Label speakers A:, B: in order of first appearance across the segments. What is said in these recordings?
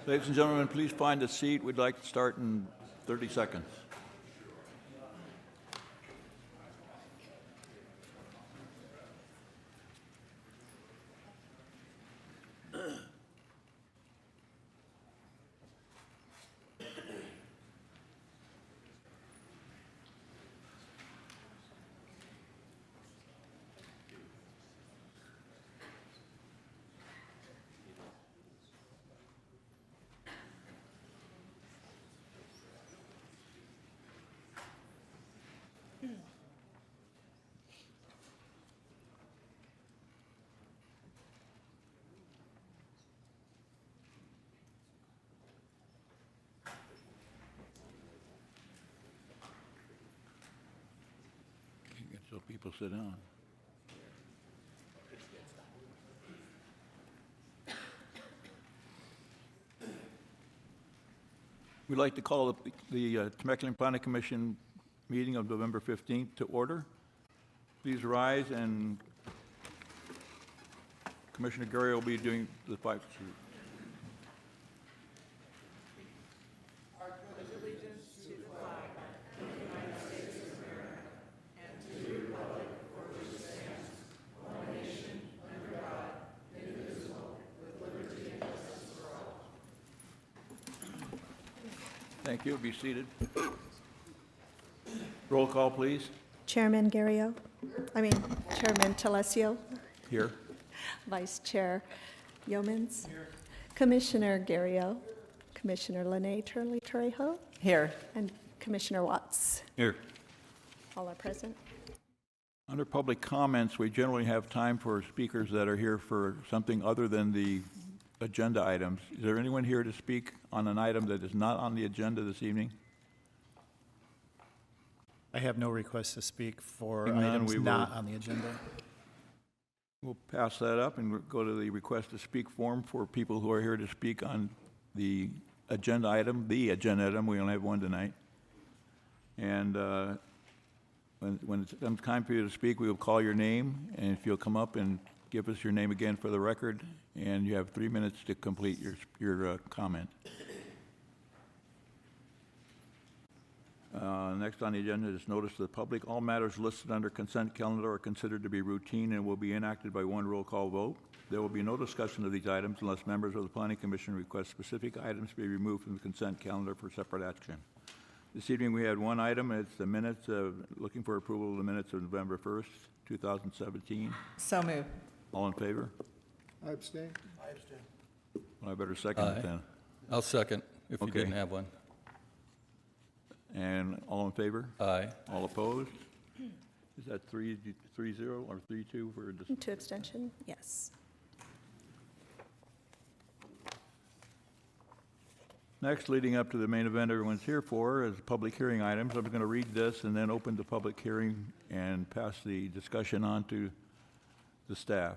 A: Ladies and gentlemen, please find a seat. We'd like to start in 30 seconds. So people sit down. We'd like to call the Temecula Planning Commission meeting of November 15th to order. Please rise, and Commissioner Gary will be doing the flag salute. Thank you. Be seated. Roll call, please.
B: Chairman Chairman Telesio.
A: Here.
B: Vice Chair Yeomans. Here. Commissioner Garrio. Commissioner Lene Turley-Torrejo.
C: Here.
B: And Commissioner Watts.
A: Here.
B: All are present.
A: Under public comments, we generally have time for speakers that are here for something other than the agenda items. Is there anyone here to speak on an item that is not on the agenda this evening?
D: I have no request to speak for
A: Hang on,
D: items not on the agenda.
A: We'll pass that up and go to the request to speak form for people who are here to speak on the agenda item. We only have one tonight. And when it comes time for you to speak, we will call your name, and if you'll come up and give us your name again for the record, and you have 3 minutes to complete your comment. Next on the agenda is notice to the public. All matters listed under consent calendar are considered to be routine and will be enacted by one roll call vote. There will be no discussion of these items unless members of the Planning Commission request specific items be removed from the consent calendar for separate action. This evening we had one item. It's the minutes looking for approval of the minutes of November 1st, 2017.
C: So moved.
A: All in favor?
E: I abstain.
A: Well, I better second it then.
F: I'll second if you
A: Okay.
F: didn't have one.
A: And all in favor?
F: Aye.
A: All opposed? Is that 3-0 or 3-2 for this?
B: 2 abstention, yes.
A: Next, leading up to the main event everyone's here for, is public hearing items. I'm going to read this and then open the public hearing and pass the discussion on to the staff.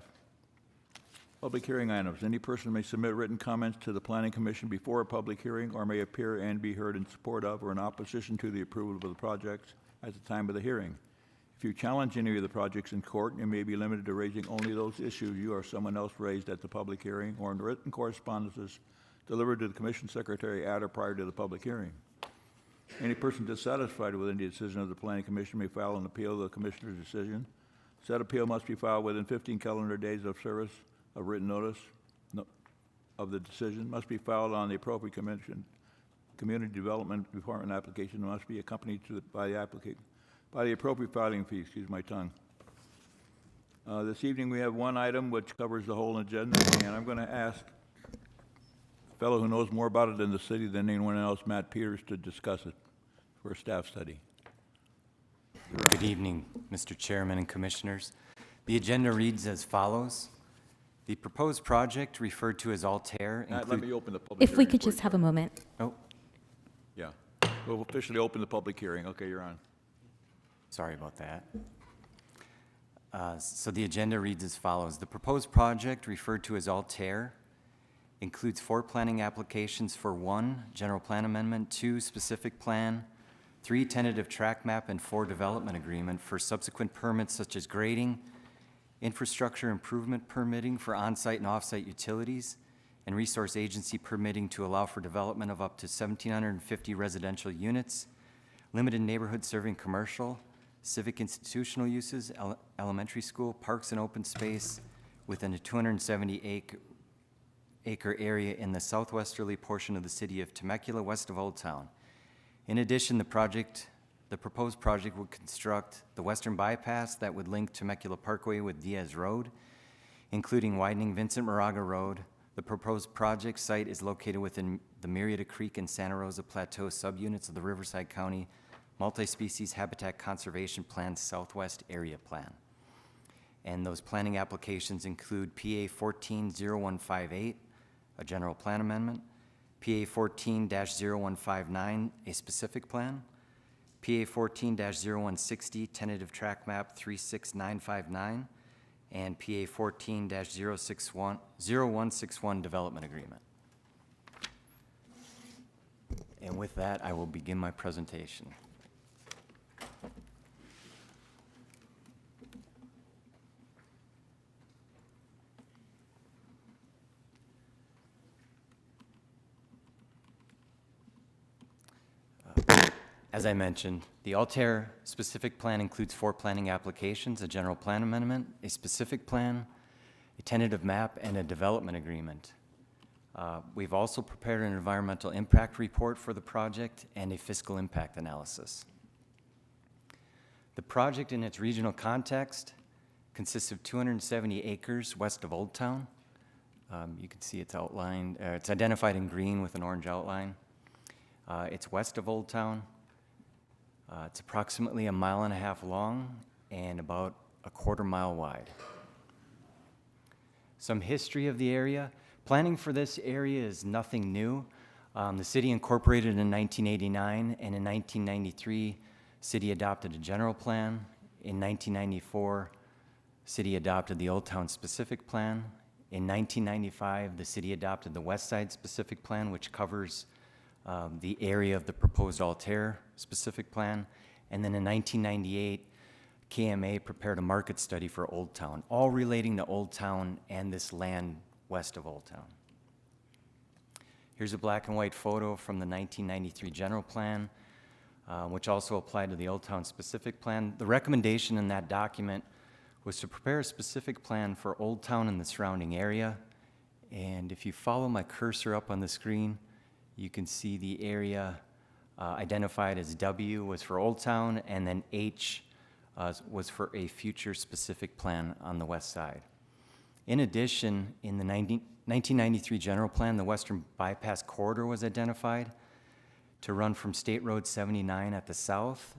A: Public hearing items. Any person may submit written comments to the Planning Commission before a public hearing or may appear and be heard in support of or in opposition to the approval of the projects at the time of the hearing. If you challenge any of the projects in court, you may be limited to raising only those issues you or someone else raised at the public hearing or in written correspondences delivered to the Commission Secretary at or prior to the public hearing. Any person dissatisfied with any decision of the Planning Commission may file an appeal of the Commissioner's decision. Said appeal must be filed within 15 calendar days of service of written notice of the decision, must be filed on the appropriate community development department application, and must be accompanied by the appropriate filing fee. Excuse my tongue. This evening we have one item which covers the whole agenda, and I'm going to ask a fellow who knows more about it in the city than anyone else, Matt Peters, to discuss it for a staff study.
G: Good evening, Mr. Chairman and Commissioners. The agenda reads as follows. The proposed project, referred to as Altair,
A: Matt, let me open the public
H: If
A: hearing.
H: we could just have a moment.
G: Oh,
A: Yeah. We'll officially open the public hearing. Okay, you're on.
G: sorry about that. So the agenda reads as follows. The proposed project, referred to as Altair, includes 4 planning applications for 1 general plan amendment, 2 specific plan, 3 tentative track map, and 4 development agreement for subsequent permits such as grading, infrastructure improvement permitting for on-site and off-site utilities, and Resource Agency permitting to allow for development of up to 1,750 residential units, limited neighborhood serving commercial, civic institutional uses, elementary school, parks and open space within a 270-acre area in the southwesterly portion of the city of Temecula, west of Old Town. In addition, the proposed project would construct the western bypass that would link Temecula Parkway with Diaz Road, including widening Vincent Moraga Road. The proposed project site is located within the Murrieta Creek and Santa Rosa Plateau subunits of the Riverside County Multi-Species Habitat Conservation Plan Southwest Area Plan. And those planning applications include PA 14-0158, a general plan amendment, PA 14-0159, a specific plan, PA 14-0160, tentative track map 36959, and PA 14-0161 development agreement. And with that, I will begin my presentation. As I mentioned, the Altair specific plan includes 4 planning applications, a general plan amendment, a specific plan, a tentative map, and a development agreement. We've also prepared an environmental impact report for the project and a fiscal impact analysis. The project in its regional context consists of 270 acres west of Old Town. You can see it's outlined, it's identified in green with an orange outline. It's west of Old Town. It's approximately 1.5 miles long and about a 1/4 mile wide. Some history of the area. Planning for this area is nothing new. The city incorporated in 1989, and in 1993, city adopted a general plan. In 1994, city adopted the Old Town specific plan. In 1995, the city adopted the West Side specific plan, which covers the area of the proposed Altair specific plan. And then in 1998, KMA prepared a market study for Old Town, all relating to Old Town and this land west of Old Town. Here's a black and white photo from the 1993 general plan, which also applied to the Old Town specific plan. The recommendation in that document was to prepare a specific plan for Old Town and the surrounding area. And if you follow my cursor up on the screen, you can see the area identified as W was for Old Town, and then H was for a future specific plan on the west side. In addition, in the 1993 general plan, the western bypass corridor was identified to run from State Road 79 at the south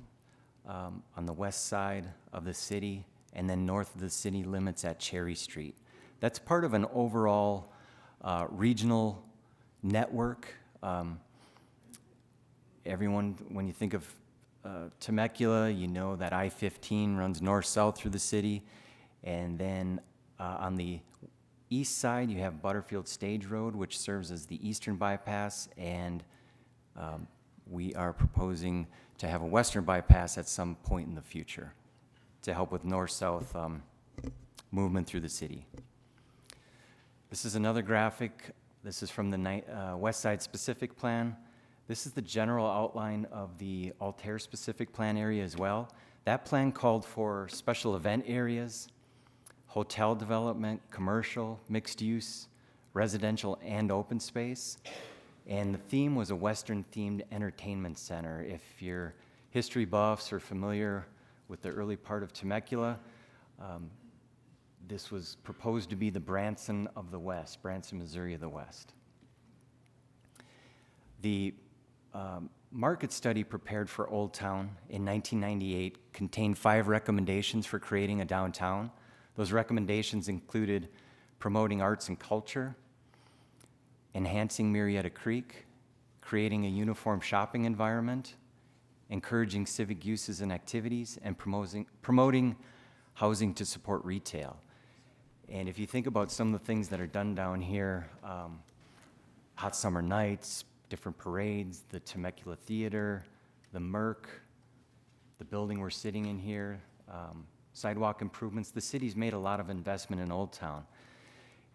G: on the west side of the city, and then north of the city limits at Cherry Street. That's part of an overall regional network. Everyone, when you think of Temecula, you know that I-15 runs north-south through the city. And then on the east side, you have Butterfield Stage Road, which serves as the eastern bypass. And we are proposing to have a western bypass at some point in the future to help with north-south movement through the city. This is another graphic. This is from the West Side specific plan. This is the general outline of the Altair specific plan area as well. That plan called for special event areas, hotel development, commercial, mixed use, residential, and open space. And the theme was a Western themed entertainment center. If you're history buffs or familiar with the early part of Temecula, this was proposed to be the Branson of the West, Branson, Missouri of the West. The market study prepared for Old Town in 1998 contained 5 recommendations for creating a downtown. Those recommendations included promoting arts and culture, enhancing Murrieta Creek, creating a uniform shopping environment, encouraging civic uses and activities, and promoting housing to support retail. And if you think about some of the things that are done down here, hot summer nights, different parades, the Temecula Theater, the Merc, the building we're sitting in here, sidewalk improvements, the city's made a lot of investment in Old Town.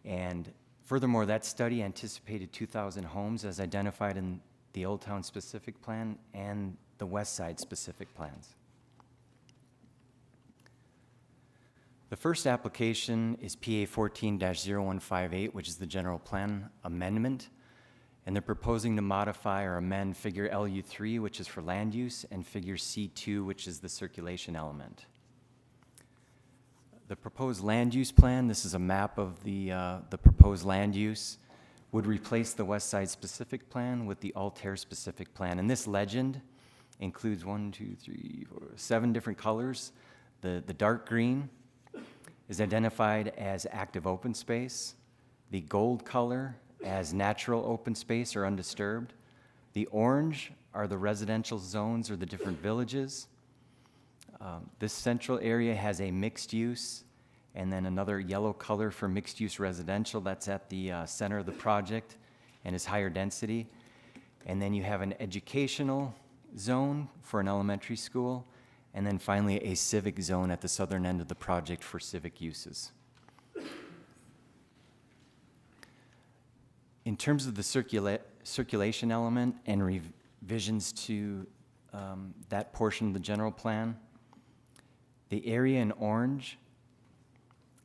G: And Furthermore, that study anticipated 2,000 homes as identified in the Old Town specific plan and the West Side specific plans. The first application is PA 14-0158, which is the general plan amendment. And they're proposing to modify or amend figure LU3, which is for land use, and figure C2, which is the circulation element. The proposed land use plan, this is a map of the proposed land use, would replace the West Side specific plan with the Altair specific plan. And this legend includes 7 different colors. The dark green is identified as active open space. The gold color as natural open space or undisturbed. The orange are the residential zones or the different villages. This central area has a mixed use, and then another yellow color for mixed use residential. That's at the center of the project and is higher density. And then you have an educational zone for an elementary school, and then finally a civic zone at the southern end of the project for civic uses. In terms of the circulation element and revisions to that portion of the general plan, the area in orange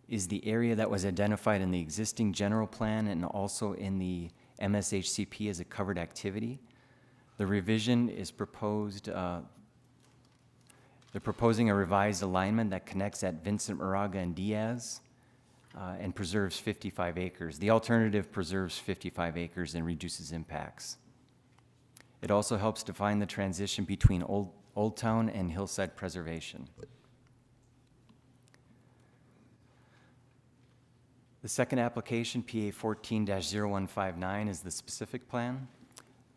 G: is the area that was identified in the existing general plan and also in the MSHCP as a covered activity. The revision is proposed, they're proposing a revised alignment that connects at Vincent Moraga and Diaz and preserves 55 acres. The alternative preserves 55 acres and reduces impacts. It also helps define the transition between Old Town and hillside preservation. The second application, PA 14-0159, is the specific plan.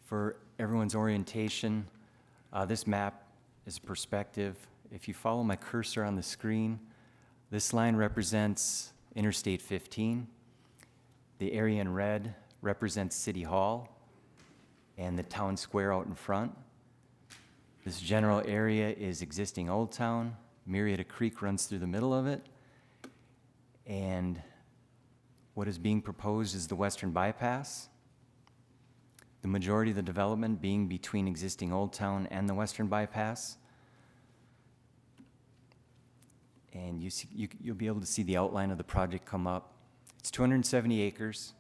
G: For everyone's orientation, this map is a perspective. If you follow my cursor on the screen, this line represents Interstate 15. The area in red represents City Hall and the town square out in front. This general area is existing Old Town. Murrieta Creek runs through the middle of it. And what is being proposed is the western bypass. The majority of the development being between existing Old Town and the western bypass. And you'll be able to see the outline of the project come up. It's 270 acres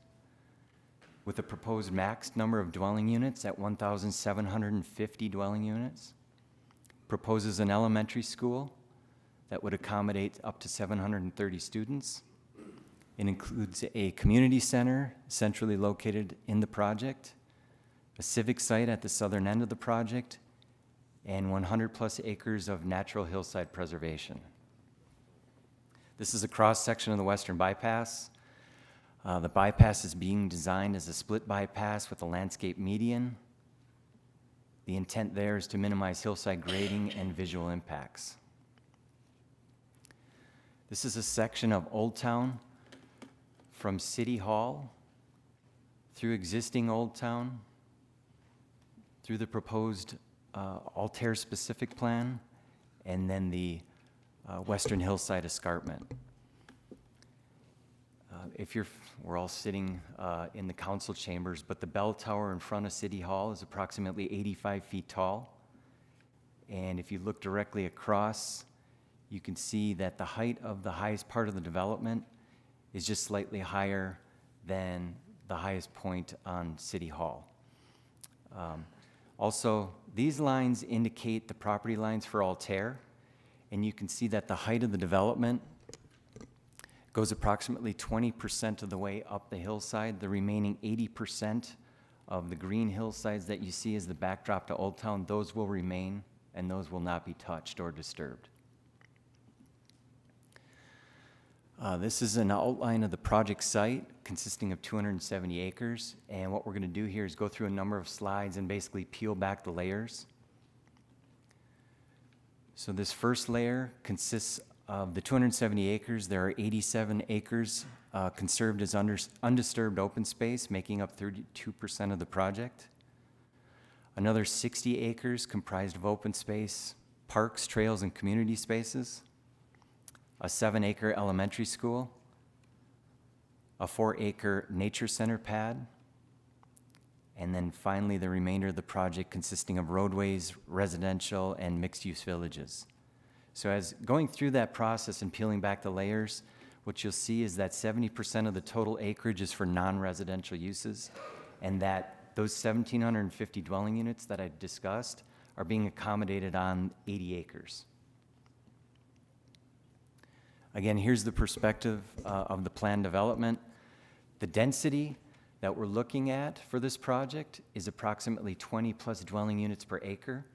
G: with a proposed max number of dwelling units at 1,750 dwelling units. Proposes an elementary school that would accommodate up to 730 students. It includes a community center centrally located in the project, a civic site at the southern end of the project, and 100 plus acres of natural hillside preservation. This is a cross-section of the western bypass. The bypass is being designed as a split bypass with a landscape median. The intent there is to minimize hillside grading and visual impacts. This is a section of Old Town from City Hall through existing Old Town, through the proposed Altair specific plan, and then the Western Hillside Escarpment. We're all sitting in the council chambers, but the bell tower in front of City Hall is approximately 85 feet tall. And if you look directly across, you can see that the height of the highest part of the development is just slightly higher than the highest point on City Hall. Also, these lines indicate the property lines for Altair, and you can see that the height of the development goes approximately 20% of the way up the hillside. The remaining 80% of the green hillsides that you see as the backdrop to Old Town, those will remain, and those will not be touched or disturbed. This is an outline of the project site consisting of 270 acres, and what we're going to do here is go through a number of slides and basically peel back the layers. So this first layer consists of the 270 acres. There are 87 acres conserved as undisturbed open space, making up 32% of the project. Another 60 acres comprised of open space, parks, trails, and community spaces. A 7-acre elementary school, a 4-acre nature center pad, and then finally the remainder of the project consisting of roadways, residential, and mixed-use villages. So as going through that process and peeling back the layers, what you'll see is that 70% of the total acreage is for non-residential uses, and that those 1,750 dwelling units that I discussed are being accommodated on 80 acres. Again, here's the perspective of the planned development. The density that we're looking at for this project is approximately 20 plus dwelling units per acre.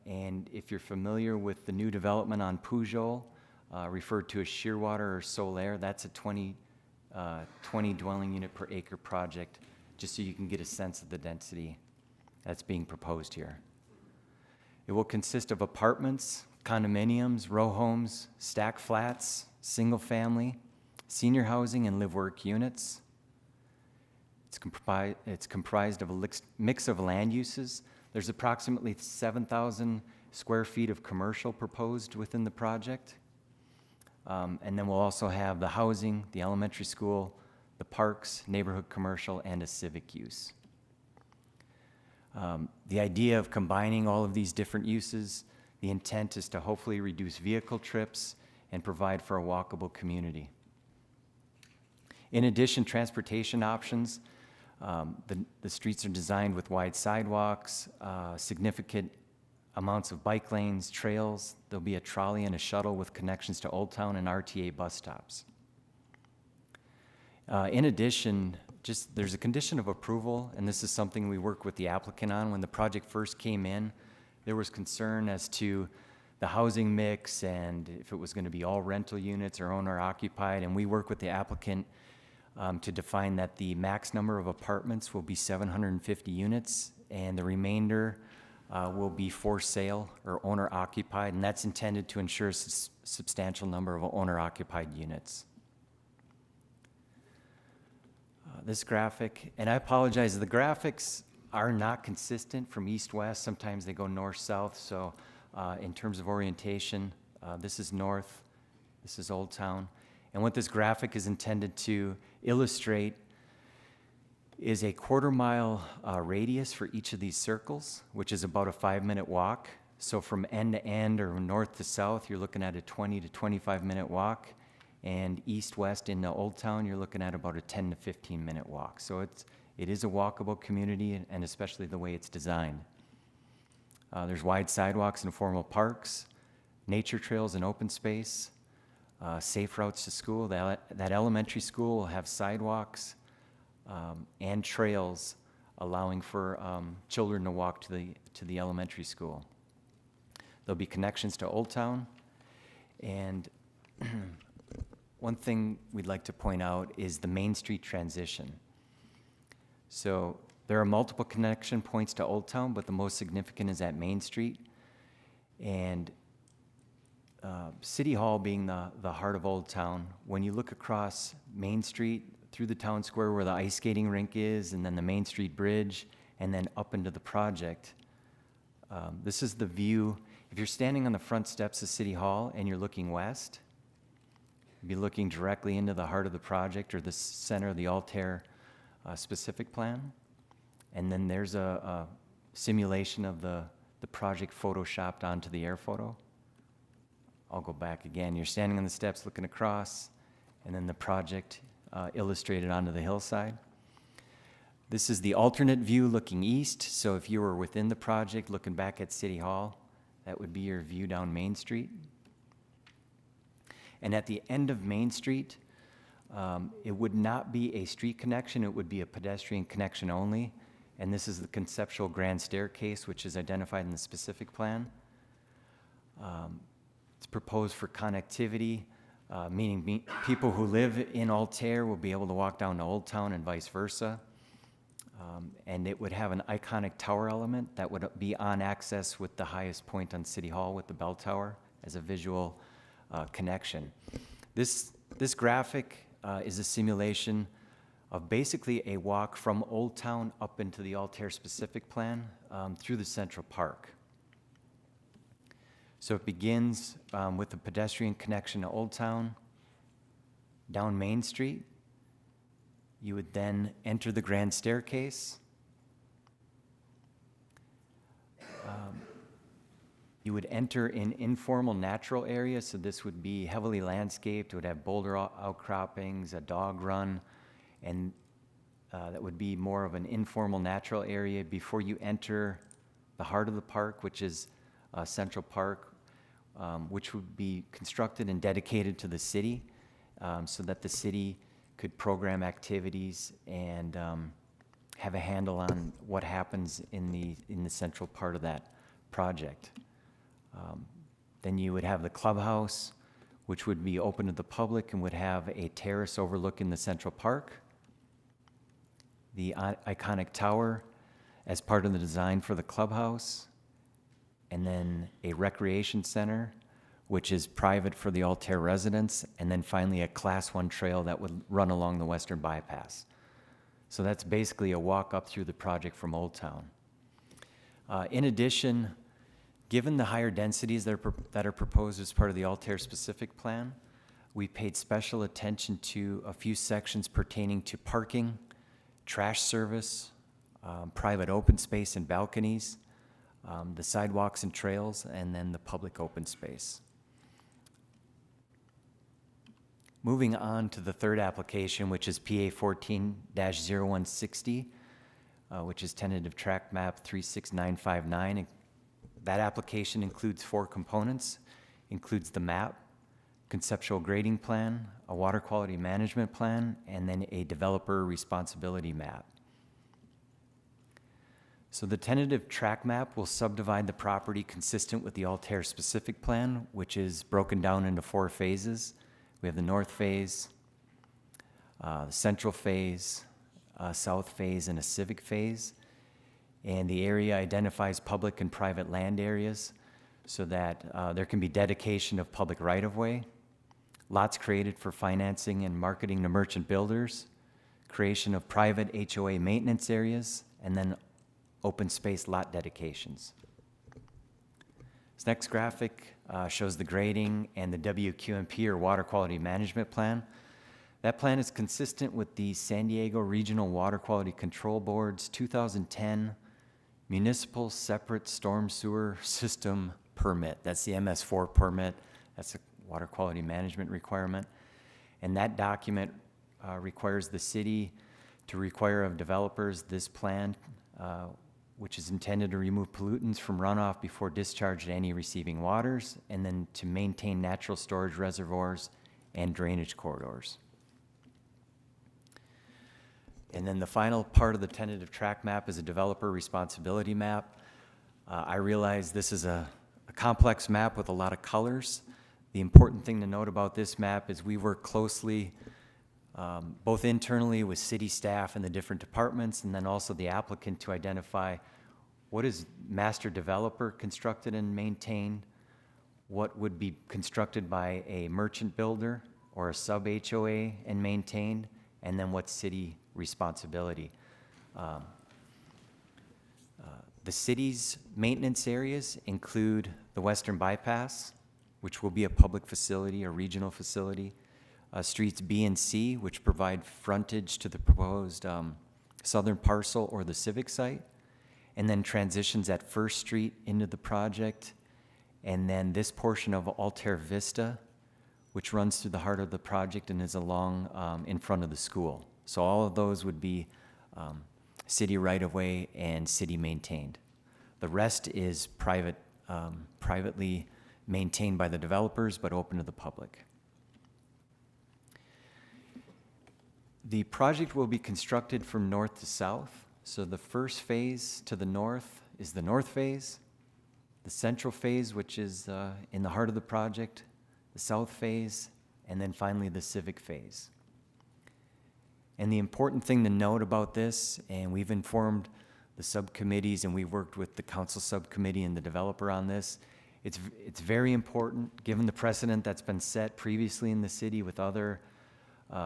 G: And if you're familiar with the new development on Pujol, referred to as Shearwater or Solaire, that's a 20 dwelling unit per acre project, just so you can get a sense of the density that's being proposed here. It will consist of apartments, condominiums, row homes, stack flats, single family, senior housing, and live-work units. It's comprised of a mix of land uses. There's approximately 7,000 square feet of commercial proposed within the project. And then we'll also have the housing, the elementary school, the parks, neighborhood commercial, and a civic use. The idea of combining all of these different uses, the intent is to hopefully reduce vehicle trips and provide for a walkable community. In addition, transportation options, the streets are designed with wide sidewalks, significant amounts of bike lanes, trails. There'll be a trolley and a shuttle with connections to Old Town and RTA bus stops. In addition, there's a condition of approval, and this is something we work with the applicant on. When the project first came in, there was concern as to the housing mix and if it was going to be all rental units or owner occupied, and we work with the applicant to define that the max number of apartments will be 750 units, and the remainder will be for sale or owner occupied, and that's intended to ensure a substantial number of owner occupied units. This graphic, and I apologize, the graphics are not consistent from east-west. Sometimes they go north-south, so in terms of orientation, this is north, this is Old Town. And what this graphic is intended to illustrate is a quarter-mile radius for each of these circles, which is about a 5-minute walk. So from end to end or north to south, you're looking at a 20 to 25-minute walk. And east-west into Old Town, you're looking at about a 10 to 15-minute walk. So it is a walkable community, and especially the way it's designed. There's wide sidewalks and formal parks, nature trails and open space, safe routes to school. That elementary school will have sidewalks and trails allowing for children to walk to the elementary school. There'll be connections to Old Town, and one thing we'd like to point out is the Main Street transition. So there are multiple connection points to Old Town, but the most significant is at Main Street. And City Hall being the heart of Old Town, when you look across Main Street through the town square where the ice skating rink is, and then the Main Street Bridge, and then up into the project, this is the view. If you're standing on the front steps of City Hall and you're looking west, you'd be looking directly into the heart of the project or the center of the Altair specific plan. And then there's a simulation of the project photoshopped onto the air photo. I'll go back again. You're standing on the steps looking across, and then the project illustrated onto the hillside. This is the alternate view looking east. So if you were within the project looking back at City Hall, that would be your view down Main Street. And at the end of Main Street, it would not be a street connection, it would be a pedestrian connection only. And this is the conceptual grand staircase, which is identified in the specific plan. It's proposed for connectivity, meaning people who live in Altair will be able to walk down to Old Town and vice versa. And it would have an iconic tower element that would be on access with the highest point on City Hall with the bell tower as a visual connection. This graphic is a simulation of basically a walk from Old Town up into the Altair specific plan through the Central Park. So it begins with a pedestrian connection to Old Town, down Main Street, You would then enter the grand staircase. You would enter an informal natural area, so this would be heavily landscaped. It would have boulder outcroppings, a dog run, and that would be more of an informal natural area before you enter the heart of the park, which is Central Park, which would be constructed and dedicated to the city, so that the city could program activities and have a handle on what happens in the central part of that project. Then you would have the clubhouse, which would be open to the public and would have a terrace overlooking the Central Park. The iconic tower as part of the design for the clubhouse, and then a recreation center, which is private for the Altair residents, and then finally a Class 1 trail that would run along the western bypass. So that's basically a walk up through the project from Old Town. In addition, given the higher densities that are proposed as part of the Altair specific plan, we paid special attention to a few sections pertaining to parking, trash service, private open space and balconies, the sidewalks and trails, and then the public open space. Moving on to the third application, which is PA 14-0160, which is tentative track map 36959. That application includes 4 components, includes the map, conceptual grading plan, a water quality management plan, and then a developer responsibility map. So the tentative track map will subdivide the property consistent with the Altair specific plan, which is broken down into 4 phases. We have the north phase, the central phase, south phase, and a civic phase. And the area identifies public and private land areas so that there can be dedication of public right-of-way, lots created for financing and marketing to merchant builders, creation of private HOA maintenance areas, and then open space lot dedications. This next graphic shows the grading and the WQMP, or Water Quality Management Plan. That plan is consistent with the San Diego Regional Water Quality Control Board's 2010 Municipal Separate Storm Sewer System Permit. That's the MS4 permit. That's a water quality management requirement. And that document requires the city to require of developers this plan, which is intended to remove pollutants from runoff before discharge to any receiving waters, and then to maintain natural storage reservoirs and drainage corridors. And then the final part of the tentative track map is a developer responsibility map. I realize this is a complex map with a lot of colors. The important thing to note about this map is we work closely both internally with city staff and the different departments, and then also the applicant to identify what is master developer constructed and maintained, what would be constructed by a merchant builder or a sub-HOA and maintained, and then what's city responsibility. The city's maintenance areas include the western bypass, which will be a public facility, a regional facility, streets B and C, which provide frontage to the proposed southern parcel or the civic site, and then transitions at First Street into the project, and then this portion of Altair Vista, which runs through the heart of the project and is along in front of the school. So all of those would be city right-of-way and city maintained. The rest is privately maintained by the developers, but open to the public. The project will be constructed from north to south. So the first phase to the north is the north phase, the central phase, which is in the heart of the project, the south phase, and then finally the civic phase. And the important thing to note about this, and we've informed the subcommittees and we worked with the council subcommittee and the developer on this, it's very important, given the precedent that's been set previously in the city with other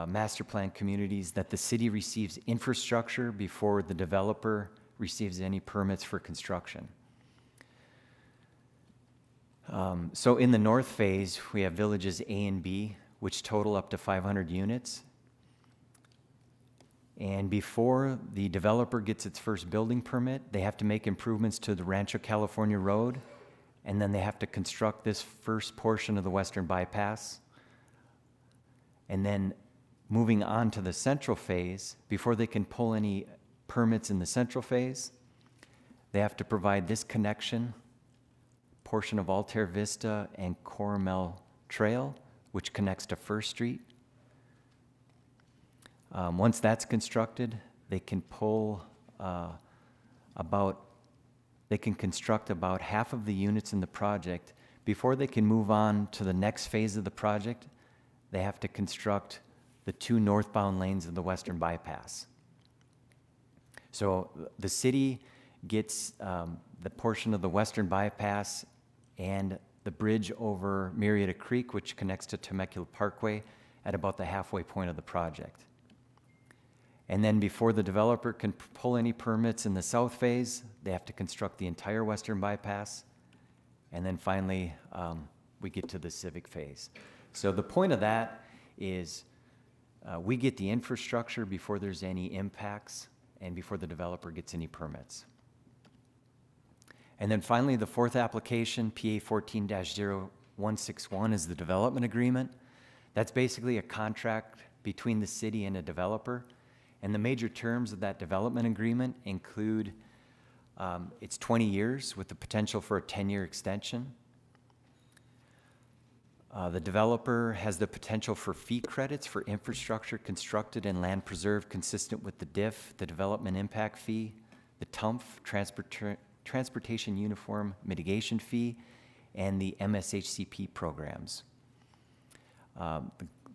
G: master plan communities, that the city receives infrastructure before the developer receives any permits for construction. So in the north phase, we have villages A and B, which total up to 500 units. And before the developer gets its first building permit, they have to make improvements to the Rancho California Road, and then they have to construct this first portion of the western bypass. And then moving on to the central phase, before they can pull any permits in the central phase, they have to provide this connection, portion of Altair Vista and Coramel Trail, which connects to First Street. Once that's constructed, they can construct about half of the units in the project. Before they can move on to the next phase of the project, they have to construct the 2 northbound lanes of the western bypass. So the city gets the portion of the western bypass and the bridge over Murrieta Creek, which connects to Temecula Parkway, at about the halfway point of the project. And then before the developer can pull any permits in the south phase, they have to construct the entire western bypass. And then finally, we get to the civic phase. So the point of that is we get the infrastructure before there's any impacts and before the developer gets any permits. And then finally, the fourth application, PA 14-0161, is the development agreement. That's basically a contract between the city and a developer. And the major terms of that development agreement include it's 20 years with the potential for a 10-year extension. The developer has the potential for fee credits for infrastructure constructed and land preserved consistent with the DIF, the Development Impact Fee, the TUMF, Transportation Uniform Mitigation Fee, and the MSHCP programs.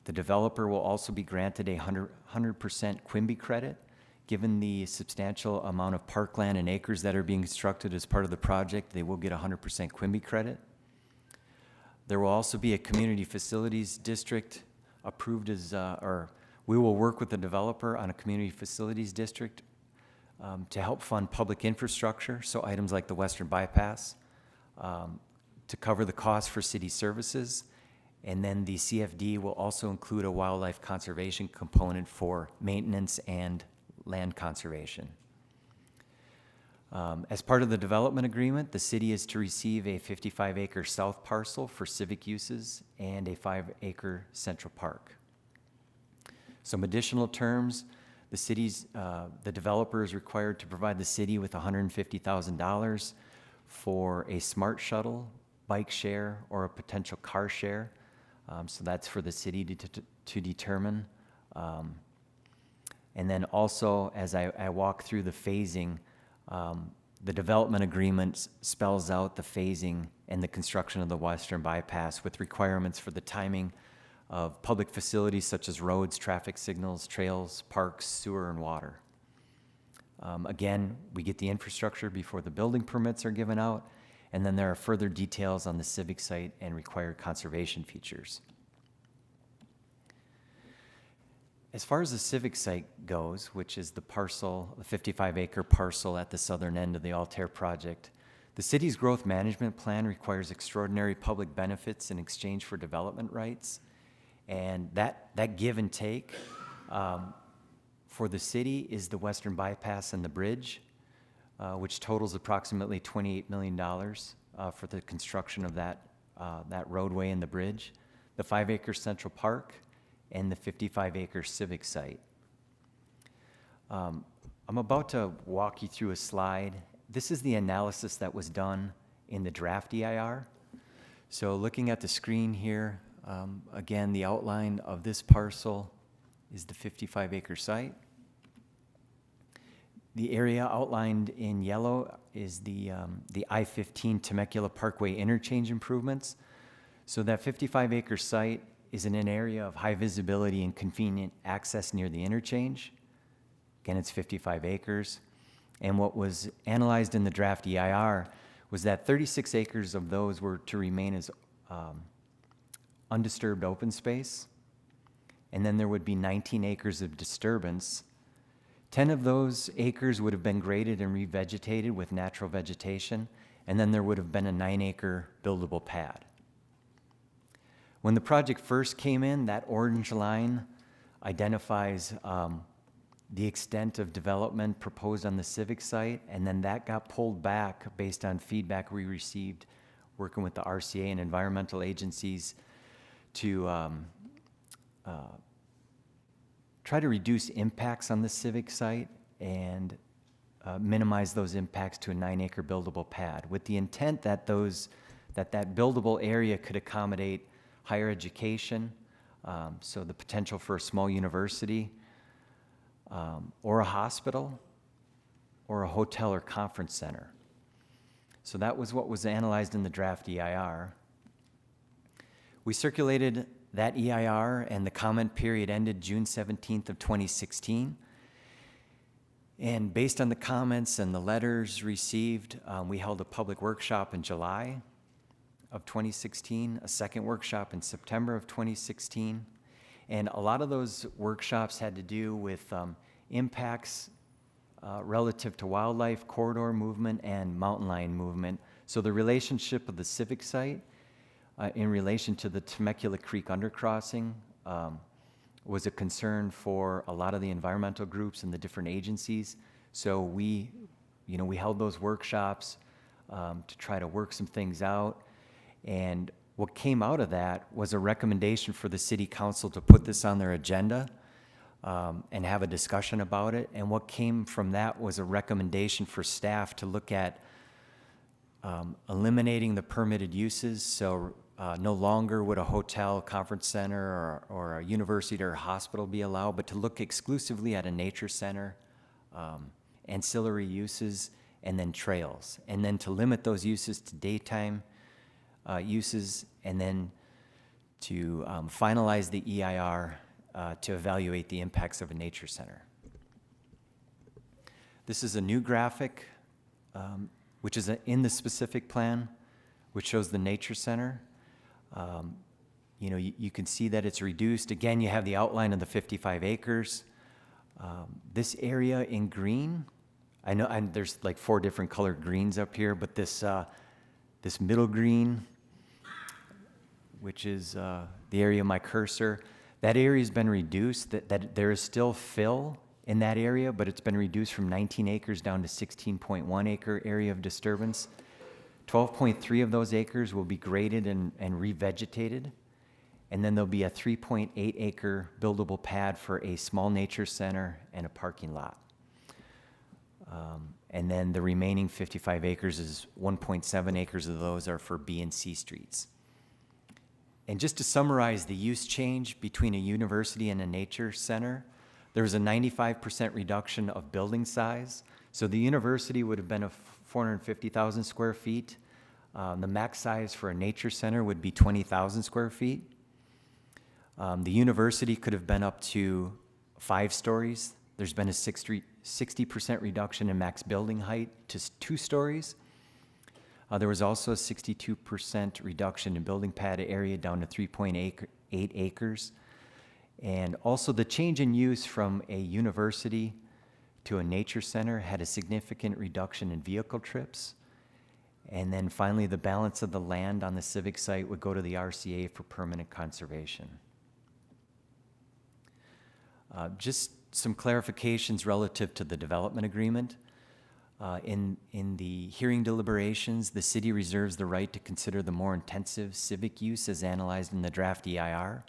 G: The developer will also be granted a 100% Quimby credit. Given the substantial amount of parkland and acres that are being constructed as part of the project, they will get 100% Quimby credit. There will also be a community facilities district approved as, or we will work with the developer on a community facilities district to help fund public infrastructure, so items like the western bypass, to cover the cost for city services. And then the CFD will also include a wildlife conservation component for maintenance and land conservation. As part of the development agreement, the city is to receive a 55-acre south parcel for civic uses and a 5-acre central park. Some additional terms, the developer is required to provide the city with $150,000 for a smart shuttle, bike share, or a potential car share. So that's for the city to determine. And then also, as I walk through the phasing, the development agreement spells out the phasing and the construction of the western bypass with requirements for the timing of public facilities such as roads, traffic signals, trails, parks, sewer, and water. Again, we get the infrastructure before the building permits are given out, and then there are further details on the civic site and required conservation features. As far as the civic site goes, which is the parcel, the 55-acre parcel at the southern end of the Altair project, the city's growth management plan requires extraordinary public benefits in exchange for development rights. And that give and take for the city is the western bypass and the bridge, which totals approximately $28 million for the construction of that roadway and the bridge, the 5-acre central park, and the 55-acre civic site. I'm about to walk you through a slide. This is the analysis that was done in the draft EIR. So looking at the screen here, again, the outline of this parcel is the 55-acre site. The area outlined in yellow is the I-15 Temecula Parkway interchange improvements. So that 55-acre site is in an area of high visibility and convenient access near the interchange. Again, it's 55 acres. And what was analyzed in the draft EIR was that 36 acres of those were to remain as undisturbed open space. And then there would be 19 acres of disturbance. 10 of those acres would have been graded and revegetated with natural vegetation, and then there would have been a 9-acre buildable pad. When the project first came in, that orange line identifies the extent of development proposed on the civic site, and then that got pulled back based on feedback we received working with the RCA and environmental agencies to try to reduce impacts on the civic site and minimize those impacts to a 9-acre buildable pad, with the intent that that buildable area could accommodate higher education, so the potential for a small university, or a hospital, or a hotel or conference center. So that was what was analyzed in the draft EIR. We circulated that EIR, and the comment period ended June 17th of 2016. And based on the comments and the letters received, we held a public workshop in July of 2016, a second workshop in September of 2016. And a lot of those workshops had to do with impacts relative to wildlife, corridor movement, and mountain lion movement. So the relationship of the civic site in relation to the Temecula Creek undercrossing was a concern for a lot of the environmental groups and the different agencies. So we held those workshops to try to work some things out. And what came out of that was a recommendation for the city council to put this on their agenda and have a discussion about it. And what came from that was a recommendation for staff to look at eliminating the permitted uses. So no longer would a hotel, conference center, or a university or a hospital be allowed, but to look exclusively at a nature center, ancillary uses, and then trails. And then to limit those uses to daytime uses, and then to finalize the EIR to evaluate the impacts of a nature center. This is a new graphic, which is in the specific plan, which shows the nature center. You can see that it's reduced. Again, you have the outline of the 55 acres. This area in green, I know there's like 4 different colored greens up here, but this middle green, which is the area of my cursor, that area has been reduced. That there is still fill in that area, but it's been reduced from 19 acres down to 16.1 acre area of disturbance. 12.3 of those acres will be graded and revegetated, and then there'll be a 3.8 acre buildable pad for a small nature center and a parking lot. And then the remaining 55 acres is 1.7 acres of those are for B and C streets. And just to summarize the use change between a university and a nature center, there was a 95% reduction of building size. So the university would have been a 450,000 square feet. The max size for a nature center would be 20,000 square feet. The university could have been up to 5 stories. There's been a 60% reduction in max building height to 2 stories. There was also a 62% reduction in building pad area down to 3.8 acres. And also the change in use from a university to a nature center had a significant reduction in vehicle trips. And then finally, the balance of the land on the civic site would go to the RCA for permanent conservation. Just some clarifications relative to the development agreement. In the hearing deliberations, the city reserves the right to consider the more intensive civic use as analyzed in the draft EIR.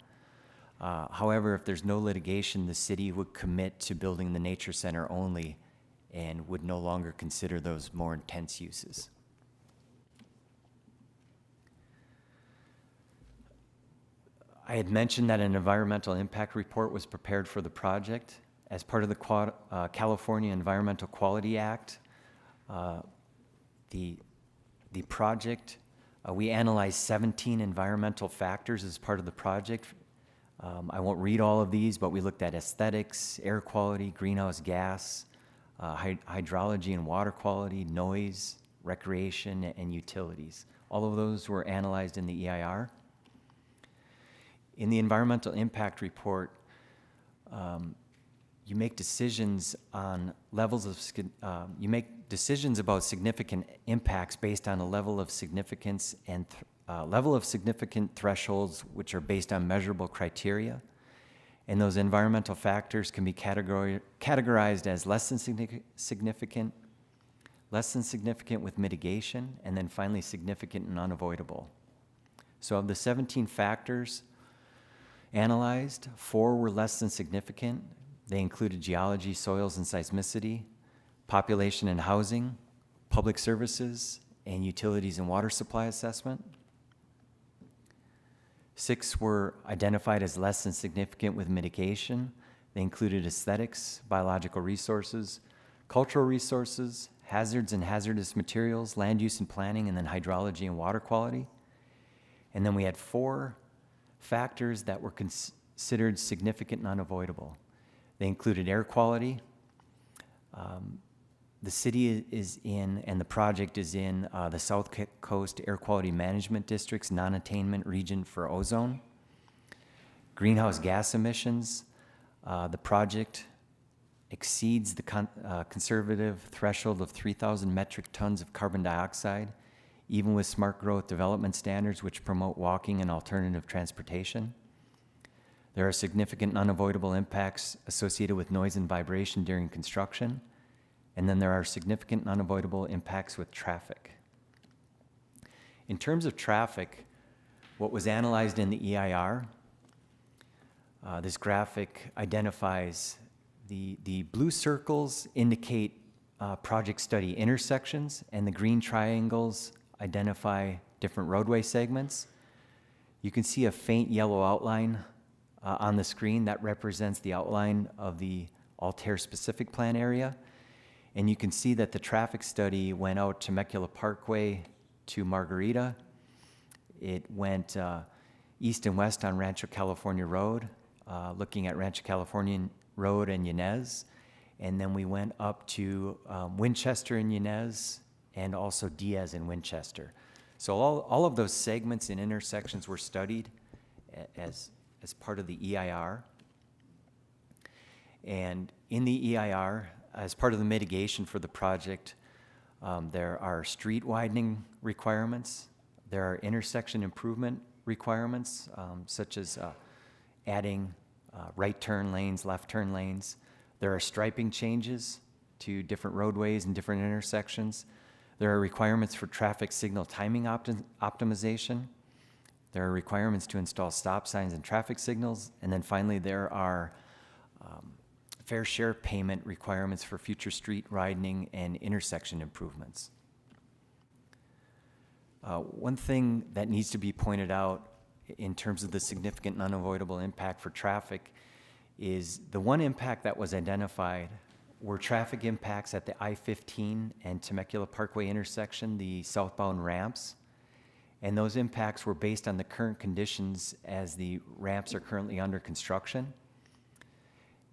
G: However, if there's no litigation, the city would commit to building the nature center only and would no longer consider those more intense uses. I had mentioned that an environmental impact report was prepared for the project. As part of the California Environmental Quality Act, the project, we analyzed 17 environmental factors as part of the project. I won't read all of these, but we looked at aesthetics, air quality, greenhouse gas, hydrology and water quality, noise, recreation, and utilities. All of those were analyzed in the EIR. In the environmental impact report, you make decisions on levels of, you make decisions about significant impacts based on a level of significance and level of significant thresholds, which are based on measurable criteria. And those environmental factors can be categorized as less than significant with mitigation, and then finally significant and unavoidable. So of the 17 factors analyzed, 4 were less than significant. They included geology, soils, and seismicity, population and housing, public services, and utilities and water supply assessment. 6 were identified as less than significant with mitigation. They included aesthetics, biological resources, cultural resources, hazards and hazardous materials, land use and planning, and then hydrology and water quality. And then we had 4 factors that were considered significant and unavoidable. They included air quality. The city is in, and the project is in the South Coast Air Quality Management District's non-attainment region for ozone. Greenhouse gas emissions. The project exceeds the conservative threshold of 3,000 metric tons of carbon dioxide, even with smart growth development standards which promote walking and alternative transportation. There are significant and unavoidable impacts associated with noise and vibration during construction. And then there are significant and unavoidable impacts with traffic. In terms of traffic, what was analyzed in the EIR, this graphic identifies the blue circles indicate project study intersections, and the green triangles identify different roadway segments. You can see a faint yellow outline on the screen that represents the outline of the Altair specific plan area. And you can see that the traffic study went out Temecula Parkway to Margarita. It went east and west on Rancho California Road, looking at Rancho California Road and Yanez. And then we went up to Winchester and Yanez, and also Diaz and Winchester. So all of those segments and intersections were studied as part of the EIR. And in the EIR, as part of the mitigation for the project, there are street widening requirements. There are intersection improvement requirements, such as adding right turn lanes, left turn lanes. There are striping changes to different roadways and different intersections. There are requirements for traffic signal timing optimization. There are requirements to install stop signs and traffic signals. And then finally, there are fair share payment requirements for future street widening and intersection improvements. One thing that needs to be pointed out in terms of the significant and unavoidable impact for traffic is the one impact that was identified were traffic impacts at the I-15 and Temecula Parkway intersection, the southbound ramps. And those impacts were based on the current conditions as the ramps are currently under construction.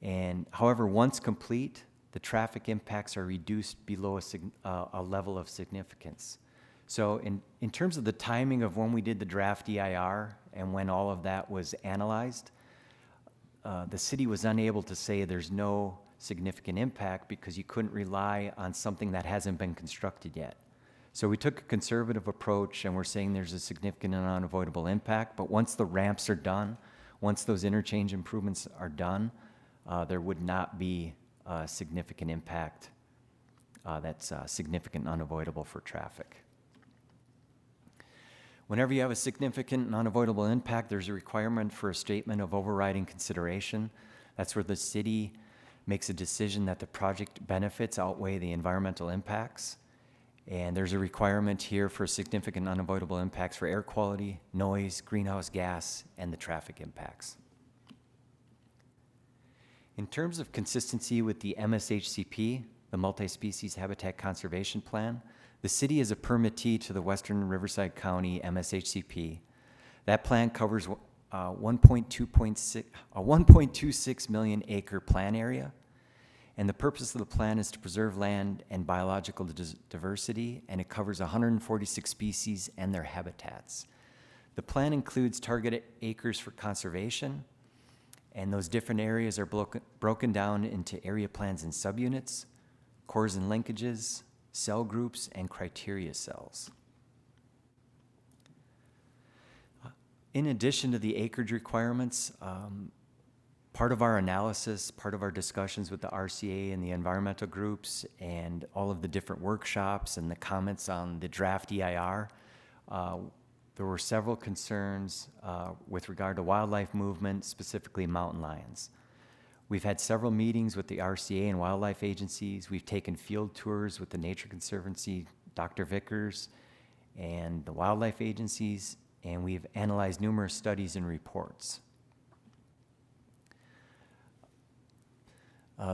G: And however, once complete, the traffic impacts are reduced below a level of significance. So in terms of the timing of when we did the draft EIR and when all of that was analyzed, the city was unable to say there's no significant impact because you couldn't rely on something that hasn't been constructed yet. So we took a conservative approach, and we're saying there's a significant and unavoidable impact, but once the ramps are done, once those interchange improvements are done, there would not be a significant impact that's significant and unavoidable for traffic. Whenever you have a significant and unavoidable impact, there's a requirement for a statement of overriding consideration. That's where the city makes a decision that the project benefits outweigh the environmental impacts. And there's a requirement here for significant unavoidable impacts for air quality, noise, greenhouse gas, and the traffic impacts. In terms of consistency with the MSHCP, the Multi-Species Habitat Conservation Plan, the city is a permittee to the Western Riverside County MSHCP. That plan covers a 1.26 million acre plan area. And the purpose of the plan is to preserve land and biological diversity, and it covers 146 species and their habitats. The plan includes target acres for conservation, and those different areas are broken down into area plans and subunits, cores and linkages, cell groups, and criteria cells. In addition to the acreage requirements, Part of our analysis, part of our discussions with the RCA and the environmental groups and all of the different workshops and the comments on the draft EIR, there were several concerns with regard to wildlife movement, specifically mountain lions. We've had several meetings with the RCA and wildlife agencies. We've taken field tours with the Nature Conservancy, Dr. Vickers, and the wildlife agencies, and we've analyzed numerous studies and reports.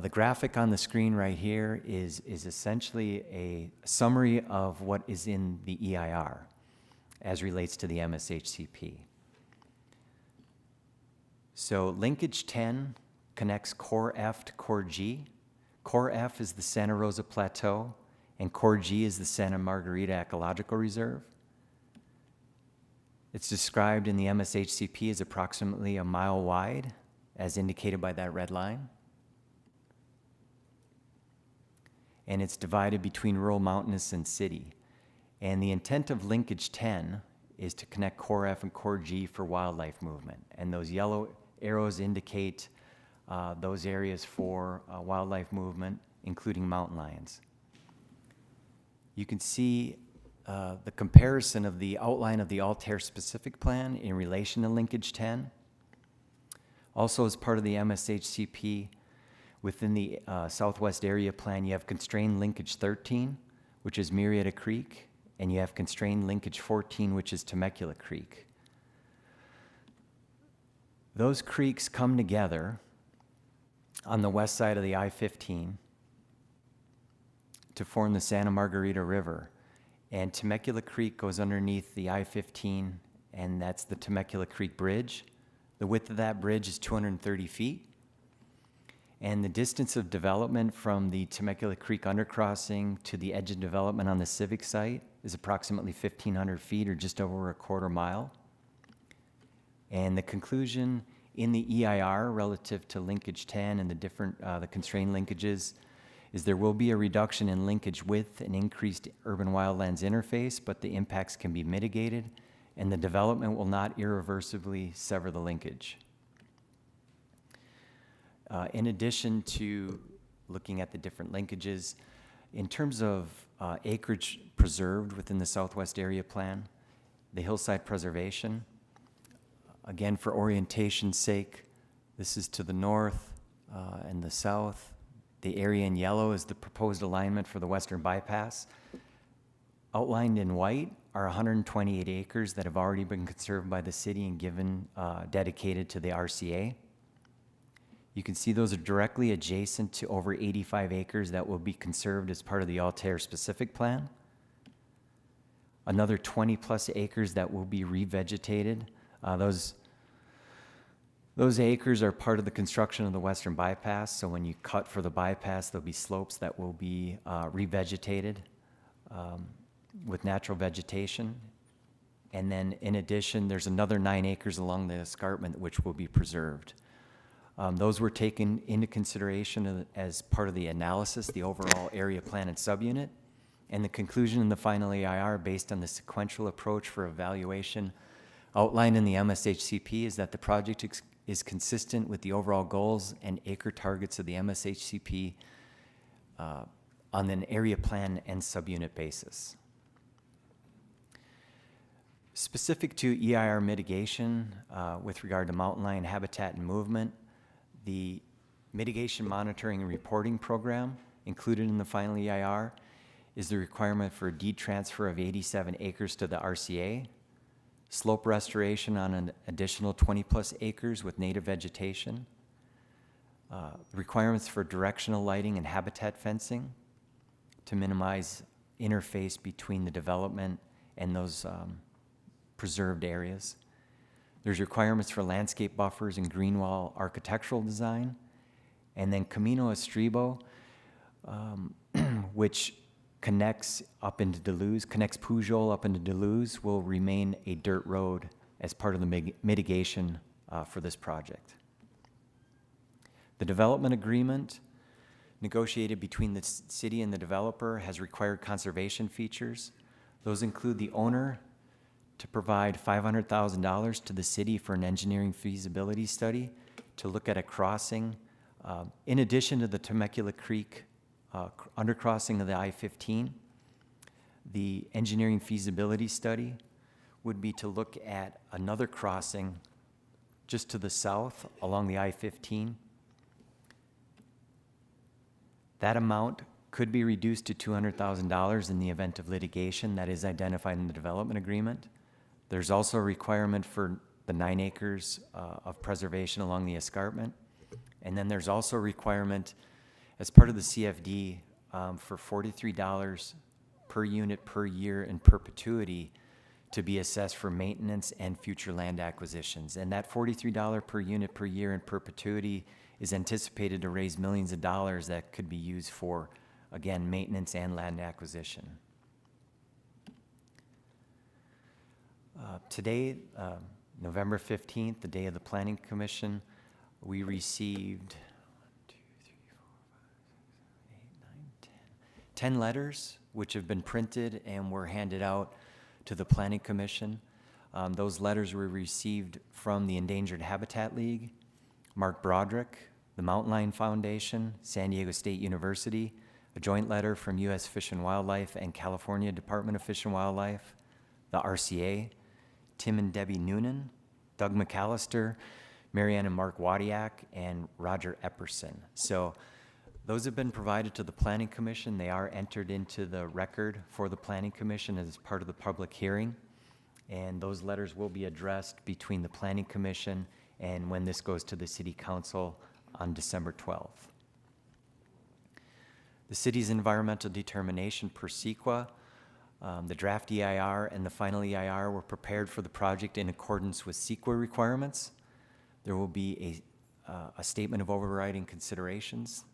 G: The graphic on the screen right here is essentially a summary of what is in the EIR as relates to the MSHCP. So linkage 10 connects Core F to Core G. Core F is the Santa Rosa Plateau, and Core G is the Santa Margarita Ecological Reserve. It's described in the MSHCP as approximately a mile wide, as indicated by that red line. And it's divided between rural, mountainous, and city. And the intent of linkage 10 is to connect Core F and Core G for wildlife movement. And those yellow arrows indicate those areas for wildlife movement, including mountain lions. You can see the comparison of the outline of the Altair specific plan in relation to linkage 10. Also, as part of the MSHCP, within the Southwest Area Plan, you have constrained linkage 13, which is Murrieta Creek, and you have constrained linkage 14, which is Temecula Creek. Those creeks come together on the west side of the I-15 to form the Santa Margarita River. And Temecula Creek goes underneath the I-15, and that's the Temecula Creek Bridge. The width of that bridge is 230 feet. And the distance of development from the Temecula Creek undercrossing to the edge of development on the civic site is approximately 1,500 feet, or just over a quarter mile. And the conclusion in the EIR relative to linkage 10 and the different the constrained linkages is there will be a reduction in linkage width and increased urban wildlands interface, but the impacts can be mitigated, and the development will not irreversibly sever the linkage. In addition to looking at the different linkages, in terms of acreage preserved within the Southwest Area Plan, the hillside preservation, again, for orientation's sake, this is to the north and the south. The area in yellow is the proposed alignment for the western bypass. Outlined in white are 128 acres that have already been conserved by the city and given dedicated to the RCA. You can see those are directly adjacent to over 85 acres that will be conserved as part of the Altair specific plan. Another 20 plus acres that will be revegetated. Those acres are part of the construction of the western bypass, so when you cut for the bypass, there'll be slopes that will be revegetated with natural vegetation. And then in addition, there's another 9 acres along the escarpment which will be preserved. Those were taken into consideration as part of the analysis, the overall area plan and subunit, and the conclusion in the final EIR based on the sequential approach for evaluation outlined in the MSHCP is that the project is consistent with the overall goals and acre targets of the MSHCP on an area plan and subunit basis. Specific to EIR mitigation with regard to mountain lion habitat and movement, the mitigation monitoring and reporting program included in the final EIR is the requirement for a deed transfer of 87 acres to the RCA, slope restoration on an additional 20 plus acres with native vegetation, requirements for directional lighting and habitat fencing to minimize interface between the development and those preserved areas. There's requirements for landscape buffers and green wall architectural design. And then Camino Estribo, which connects up into Duluth, connects Pujol up into Duluth, will remain a dirt road as part of the mitigation for this project. The development agreement negotiated between the city and the developer has required conservation features. Those include the owner to provide $500,000 to the city for an engineering feasibility study to look at a crossing, in addition to the Temecula Creek undercrossing of the I-15. The engineering feasibility study would be to look at another crossing just to the south along the I-15. That amount could be reduced to $200,000 in the event of litigation that is identified in the development agreement. There's also a requirement for the 9 acres of preservation along the escarpment. And then there's also a requirement as part of the CFD for $43 per unit per year in perpetuity to be assessed for maintenance and future land acquisitions. And that $43 per unit per year in perpetuity is anticipated to raise millions of dollars that could be used for, again, maintenance and land acquisition. Today, November 15th, the day of the Planning Commission, we received 10 letters which have been printed and were handed out to the Planning Commission. Those letters were received from the Endangered Habitat League, Mark Broderick, the Mountain Lion Foundation, San Diego State University, a joint letter from U.S. Fish and Wildlife and California Department of Fish and Wildlife, the RCA, Tim and Debbie Noonan, Doug McAllister, Marianne and Mark Wadiak, and Roger Epperson. So those have been provided to the Planning Commission. They are entered into the record for the Planning Commission as part of the public hearing. And those letters will be addressed between the Planning Commission and when this goes to the City Council on December 12th. The city's environmental determination per CEQA, the draft EIR and the final EIR were prepared for the project in accordance with CEQA requirements. There will be a statement of overriding considerations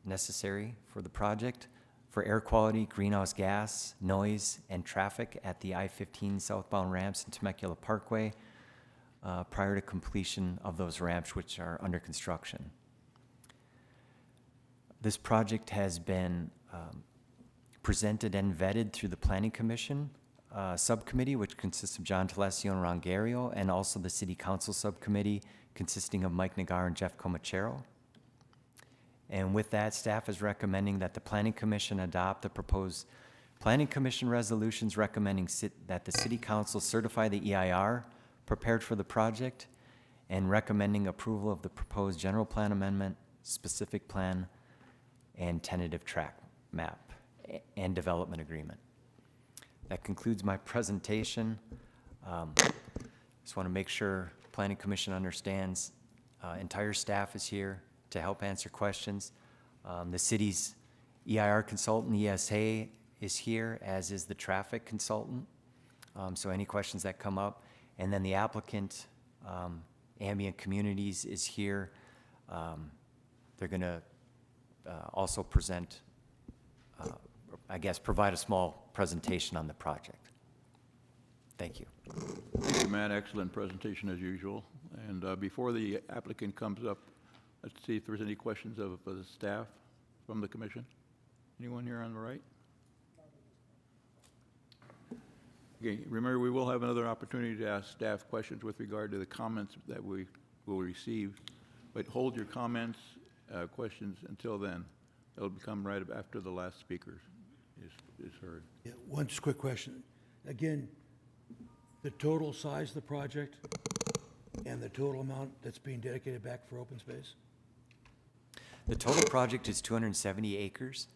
G: necessary for the project for air quality, greenhouse gas, noise, and traffic at the I-15 southbound ramps in Temecula Parkway prior to completion of those ramps, which are under construction. This project has been presented and vetted through the Planning Commission subcommittee, which consists of John Telesio and Ron Gario, and also the City Council subcommittee consisting of Mike Nagar and Jeff Comachero. And with that, staff is recommending that the Planning Commission adopt the proposed Planning Commission resolutions recommending that the City Council certify the EIR prepared for the project and recommending approval of the proposed general plan amendment, specific plan, and tentative track map and development agreement. That concludes my presentation. Just want to make sure Planning Commission understands entire staff is here to help answer questions. The city's EIR consultant, ESA, is here, as is the traffic consultant. So any questions that come up. And then the applicant, Ambient Communities, is here. They're going to also present, I guess, provide a small presentation on the project. Thank you.
A: Thank you, Matt. Excellent presentation as usual. And before the applicant comes up, let's see if there's any questions of the staff from the commission. Anyone here on the right? Okay, remember, we will have another opportunity to ask staff questions with regard to the comments that we will receive, but hold your comments, questions until then. It'll become right after the last speaker is heard.
C: Yeah, one just quick question. Again, the total size of the project and the total amount that's being dedicated back for open space?
G: The total project is 270 acres,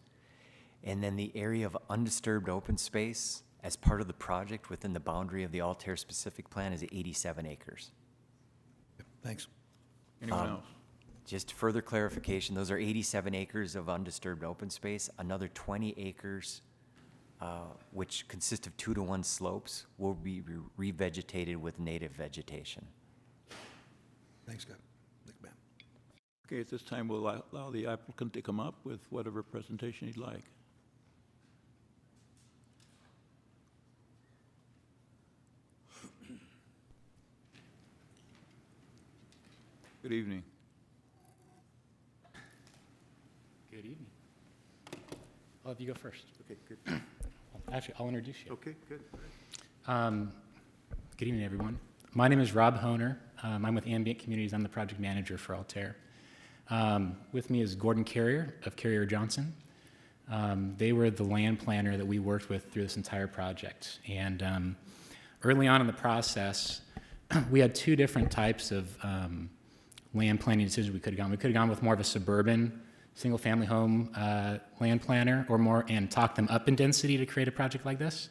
G: and then the area of undisturbed open space as part of the project within the boundary of the Altair specific plan is 87 acres.
C: Thanks.
A: Anyone else?
G: Just further clarification, those are 87 acres of undisturbed open space. Another 20 acres, which consist of 2-to-1 slopes, will be revegetated with native vegetation.
C: Thanks, Scott. Thank you, ma'am.
A: Okay, at this time, we'll allow the applicant to come up with whatever presentation he'd like. Good evening.
E: Good evening. I'll have you go first.
F: Okay, good.
E: Actually, I'll introduce you.
F: Okay, good.
E: Good evening, everyone. My name is Rob Honer. I'm with Ambient Communities. I'm the project manager for Altair. With me is Gordon Carrier of Carrier Johnson. They were the land planner that we worked with through this entire project. And early on in the process, we had two different types of land planning decisions we could have gone. We could have gone with more of a suburban, single-family home land planner, or more, and talk them up in density to create a project like this,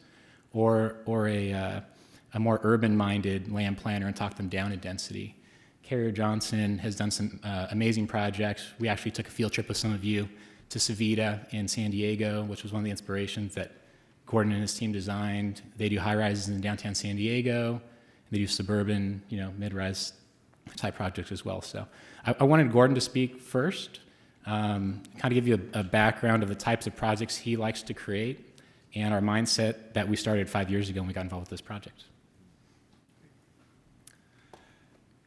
E: or a more urban-minded land planner and talk them down in density. Carrier Johnson has done some amazing projects. We actually took a field trip with some of you to Civita in San Diego, which was one of the inspirations that Gordon and his team designed. They do high-rises in downtown San Diego. They do suburban, mid-rise type projects as well. So I wanted Gordon to speak first, kind of give you a background of the types of projects he likes to create and our mindset that we started 5 years ago when we got involved with this project.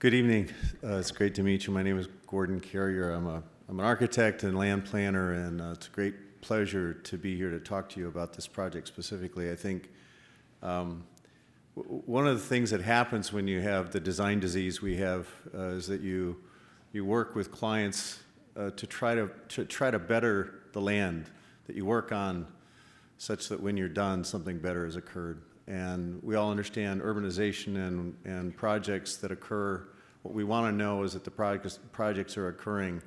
F: Good evening. It's great to meet you. My name is Gordon Carrier. I'm an architect and land planner, and it's a great pleasure to be here to talk to you about this project specifically. I think one of the things that happens when you have the design disease we have is that you work with clients to try to better the land that you work on, such that when you're done, something better has occurred. And we all understand urbanization and projects that occur. What we want to know is that the projects are occurring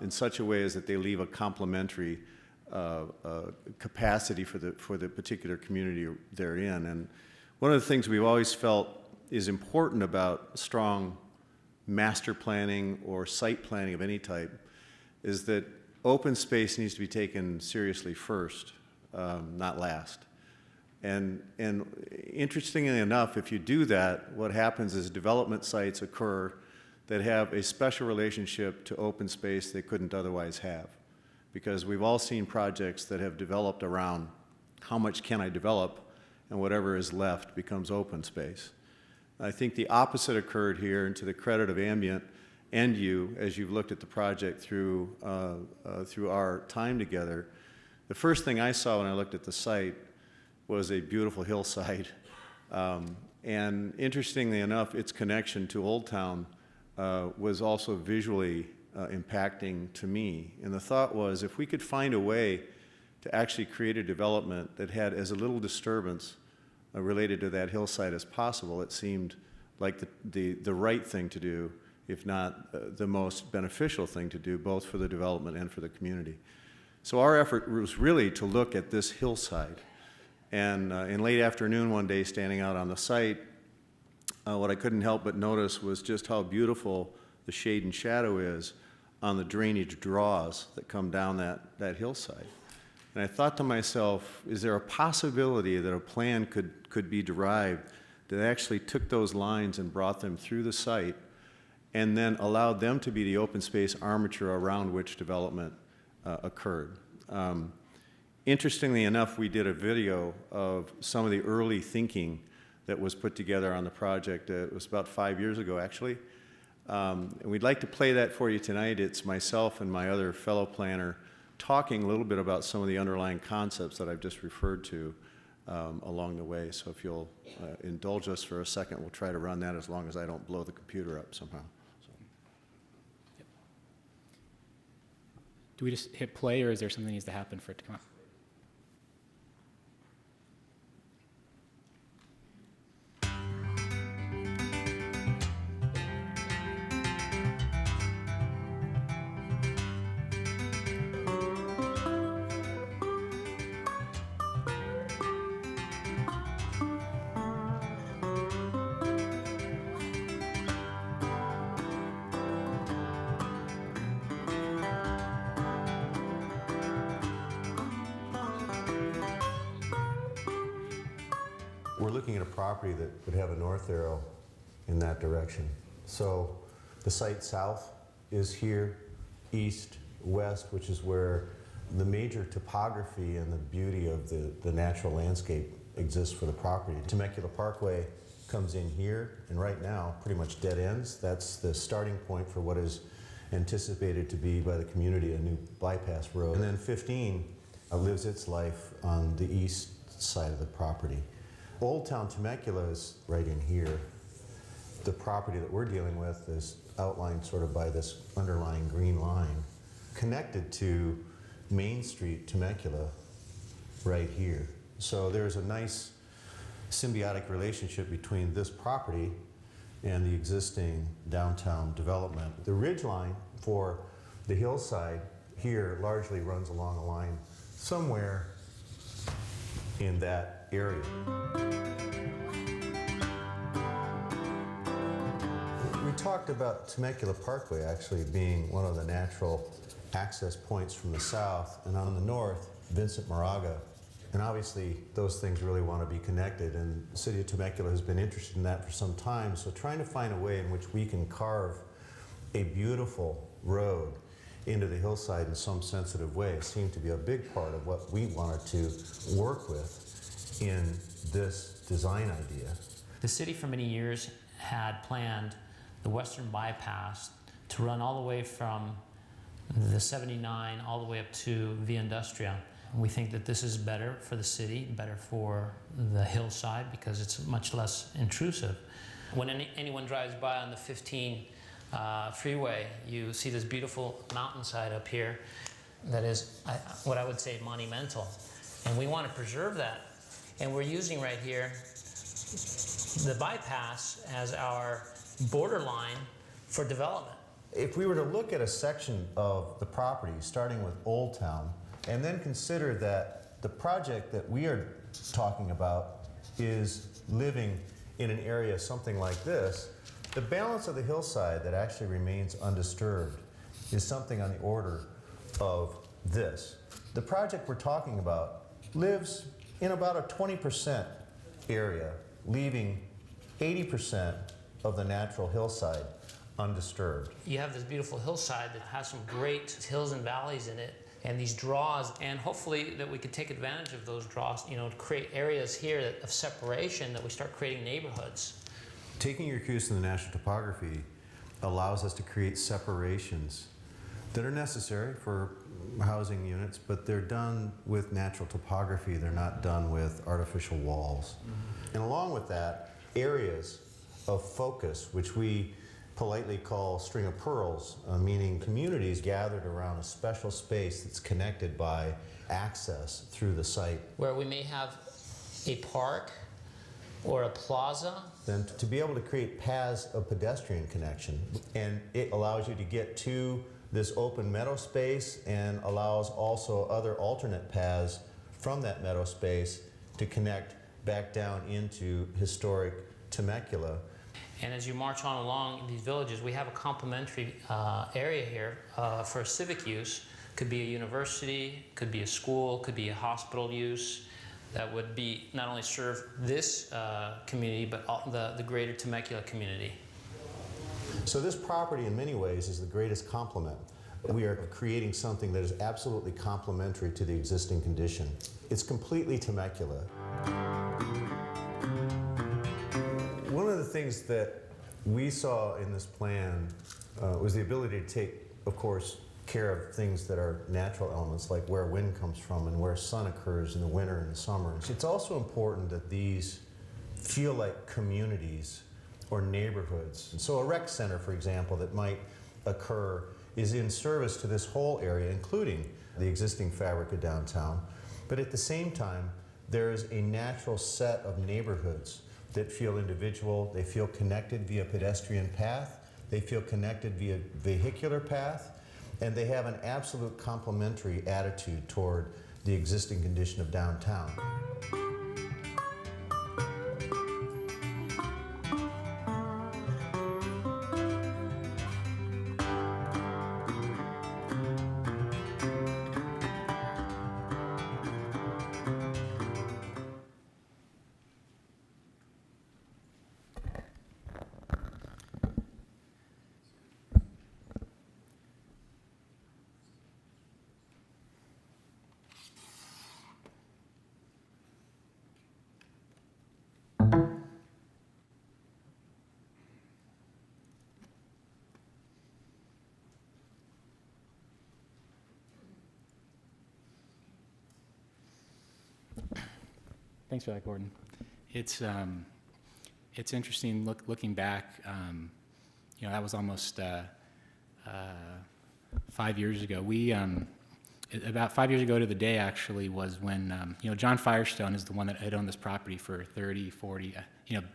F: in such a way as that they leave a complementary capacity for the particular community they're in. And one of the things we've always felt is important about strong master planning or site planning of any type is that open space needs to be taken seriously first, not last. And interestingly enough, if you do that, what happens is development sites occur that have a special relationship to open space they couldn't otherwise have. Because we've all seen projects that have developed around how much can I develop, and whatever is left becomes open space. I think the opposite occurred here, and to the credit of Ambient and you, as you've looked at the project through our time together, the first thing I saw when I looked at the site was a beautiful hillside. And interestingly enough, its connection to Old Town was also visually impacting to me. And the thought was, if we could find a way to actually create a development that had as little disturbance related to that hillside as possible, it seemed like the right thing to do, if not the most beneficial thing to do, both for the development and for the community. So our effort was really to look at this hillside. And in late afternoon one day, standing out on the site, what I couldn't help but notice was just how beautiful the shade and shadow is on the drainage draws that come down that hillside. And I thought to myself, is there a possibility that a plan could be derived that actually took those lines and brought them through the site and then allowed them to be the open space armature around which development occurred? Interestingly enough, we did a video of some of the early thinking that was put together on the project. It was about 5 years ago, actually. And we'd like to play that for you tonight. It's myself and my other fellow planner talking a little bit about some of the underlying concepts that I've just referred to along the way. So if you'll indulge us for a second, we'll try to run that as long as I don't blow the computer up somehow. So.
E: Yep. Do we just hit play, or is there something that needs to happen for it to come up?
F: We're looking at a property that would have a north arrow in that direction. So the site south is here, east, west, which is where the major topography and the beauty of the natural landscape exists for the property. Temecula Parkway comes in here, and right now pretty much dead ends. That's the starting point for what is anticipated to be by the community a new bypass road. And then 15 lives its life on the east side of the property. Old Town Temecula is right in here. the property that we're dealing with is outlined sort of by this underlying green line, connected to Main Street, Temecula, right here. So there's a nice symbiotic relationship between this property and the existing downtown development. The ridge line for the hillside here largely runs along a line somewhere in that area. We talked about Temecula Parkway actually being one of the natural access points from the south, and on the north, Vincent Moraga. And obviously, those things really want to be connected, and the city of Temecula has been interested in that for some time, so trying to find a way in which we can carve a beautiful road into the hillside in some sensitive way seemed to be a big part of what we wanted to work with in this design idea.
H: The city for many years had planned the western bypass to run all the way from the 79 all the way up to Via Industria. We think that this is better for the city, better for the hillside because it's much less intrusive. When anyone drives by on the 15 freeway, you see this beautiful mountainside up here that is what I would say monumental. And we want to preserve that. And we're using right here the bypass as our borderline for development.
F: If we were to look at a section of the property, starting with Old Town, and then consider that the project that we are talking about is living in an area something like this, the balance of the hillside that actually remains undisturbed is something on the order of this. The project we're talking about lives in about a 20% area, leaving 80% of the natural hillside undisturbed.
H: You have this beautiful hillside that has some great hills and valleys in it, and these draws, and hopefully that we could take advantage of those draws, you know, to create areas here of separation, that we start creating neighborhoods.
F: Taking your cues from the national topography allows us to create separations that are necessary for housing units, but they're done with natural topography. They're not done with artificial walls. And along with that, areas of focus, which we politely call string of pearls, meaning communities gathered around a special space that's connected by access through the site.
H: Where we may have a park or a plaza.
F: Then to be able to create paths of pedestrian connection, and it allows you to get to this open meadow space and allows also other alternate paths from that meadow space to connect back down into historic Temecula.
H: And as you march on along these villages, we have a complementary area here for civic use. Could be a university, could be a school, could be a hospital use that would be not only serve this community, but the greater Temecula community.
F: So this property in many ways is the greatest complement. We are creating something that is absolutely complementary to the existing condition. It's completely Temecula. One of the things that we saw in this plan was the ability to take, of course, care of things that are natural elements, like where wind comes from and where sun occurs in the winter and the summer. It's also important that these feel like communities or neighborhoods. And so a rec center, for example, that might occur is in service to this whole area, including the existing fabric of downtown. But at the same time, there is a natural set of neighborhoods that feel individual, they feel connected via pedestrian path, they feel connected via vehicular path, and they have an absolute complementary attitude toward the existing condition of downtown.
E: Thanks for that, Gordon. It's it's interesting looking back. That was almost 5 years ago. About 5 years ago to the day, actually, was when John Firestone is the one that had owned this property for 30, 40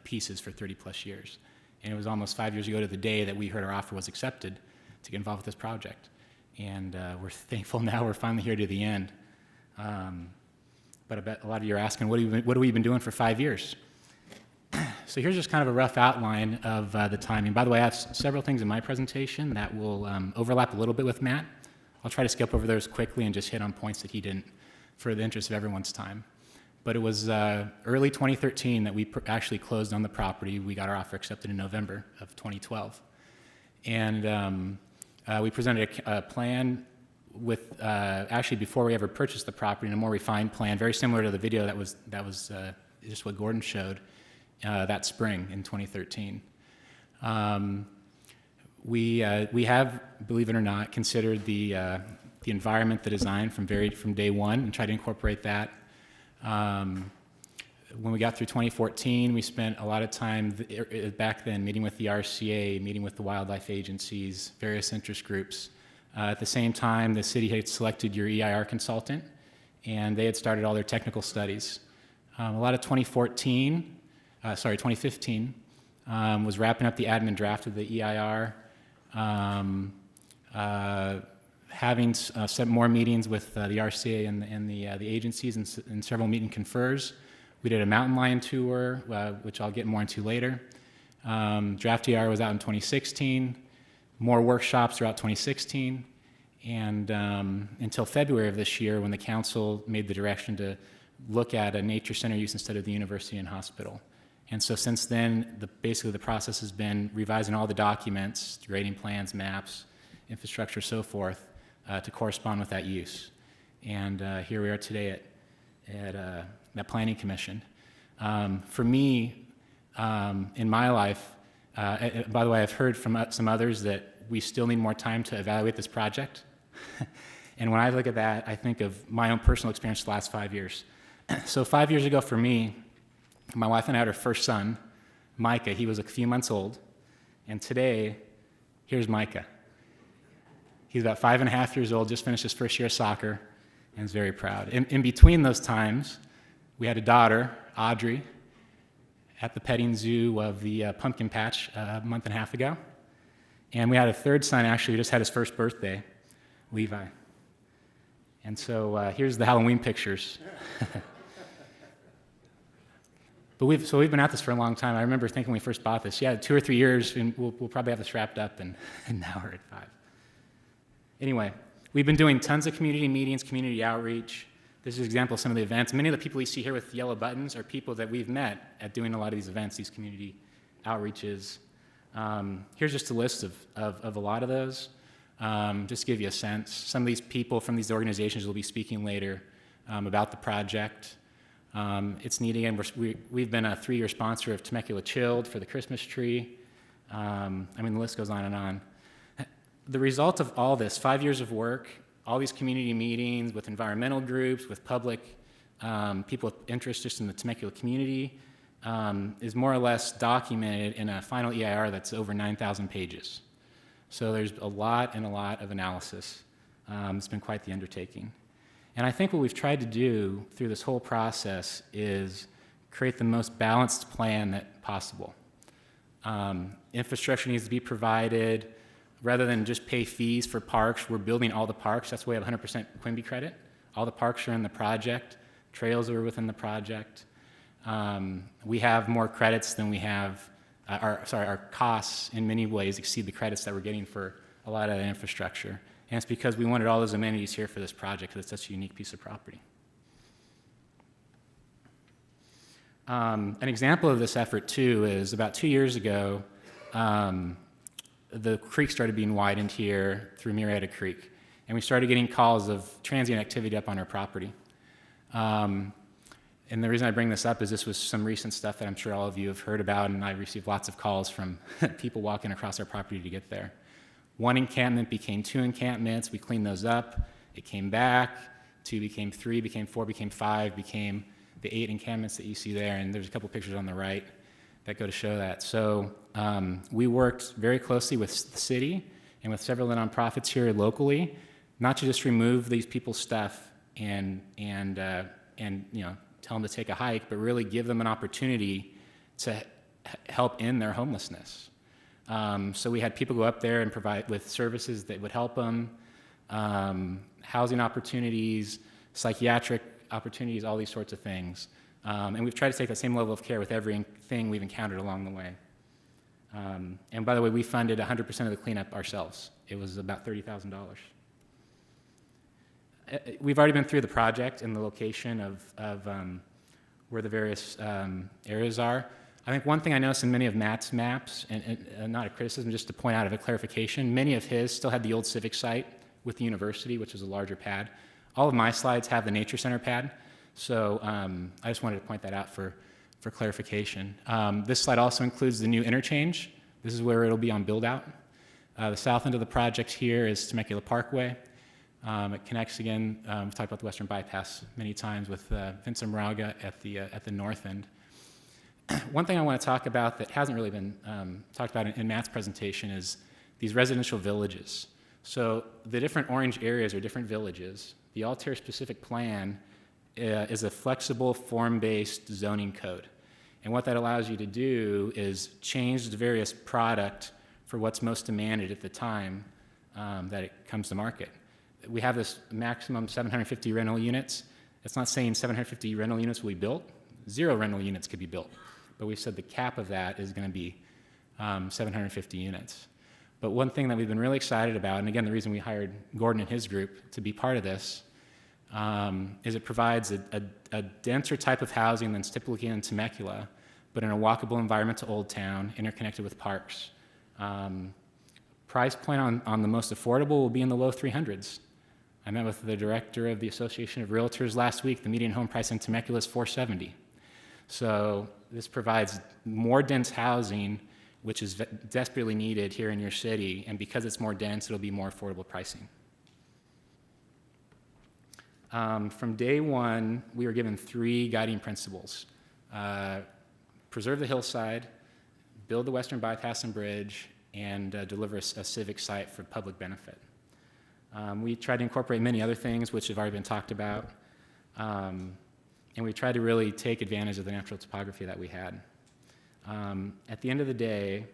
E: pieces for 30 plus years, and it was almost 5 years ago to the day that we heard our offer was accepted to get involved with this project, and we're thankful now we're finally here to the end. But I bet a lot of you are asking, what have we been doing for 5 years? So here's just kind of a rough outline of the timing. By the way, I have several things in my presentation that will overlap a little bit with Matt. I'll try to skip over those quickly and just hit on points that he didn't for the interest of everyone's time. But it was early 2013 that we actually closed on the property. We got our offer accepted in November of 2012. And we presented a plan with, actually before we ever purchased the property, in a more refined plan, very similar to the video that was just what Gordon showed that spring in 2013. We have, believe it or not, considered the environment, the design from day one, and tried to incorporate that. When we got through 2014, we spent a lot of time back then meeting with the RCA, meeting with the wildlife agencies, various interest groups. At the same time, the city had selected your EIR consultant, and they had started all their technical studies. A lot of 2015 was wrapping up the admin draft of the EIR, having some more meetings with the RCA and the agencies and several meet and confers. We did a mountain lion tour, which I'll get more into later. Draft EIR was out in 2016. More workshops throughout 2016. And until February of this year, when the council made the direction to look at a nature center use instead of the university and hospital. And so since then, basically the process has been revising all the documents, grading plans, maps, infrastructure, so forth, to correspond with that use. And here we are today at that Planning Commission. For me, in my life, by the way, I've heard from some others that we still need more time to evaluate this project. And when I look at that, I think of my own personal experience the last 5 years. So 5 years ago for me, my wife and I had our first son, Micah. He was a few months old. And today, here's Micah. He's about 5.5 years old, just finished his first year of soccer, and is very proud. In between those times, we had a daughter, Audrey, at the petting zoo of the pumpkin patch a month and a half ago. And we had a third son, actually, who just had his first birthday, Levi. And so here's the Halloween pictures. But we've been at this for a long time. I remember thinking when we first bought this, 2 or 3 years, and we'll probably have this wrapped up, and now we're at 5. Anyway, we've been doing tons of community meetings, community outreach. This is an example of some of the events. Many of the people you see here with yellow buttons are people that we've met at doing a lot of these events, these community outreaches. Here's just a list of a lot of those. Just to give you a sense. Some of these people from these organizations will be speaking later about the project. It's neat. Again, we've been a 3-year sponsor of Temecula Chilled for the Christmas tree. The list goes on and on. The result of all this, 5 years of work, all these community meetings with environmental groups, with public people with interest just in the Temecula community, is more or less documented in a final EIR that's over 9,000 pages. So there's a lot of analysis. It's been quite the undertaking. And I think what we've tried to do through this whole process is create the most balanced plan that possible. Infrastructure needs to be provided. Rather than just pay fees for parks, we're building all the parks. That's why we have 100% Quimby credit. All the parks are in the project. Trails are within the project. We have more credits than we have, our costs in many ways exceed the credits that we're getting for a lot of the infrastructure. And it's because we wanted all those amenities here for this project because it's such a unique piece of property. An example of this effort, too, is about 2 years ago, the creek started being widened here through Murrieta Creek, and we started getting calls of transient activity up on our property. And the reason I bring this up is this was some recent stuff that I'm sure all of you have heard about, and I received lots of calls from people walking across our property to get there. 1 encampment became 2 encampments. We cleaned those up. It came back. 2 became 3, became 4, became 5, became the 8 encampments that you see there, and there's a couple pictures on the right. that go to show that. So we worked very closely with the city and with several of the nonprofits here locally, not to just remove these people's stuff and tell them to take a hike, but really give them an opportunity to help end their homelessness. So we had people go up there and provide with services that would help them, housing opportunities, psychiatric opportunities, all these sorts of things. And we've tried to take the same level of care with everything we've encountered along the way. And by the way, we funded 100% of the cleanup ourselves. It was about $30,000. We've already been through the project and the location of where the various areas are. I think one thing I noticed in many of Matt's maps, and not a criticism, just to point out of a clarification, many of his still had the old civic site with the university, which is a larger pad. All of my slides have the nature center pad, so I just wanted to point that out for clarification. This slide also includes the new interchange. This is where it'll be on build-out. The south end of the project here is Temecula Parkway. It connects again, we've talked about the Western Bypass many times with Vincent Moraga at the north end. One thing I want to talk about that hasn't really been talked about in Matt's presentation is these residential villages. So the different orange areas are different villages. The Altair specific plan is a flexible form-based zoning code. And what that allows you to do is change the various product for what's most demanded at the time that it comes to market. We have this maximum 750 rental units. It's not saying 750 rental units will be built. 0 rental units could be built. But we said the cap of that is going to be 750 units. But one thing that we've been really excited about, and again, the reason we hired Gordon and his group to be part of this, is it provides a denser type of housing than's typically in Temecula, but in a walkable environment to Old Town, interconnected with parks. Price point on the most affordable will be in the low 300s. I met with the director of the Association of Realtors last week. The median home price in Temecula is $470. So this provides more dense housing, which is desperately needed here in your city, and because it's more dense, it'll be more affordable pricing. From day one, we were given 3 guiding principles. Preserve the hillside, build the Western Bypass and Bridge, and deliver a civic site for public benefit. We tried to incorporate many other things which have already been talked about, and we tried to really take advantage of the natural topography that we had. At the end of the day,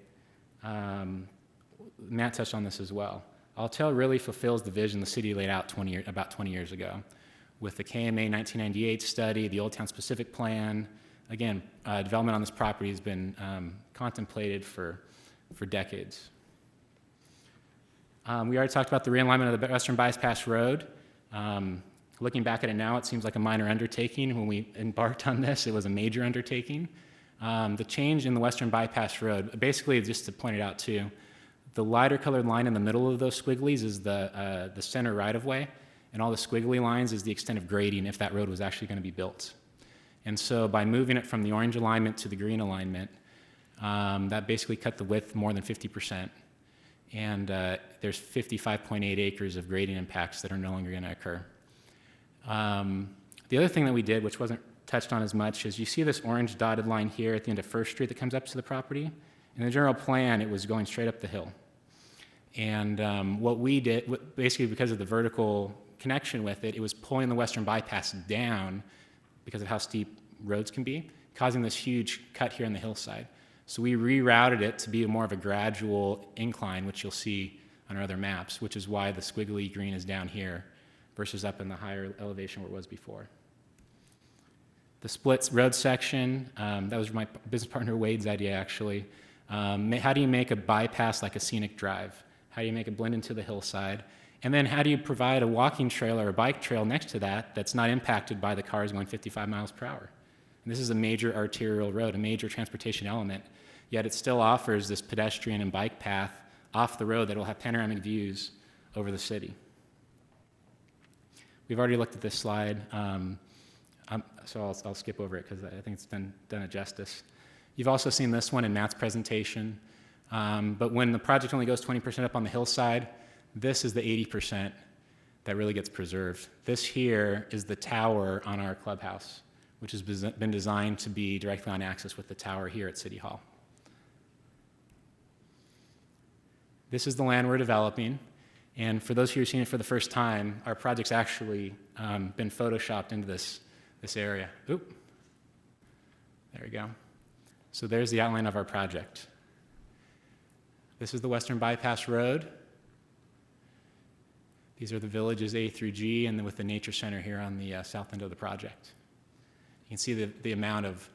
E: Matt touched on this as well. Altair really fulfills the vision the city laid out about 20 years ago with the KMA 1998 study, the Old Town Specific Plan. Again, development on this property has been contemplated for decades. We already talked about the realignment of the Western Bypass Road. Looking back at it now, it seems like a minor undertaking. When we embarked on this, it was a major undertaking. The change in the Western Bypass Road, basically, just to point it out too, the lighter colored line in the middle of those squigglies is the center right-of-way, and all the squiggly lines is the extent of grading if that road was actually going to be built. And so by moving it from the orange alignment to the green alignment, that basically cut the width more than 50%. And there's 55.8 acres of grading impacts that are no longer going to occur. The other thing that we did, which wasn't touched on as much, is you see this orange dotted line here at the end of First Street that comes up to the property. In the general plan, it was going straight up the hill. And what we did, basically because of the vertical connection with it, it was pulling the Western Bypass down because of how steep roads can be, causing this huge cut here on the hillside. So we rerouted it to be more of a gradual incline, which you'll see on our other maps, which is why the squiggly green is down here versus up in the higher elevation where it was before. The split road section, that was my business partner Wade's idea actually. How do you make a bypass like a scenic drive? How do you make it blend into the hillside? And then how do you provide a walking trail or a bike trail next to that that's not impacted by the cars going 55 miles per hour? And this is a major arterial road, a major transportation element, yet it still offers this pedestrian and bike path off the road that will have panoramic views over the city. We've already looked at this slide, so I'll skip over it because I think it's done it justice. You've also seen this one in Matt's presentation, but when the project only goes 20% up on the hillside, this is the 80% that really gets preserved. This here is the tower on our clubhouse, which has been designed to be directly on access with the tower here at City Hall. This is the land we're developing, and for those of you who are seeing it for the first time, our project's actually been photoshopped into this area. Oop. There we go. So there's the outline of our project. This is the Western Bypass Road. These are the villages A through G, and then with the Nature Center here on the south end of the project. You can see the amount of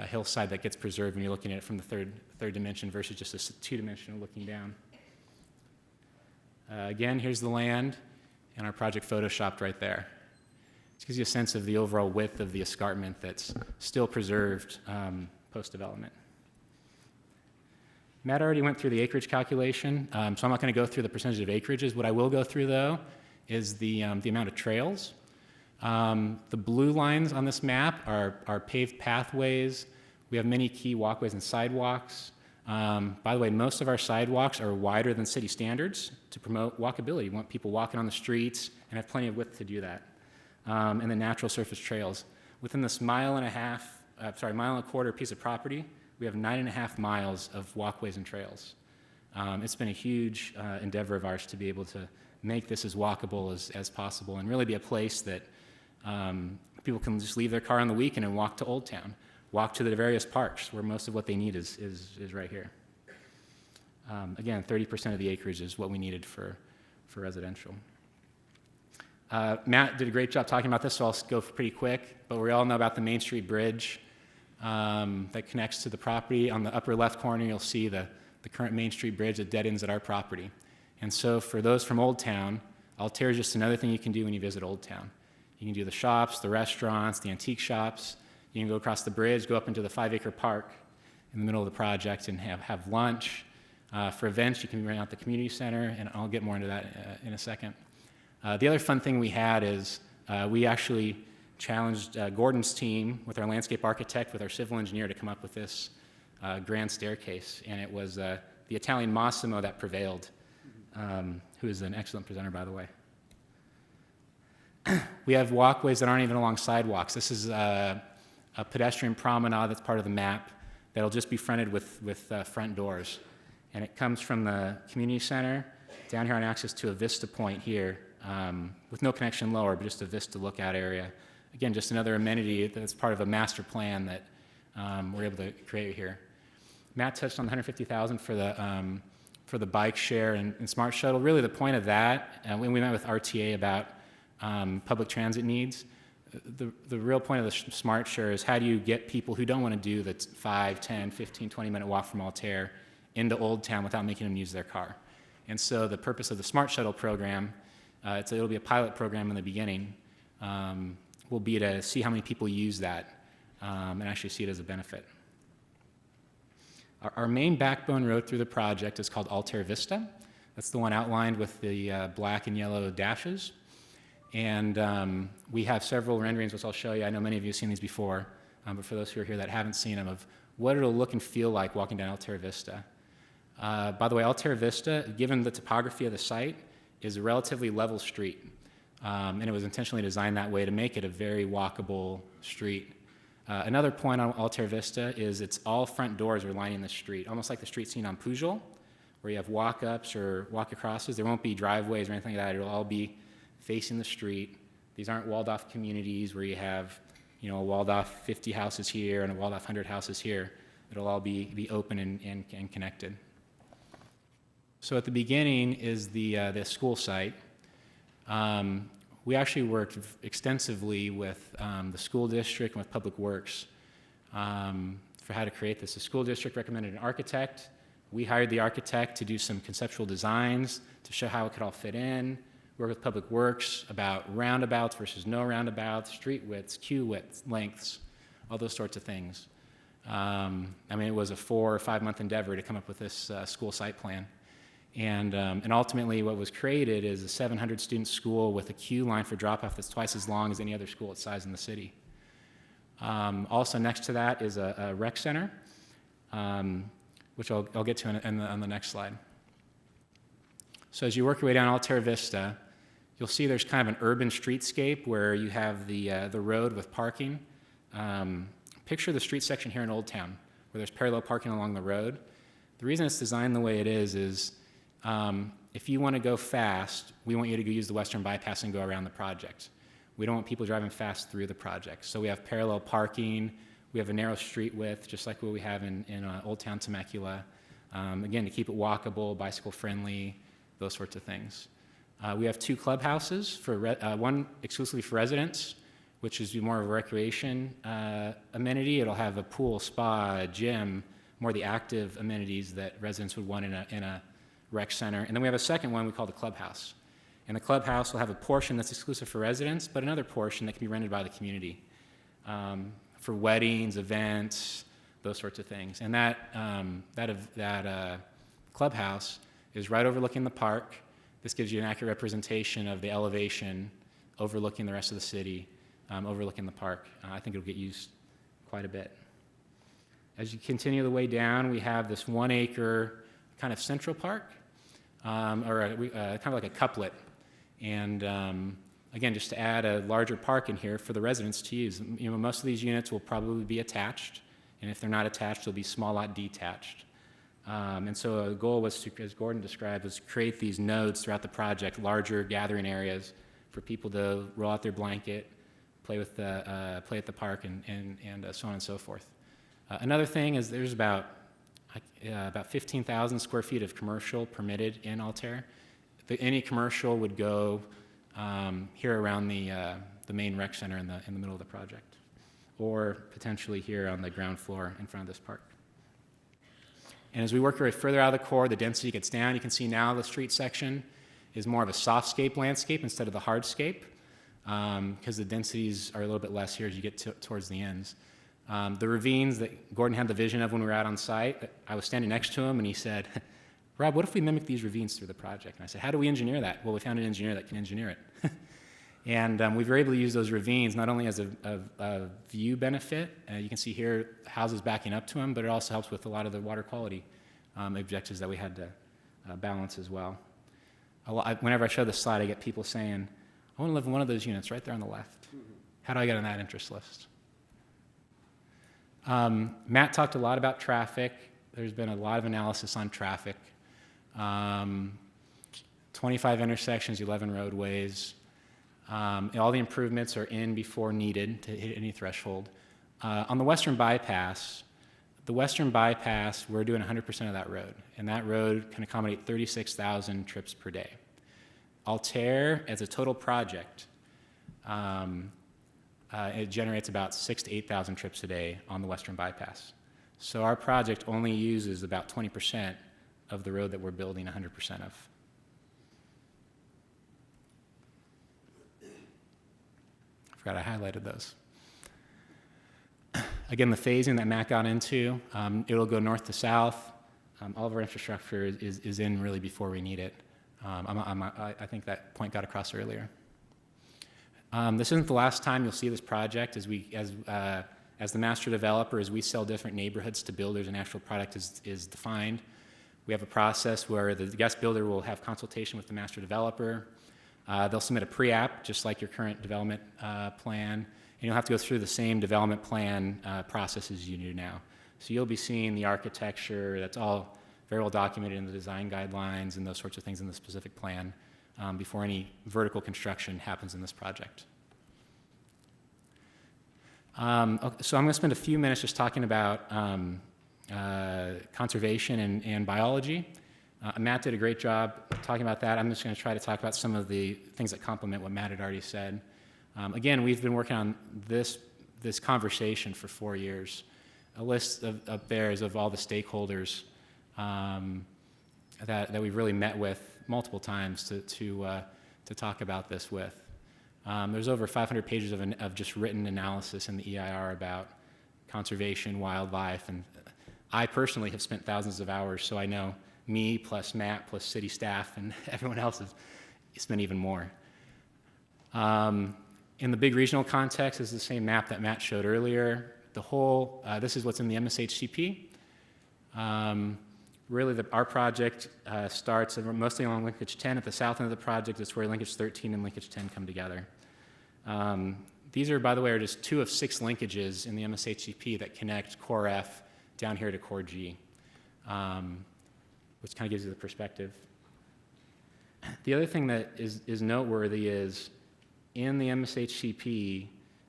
E: hillside that gets preserved when you're looking at it from the third dimension versus just a two-dimensional looking down. Again, here's the land and our project photoshopped right there. This gives you a sense of the overall width of the escarpment that's still preserved post-development. Matt already went through the acreage calculation, so I'm not going to go through the percentage of acreages. What I will go through, though, is the amount of trails. The blue lines on this map are paved pathways. We have many key walkways and sidewalks. By the way, most of our sidewalks are wider than city standards to promote walkability. We want people walking on the streets and have plenty of width to do that. And the natural surface trails. Within this mile and a quarter piece of property, we have 9.5 miles of walkways and trails. It's been a huge endeavor of ours to be able to make this as walkable as possible and really be a place that people can just leave their car on the weekend and walk to Old Town, walk to the various parks where most of what they need is right here. Again, 30% of the acreage is what we needed for residential. Matt did a great job talking about this, so I'll go pretty quick, but we all know about the Main Street Bridge that connects to the property. On the upper left corner, you'll see the current Main Street Bridge that dead ends at our property. And so for those from Old Town, Altair is just another thing you can do when you visit Old Town. You can do the shops, the restaurants, the antique shops. You can go across the bridge, go up into the 5-acre park in the middle of the project and have lunch. For events, you can rent out the community center, and I'll get more into that in a second. The other fun thing we had is we actually challenged Gordon's team with our landscape architect, with our civil engineer to come up with this grand staircase. And it was the Italian Massimo that prevailed, who is an excellent presenter, by the way. We have walkways that aren't even along sidewalks. This is a pedestrian promenade that's part of the map that'll just be fronted with front doors. And it comes from the community center down here on access to a vista point here with no connection lower, but just a vista lookout area. Again, just another amenity that's part of a master plan that we're able to create here. Matt touched on the $150,000 for the bike share and smart shuttle. Really, the point of that, when we met with RTA about public transit needs, the real point of the smart share is how do you get people who don't want to do the 5, 10, 15, 20-minute walk from Altair into Old Town without making them use their car. And so the purpose of the smart shuttle program, it'll be a pilot program in the beginning, will be to see how many people use that and actually see it as a benefit. Our main backbone road through the project is called Altair Vista. That's the one outlined with the black and yellow dashes. And we have several renderings, which I'll show you. I know many of you have seen these before, but for those who are here that haven't seen them, of what it'll look and feel like walking down Altair Vista. By the way, Altair Vista, given the topography of the site, is a relatively level street. And it was intentionally designed that way to make it a very walkable street. Another point on Altair Vista is it's all front doors are lining the street, almost like the street seen on Pujol, where you have walk-ups or walk-acrosses. There won't be driveways or anything like that. It'll all be facing the street. These aren't walled-off communities where you have, a walled-off 50 houses here and a walled-off 100 houses here. It'll all be open and connected. So at the beginning is the school site. We actually worked extensively with the school district and with Public Works for how to create this. The school district recommended an architect. We hired the architect to do some conceptual designs to show how it could all fit in. Work with Public Works about roundabouts versus no roundabouts, street widths, queue widths, lengths, all those sorts of things. It was a 4 or 5 month endeavor to come up with this school site plan. And ultimately what was created is a 700 student school with a queue line for drop-off that's twice as long as any other school its size in the city. Also next to that is a rec center, which I'll get to on the next slide. So as you work your way down Altair Vista, you'll see there's kind of an urban streetscape where you have the road with parking. Picture the street section here in Old Town, where there's parallel parking along the road. The reason it's designed the way it is if you want to go fast, we want you to go use the western bypass and go around the project. We don't want people driving fast through the project. So we have parallel parking. We have a narrow street width, just like what we have in Old Town Temecula. Again, to keep it walkable, bicycle-friendly, those sorts of things. We have 2 clubhouses, one exclusively for residents, which is more of a recreation amenity. It'll have a pool, spa, a gym, more the active amenities that residents would want in a rec center. And then we have a second one we call the clubhouse. And the clubhouse will have a portion that's exclusive for residents, but another portion that can be rented by the community for weddings, events, those sorts of things. And that clubhouse is right overlooking the park. This gives you an accurate representation of the elevation overlooking the rest of the city, overlooking the park. I think it'll get used quite a bit. As you continue the way down, we have this 1-acre kind of central park, kind of like a couplet. And again, just to add a larger park in here for the residents to use. Most of these units will probably be attached, and if they're not attached, they'll be small lot detached. And so the goal was to, as Gordon described, was to create these nodes throughout the project, larger gathering areas for people to roll out their blanket, play at the park, and so on and so forth. Another thing is there's about 15,000 square feet of commercial permitted in Altair. Any commercial would go here around the main rec center in the middle of the project, or potentially here on the ground floor in front of this park. And as we work our way further out of the core, the density gets down. You can see now the street section is more of a softscape landscape instead of the hardscape, because the densities are a little bit less here as you get towards the ends. The ravines that Gordon had the vision of when we were out on site, I was standing next to him and he said, "Rob, what if we mimic these ravines through the project?" And I said, "How do we engineer that?" "Well, we found an engineer that can engineer it." And we were able to use those ravines not only as a view benefit, you can see here houses backing up to them, but it also helps with a lot of the water quality objectives that we had to balance as well. Whenever I show this slide, I get people saying, "I want to live in one of those units right there on the left. How do I get on that interest list?" Matt talked a lot about traffic. There's been a lot of analysis on traffic. 25 intersections, 11 roadways. All the improvements are in before needed to hit any threshold. On the Western Bypass, we're doing 100% of that road, and that road can accommodate 36,000 trips per day. Altair, as a total project, it generates about 6,000 to 8,000 trips a day on the Western Bypass. So our project only uses about 20% of the road that we're building 100% of. I forgot I highlighted those. Again, the phasing that Matt got into, it'll go north to south. All of our infrastructure is in really before we need it. I think that point got across earlier. This isn't the last time you'll see this project. As the master developer, as we sell different neighborhoods to builders and actual product is defined, we have a process where the guest builder will have consultation with the master developer. They'll submit a pre-app, just like your current development plan, and you'll have to go through the same development plan processes you do now. So you'll be seeing the architecture, that's all very well documented in the design guidelines and those sorts of things in the specific plan before any vertical construction happens in this project. So I'm going to spend a few minutes just talking about conservation and biology. Matt did a great job talking about that. I'm just going to try to talk about some of the things that complement what Matt had already said. Again, we've been working on this conversation for 4 years. A list up there is of all the stakeholders that we've really met with multiple times to talk about this with. There's over 500 pages of just written analysis in the EIR about conservation, wildlife, and I personally have spent thousands of hours, so I know me plus Matt plus city staff and everyone else has spent even more. In the big regional context is the same map that Matt showed earlier. The whole, this is what's in the MSHCP. Really, our project starts mostly along linkage 10. At the south end of the project is where linkage 13 and linkage 10 come together. The These are, by the way, are just 2 of 6 linkages in the MSHCP that connect core F down here to core G, which kind of gives you the perspective. The other thing that is noteworthy is in the MSHCP,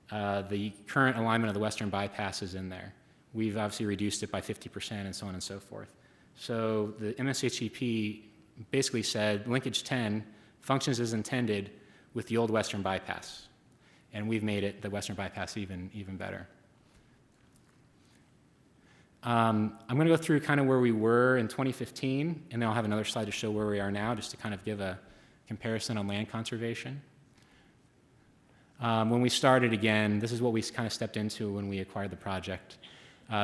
E: the current alignment of the western bypass is in there. We've obviously reduced it by 50% and so on and so forth. So the MSHCP basically said linkage 10 functions as intended with the old western bypass. And we've made it, the western bypass, even better. I'm going to go through kind of where we were in 2015, and then I'll have another slide to show where we are now, just to kind of give a comparison on land conservation. When we started again, this is what we kind of stepped into when we acquired the project.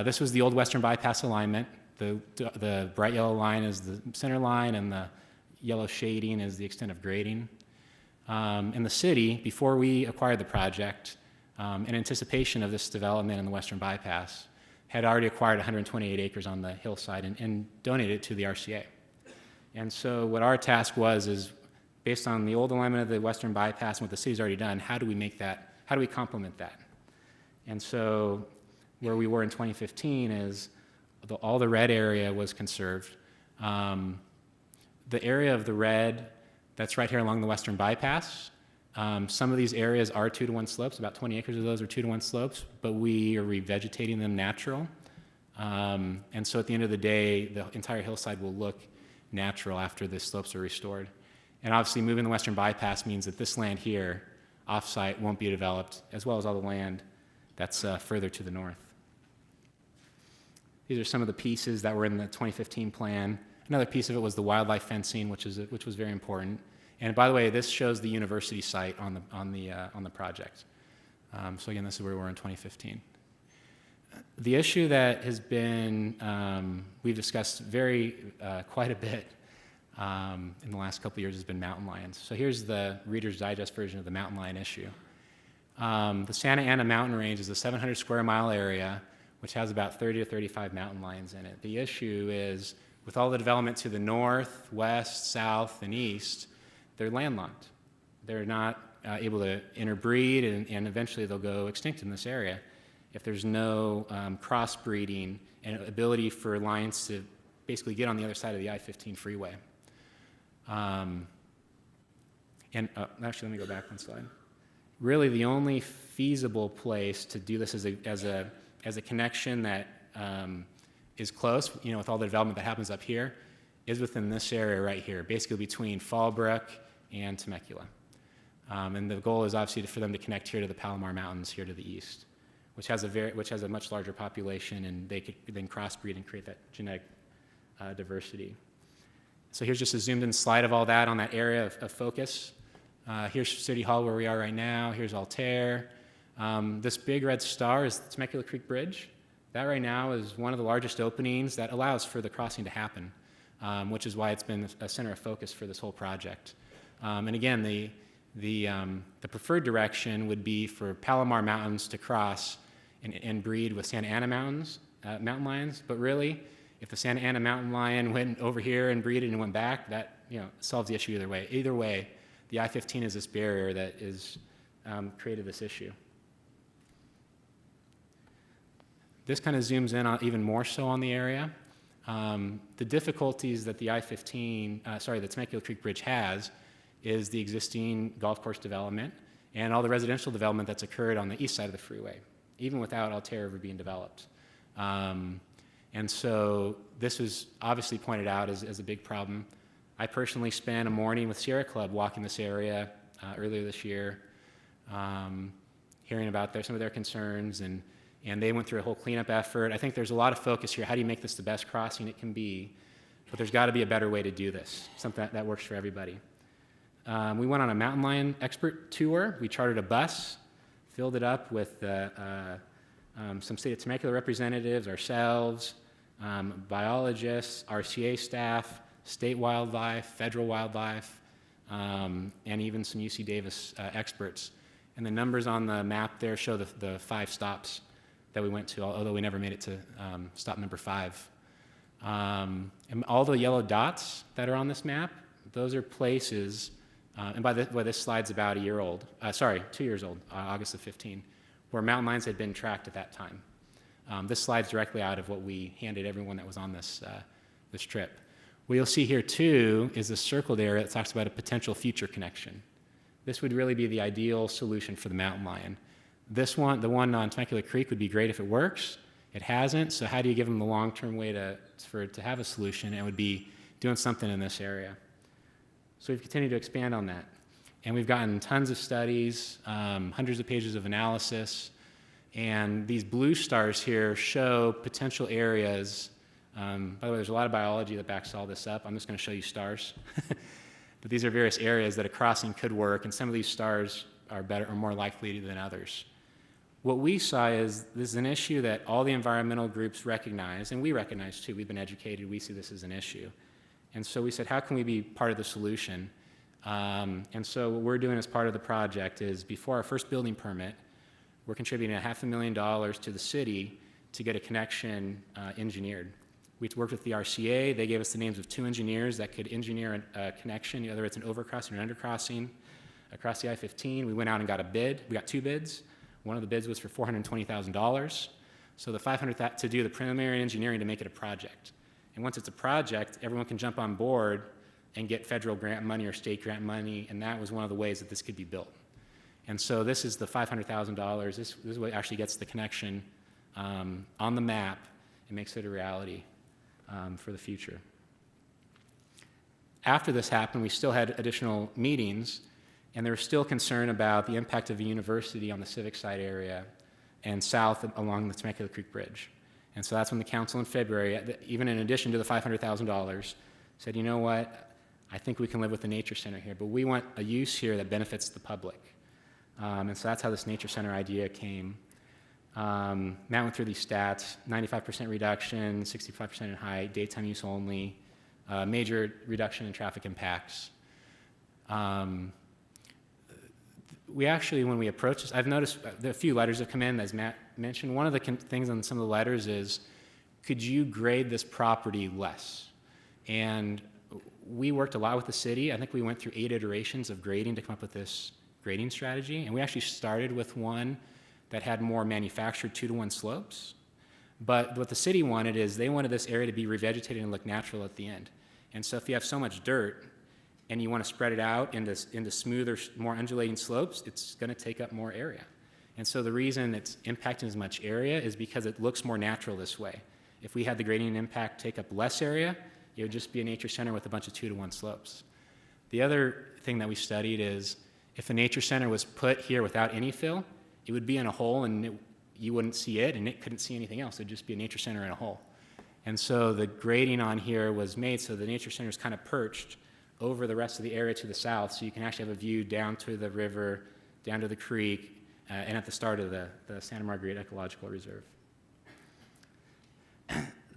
E: This was the old western bypass alignment. The bright yellow line is the center line, and the yellow shading is the extent of grading. In the city, before we acquired the project, in anticipation of this development in the western bypass, had already acquired 128 acres on the hillside and donated it to the RCA. And so what our task was is, based on the old alignment of the western bypass and what the city's already done, how do we make that, how do we complement that? And so where we were in 2015 is all the red area was conserved. The area of the red that's right here along the western bypass, some of these areas are 2-to-1 slopes, about 20 acres of those are 2-to-1 slopes, but we are revegetating them natural. And so at the end of the day, the entire hillside will look natural after the slopes are restored. And obviously moving the western bypass means that this land here, off-site, won't be developed, as well as all the land that's further to the north. These are some of the pieces that were in the 2015 plan. Another piece of it was the wildlife fencing, which was very important. And by the way, this shows the university site on the project. So again, this is where we were in 2015. The issue that has been we've discussed quite a bit in the last couple of years has been mountain lions. So here's the Reader's Digest version of the mountain lion issue. The Santa Ana mountain range is a 700 square mile area, which has about 30 to 35 mountain lions in it. The issue is, with all the development to the north, west, south, and east, they're landlocked. They're not able to interbreed, and eventually they'll go extinct in this area if there's no crossbreeding and ability for lions to basically get on the other side of the I-15 freeway. Actually, let me go back one slide. Really, the only feasible place to do this as a connection that is close, with all the development that happens up here, is within this area right here, basically between Fallbrook and Temecula. And the goal is obviously for them to connect here to the Palomar Mountains here to the east, which has a much larger population, and they could then crossbreed and create that genetic diversity. So here's just a zoomed-in slide of all that on that area of focus. Here's City Hall where we are right now. Here's Altair. This big red star is the Temecula Creek Bridge. That right now is one of the largest openings that allows for the crossing to happen, which is why it's been a center of focus for this whole project. And again, the preferred direction would be for Palomar Mountains to cross and breed with Santa Ana mountain lions. But really, if the Santa Ana mountain lion went over here and breeded and went back, that solves the issue either way. Either way, the I-15 is this barrier that is created this issue. This kind of zooms in on even more so on the area. The difficulties that the the Temecula Creek Bridge has is the existing golf course development and all the residential development that's occurred on the east side of the freeway, even without Altair ever being developed. And so this was obviously pointed out as a big problem. I personally spent a morning with Sierra Club walking this area earlier this year, hearing about some of their concerns, and they went through a whole cleanup effort. I think there's a lot of focus here. How do you make this the best crossing it can be? But there's got to be a better way to do this, something that works for everybody. We went on a mountain lion expert tour. We chartered a bus, filled it up with some state of Temecula representatives, ourselves, biologists, RCA staff, state wildlife, federal wildlife, and even some UC Davis experts. And the numbers on the map there show the 5 stops that we went to, although we never made it to stop number 5. And all the yellow dots that are on this map, those are places And by the way, this slide's about 2 years old, August of 15, where mountain lions had been tracked at that time. This slide's directly out of what we handed everyone that was on this trip. What you'll see here too is the circled area that talks about a potential future connection. This would really be the ideal solution for the mountain lion. This one, the one on Temecula Creek, would be great if it works. It hasn't, so how do you give them the long-term way for it to have a solution? It would be doing something in this area. So we've continued to expand on that. And we've gotten tons of studies, hundreds of pages of analysis, and these blue stars here show potential areas. By the way, there's a lot of biology that backs all this up. I'm just going to show you stars. But these are various areas that a crossing could work, and some of these stars are better or more likely than others. What we saw is this is an issue that all the environmental groups recognize, and we recognize too. We've been educated. We see this as an issue. And so we said, how can we be part of the solution? And so what we're doing as part of the project is before our first building permit, we're contributing $500,000 to the city to get a connection engineered. We worked with the RCA. They gave us the names of 2 engineers that could engineer a connection, whether it's an overcrossing or an undercrossing across the I-15. We went out and got a bid. We got 2 bids. One of the bids was for $420,000. So the $500,000 to do the preliminary engineering to make it a project. And once it's a project, everyone can jump on board and get federal grant money or state grant money, and that was one of the ways that this could be built. And so this is the $500,000. This is what actually gets the connection on the map and makes it a reality for the future. After this happened, we still had additional meetings, and there was still concern about the impact of the university on the civic side area and south along the Temecula Creek Bridge. And so that's when the council in February, even in addition to the $500,000, said, you know what, I think we can live with the nature center here, but we want a use here that benefits the public. And so that's how this nature center idea came. Matt went through these stats: 95% reduction, 65% in height, daytime use only, major reduction in traffic impacts. We actually, when we approached this, I've noticed a few letters have come in, as Matt mentioned. One of the things on some of the letters is, could you grade this property less? And we worked a lot with the city. I think we went through 8 iterations of grading to come up with this grading strategy. And we actually started with one that had more manufactured 2-to-1 slopes. But what the city wanted is they wanted this area to be revegetated and look natural at the end. And so if you have so much dirt and you want to spread it out into smoother, more undulating slopes, it's going to take up more area. And so the reason it's impacting as much area is because it looks more natural this way. If we had the gradient impact take up less area, it would just be a nature center with a bunch of 2-to-1 slopes. The other thing that we studied is if a nature center was put here without any fill, it would be in a hole and you wouldn't see it and it couldn't see anything else. It would just be a nature center in a hole. And so the grading on here was made so the nature center is kind of perched over the rest of the area to the south, so you can actually have a view down to the river, down to the creek, and at the start of the Santa Margarita Ecological Reserve.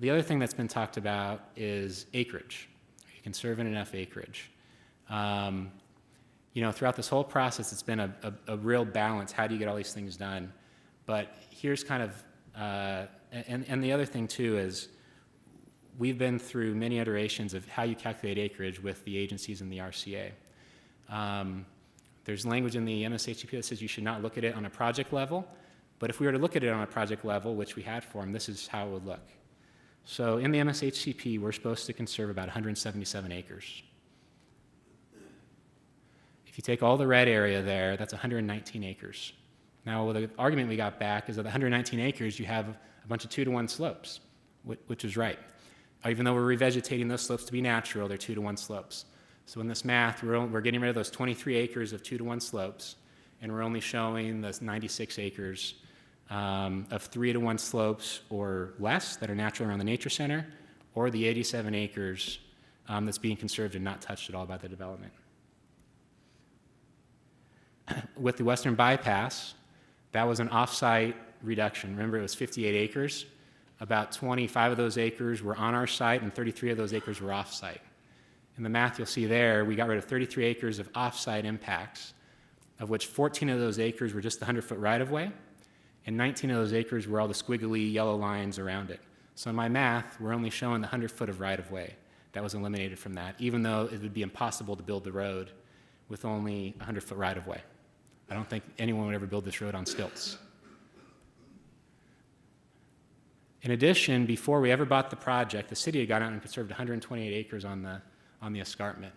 E: The other thing that's been talked about is acreage. Are you conserving enough acreage? Throughout this whole process, it's been a real balance. How do you get all these things done? But here's kind of, and the other thing too is, we've been through many iterations of how you calculate acreage with the agencies in the RCA. There's language in the MSHCP that says you should not look at it on a project level, but if we were to look at it on a project level, which we had for them, this is how it would look. So in the MSHCP, we're supposed to conserve about 177 acres. If you take all the red area there, that's 119 acres. Now, the argument we got back is that the 119 acres, you have a bunch of 2-to-1 slopes, which is right. Even though we're revegetating those slopes to be natural, they're 2-to-1 slopes. So in this math, we're getting rid of those 23 acres of 2-to-1 slopes, and we're only showing the 96 acres of 3-to-1 slopes or less that are natural around the nature center, or the 87 acres that's being conserved and not touched at all by the development. With the western bypass, that was an off-site reduction. Remember, it was 58 acres. About 25 of those acres were on our site, and 33 of those acres were off-site. In the math you'll see there, we got rid of 33 acres of off-site impacts, of which 14 of those acres were just the 100-foot right-of-way, and 19 of those acres were all the squiggly yellow lines around it. So in my math, we're only showing the 100-foot of right-of-way. That was eliminated from that, even though it would be impossible to build the road with only 100-foot right-of-way. I don't think anyone would ever build this road on stilts. In addition, before we ever bought the project, the city had gone out and conserved 128 acres on the escarpment.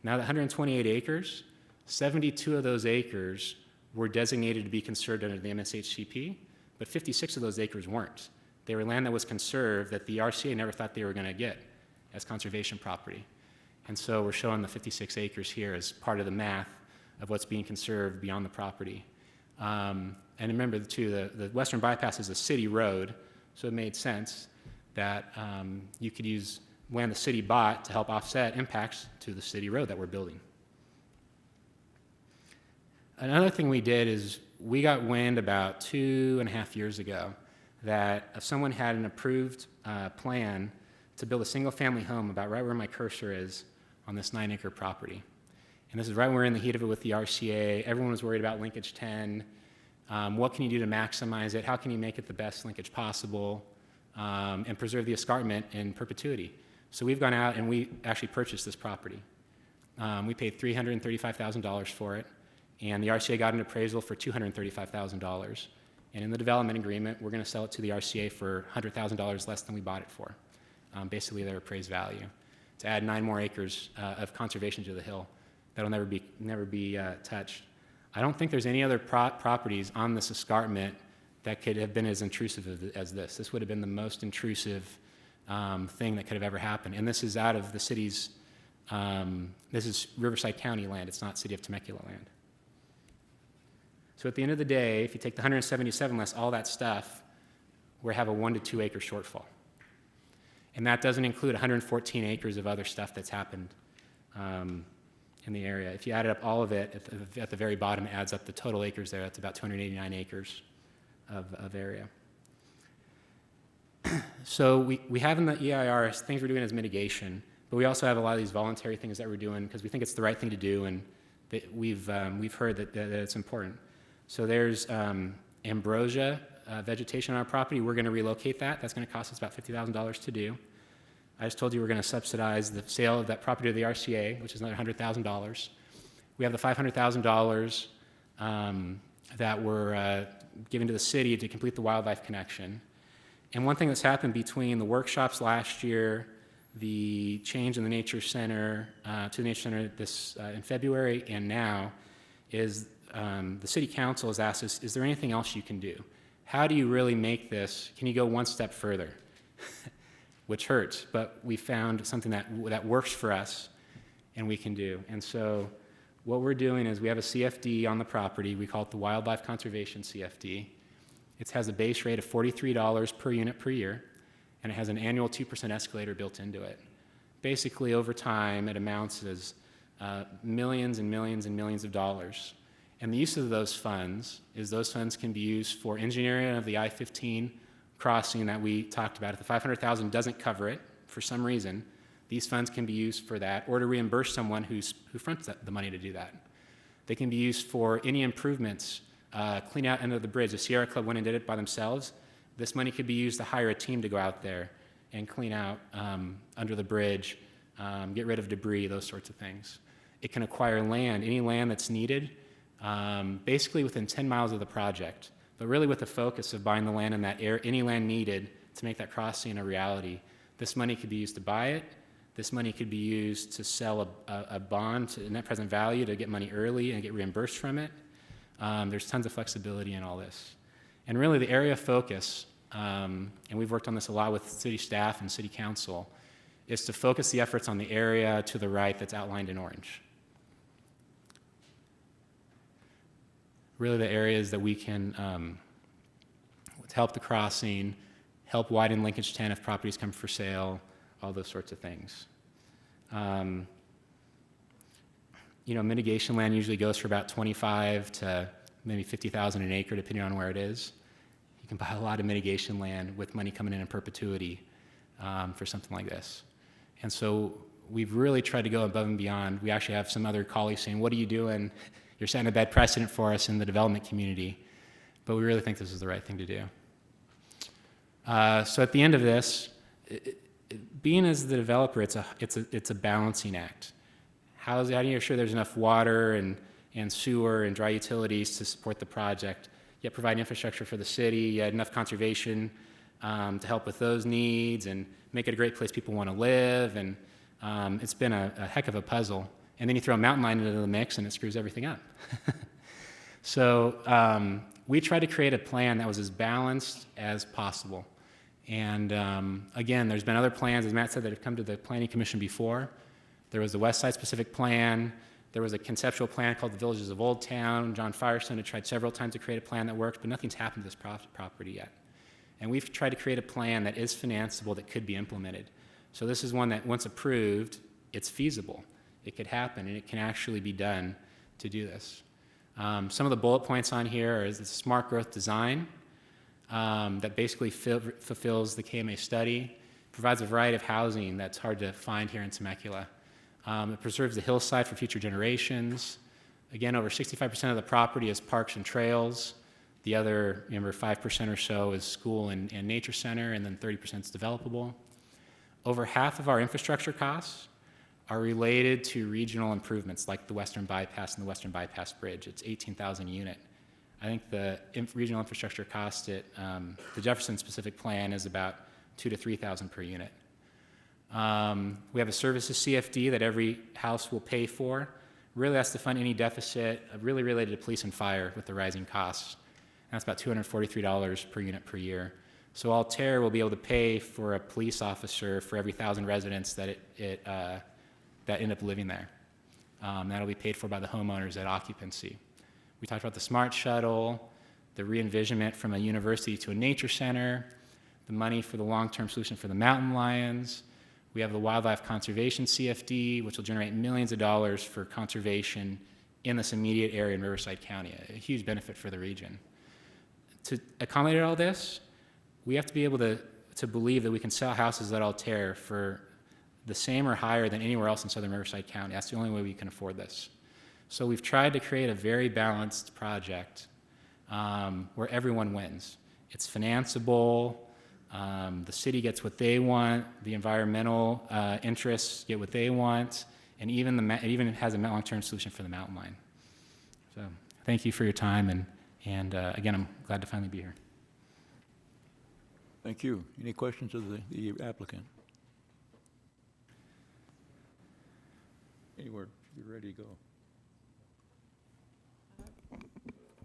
E: Now that 128 acres, 72 of those acres were designated to be conserved under the MSHCP, but 56 of those acres weren't. They were land that was conserved that the RCA never thought they were going to get as conservation property. And so we're showing the 56 acres here as part of the math of what's being conserved beyond the property. And remember, too, the Western Bypass is a city road, so it made sense that you could use land the city bought to help offset impacts to the city road that we're building. Another thing we did is we got wind about 2.5 years ago that if someone had an approved plan to build a single-family home about right where my cursor is on this 9-acre property. And this is right when we're in the heat of it with the RCA. Everyone was worried about linkage 10. What can you do to maximize it? How can you make it the best linkage possible and preserve the escarpment in perpetuity? So we've gone out and we actually purchased this property. We paid $335,000 for it, and the RCA got an appraisal for $235,000. And in the development agreement, we're going to sell it to the RCA for $100,000 less than we bought it for, basically their appraised value, to add 9 more acres of conservation to the hill that'll never be touched. I don't think there's any other properties on this escarpment that could have been as intrusive as this. This would have been the most intrusive thing that could have ever happened. And this is out of the city's, this is Riverside County land. It's not City of Temecula land. So at the end of the day, if you take the 177 less all that stuff, we have a 1 to 2 acre shortfall. And that doesn't include 114 acres of other stuff that's happened in the area. If you added up all of it, at the very bottom, it adds up the total acres there. That's about 289 acres of area. So we have in the EIR things we're doing as mitigation, but we also have a lot of these voluntary things that we're doing because we think it's the right thing to do, and that we've heard that it's important. So there's ambrosia vegetation on our property. We're going to relocate that. That's going to cost us about $50,000 to do. I just told you we're going to subsidize the sale of that property to the RCA, which is another $100,000. We have the $500,000 that we're giving to the city to complete the wildlife connection. And one thing that's happened between the workshops last year, the change in the Nature Center to the Nature Center in February, and now, is the City Council has asked us, is there anything else you can do? How do you really make this? Can you go one step further? Which hurts, but we found something that works for us and we can do. And so what we're doing is we have a CFD on the property. We call it the Wildlife Conservation CFD. It has a base rate of $43 per unit per year, and it has an annual 2% escalator built into it. Basically, over time, it amounts as millions and millions and millions of dollars. And the use of those funds is those funds can be used for engineering of the I-15 crossing that we talked about. If the $500,000 doesn't cover it for some reason, these funds can be used for that, or to reimburse someone who fronts the money to do that. They can be used for any improvements, clean out under the bridge. The Sierra Club went and did it by themselves. This money could be used to hire a team to go out there and clean out under the bridge, get rid of debris, those sorts of things. It can acquire land, any land that's needed, basically within 10 miles of the project, but really with the focus of buying the land in that area, any land needed to make that crossing a reality. This money could be used to buy it. This money could be used to sell a bond to net present value to get money early and get reimbursed from it. There's tons of flexibility in all this. And really the area of focus, and we've worked on this a lot with city staff and city council, is to focus the efforts on the area to the right that's outlined in orange. Really the areas that we can help the crossing, help widen linkage 10 if properties come for sale, all those sorts of things. Mitigation land usually goes for about 25 to maybe 50,000 an acre, depending on where it is. You can buy a lot of mitigation land with money coming in perpetuity for something like this. And so we've really tried to go above and beyond. We actually have some other colleagues saying, what are you doing? You're setting a bad precedent for us in the development community. But we really think this is the right thing to do. So at the end of this, being as the developer, it's a balancing act. how do you ensure there's enough water and sewer and dry utilities to support the project, yet provide infrastructure for the city, yet enough conservation to help with those needs and make it a great place people want to live. And it's been a heck of a puzzle. And then you throw a mountain lion into the mix and it screws everything up. So we tried to create a plan that was as balanced as possible. And again, there's been other plans, as Matt said, that have come to the Planning Commission before. There was the West Side specific plan. There was a conceptual plan called the Villages of Old Town. John Firestone had tried several times to create a plan that worked, but nothing's happened to this property yet. And we've tried to create a plan that is financeable, that could be implemented. So this is one that, once approved, it's feasible. It could happen, and it can actually be done to do this. Some of the bullet points on here is the smart growth design that basically fulfills the KMA study, provides a variety of housing that's hard to find here in Temecula. It preserves the hillside for future generations. Again, over 65% of the property is parks and trails. The other, remember, 5% or so is school and nature center, and then 30% is developable. Over half of our infrastructure costs are related to regional improvements like the Western Bypass and the Western Bypass Bridge. It's 18,000 unit. I think the regional infrastructure cost at the Jefferson specific plan is about 2,000 to 3,000 per unit. We have a services CFD that every house will pay for. Really has to fund any deficit really related to police and fire with the rising costs. That's about $243 per unit per year. So Altair will be able to pay for a police officer for every 1,000 residents that that end up living there. That'll be paid for by the homeowners at occupancy. We talked about the smart shuttle, the re-envisionment from a university to a nature center, the money for the long-term solution for the mountain lions. We have the wildlife conservation CFD, which will generate millions of dollars for conservation in this immediate area in Riverside County, a huge benefit for the region. To accommodate all this, we have to be able to believe that we can sell houses at Altair for the same or higher than anywhere else in southern Riverside County. That's the only way we can afford this. So we've tried to create a very balanced project where everyone wins. It's financeable, the city gets what they want, the environmental interests get what they want, and it even has a long-term solution for the mountain lion. So thank you for your time, and again, I'm glad to finally be here.
A: Thank you. Any questions of the applicant? Anywhere, you're ready to go.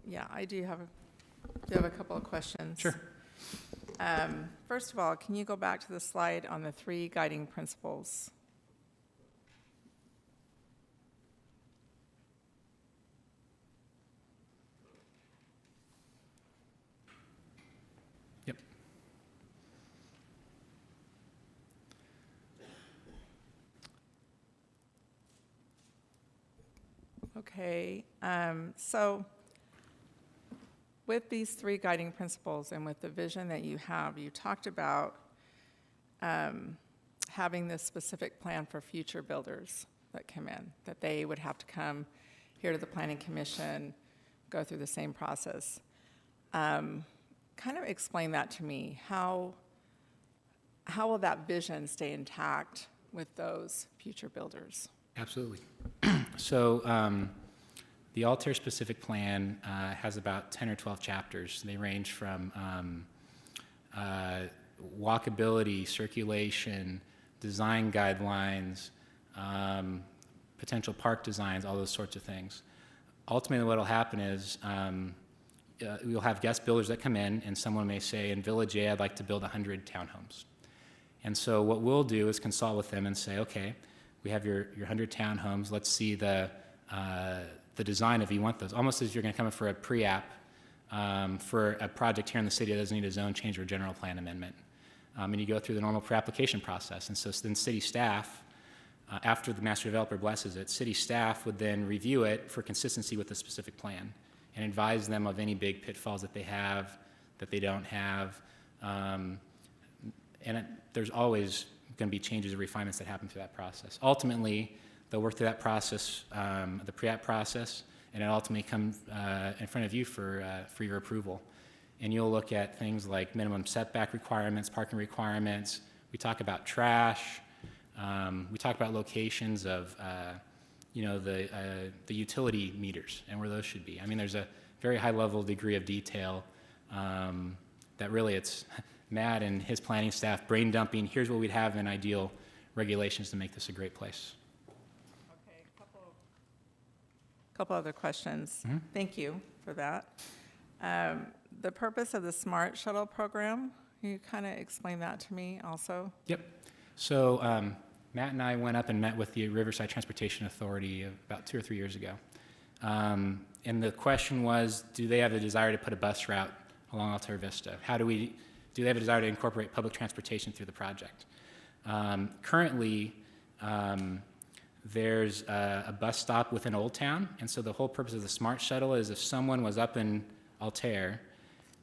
I: Yeah, I do have a couple of questions.
E: Sure.
I: First of all, can you go back to the slide on the 3 guiding principles?
E: Yep.
I: Okay, so with these 3 guiding principles and with the vision that you have, you talked about having this specific plan for future builders that come in, that they would have to come here to the Planning Commission, go through the same process. Kind of explain that to me. How will that vision stay intact with those future builders?
E: Absolutely. So the Altair specific plan has about 10 or 12 chapters. They range from walkability, circulation, design guidelines, potential park designs, all those sorts of things. Ultimately, what will happen is we'll have guest builders that come in, and someone may say, in Village A, I'd like to build 100 townhomes. And so what we'll do is consult with them and say, okay, we have your 100 townhomes. Let's see the design if you want those. Almost as you're going to come in for a pre-app for a project here in the city that doesn't need a zone change or general plan amendment. And you go through the normal pre-application process. And so then city staff, after the master developer blesses it, city staff would then review it for consistency with the specific plan and advise them of any big pitfalls that they have, that they don't have. There's always going to be changes or refinements that happen through that process. Ultimately, they'll work through that process, the pre-app process, and it ultimately comes in front of you for your approval. And you'll look at things like minimum setback requirements, parking requirements. We talk about trash. We talk about locations of the utility meters and where those should be. I mean, there's a very high level degree of detail that really it's Matt and his planning staff brain dumping. Here's what we'd have in ideal regulations to make this a great place.
I: Okay, couple other questions. Thank you for that. The purpose of the Smart Shuttle program, can you kind of explain that to me also?
E: Yep. So Matt and I went up and met with the Riverside Transportation Authority about 2 or 3 years ago. And the question was, do they have a desire to put a bus route along Altair Vista? Do they have a desire to incorporate public transportation through the project? Currently, there's a bus stop within Old Town, and so the whole purpose of the Smart Shuttle is if someone was up in Altair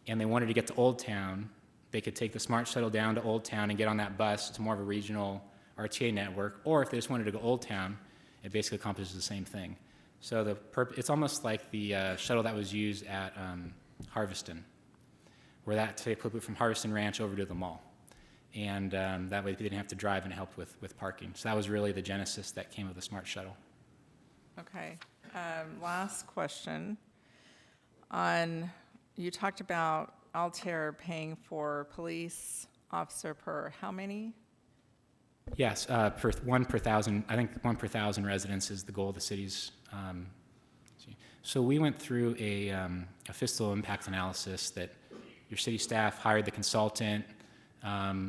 E: and they wanted to get to Old Town, they could take the Smart Shuttle down to Old Town and get on that bus to more of a regional RTA network, or if they just wanted to go Old Town, it basically accomplishes the same thing. So it's almost like the shuttle that was used at Harveston, where that took from Harveston Ranch over to the mall. And that way they didn't have to drive, and it helped with parking. So that was really the genesis that came of the Smart Shuttle.
I: Okay. Last question. You talked about Altair paying for police officer per how many?
E: Yes, one per thousand. I think 1 per 1,000 residents is the goal of the city's. So we went through a fiscal impact analysis that your city staff hired the consultant.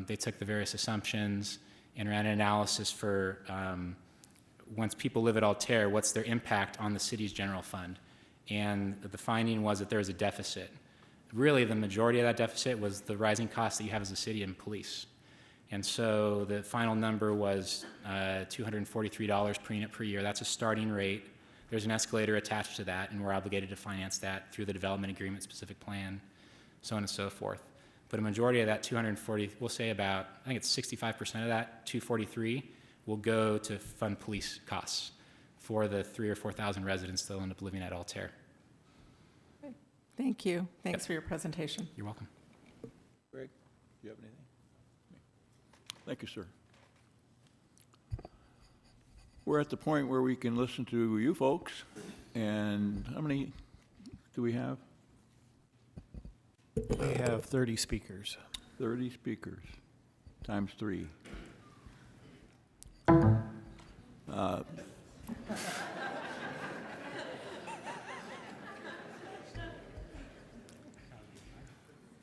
E: They took the various assumptions and ran an analysis for once people live at Altair, what's their impact on the city's general fund? And the finding was that there was a deficit. Really, the majority of that deficit was the rising costs that you have as a city and police. And so the final number was $243 per unit per year. That's a starting rate. There's an escalator attached to that, and we're obligated to finance that through the development agreement specific plan, so on and so forth. But a majority of that 240, we'll say about, I think it's 65% of that 243 will go to fund police costs for the 3,000 or 4,000 residents that will end up living at Altair.
I: Thank you. Thanks for your presentation.
E: You're welcome.
A: Greg, do you have anything? Thank you, sir. We're at the point where we can listen to you folks. And how many do we have?
D: We have 30 speakers.
A: 30 speakers, times 3.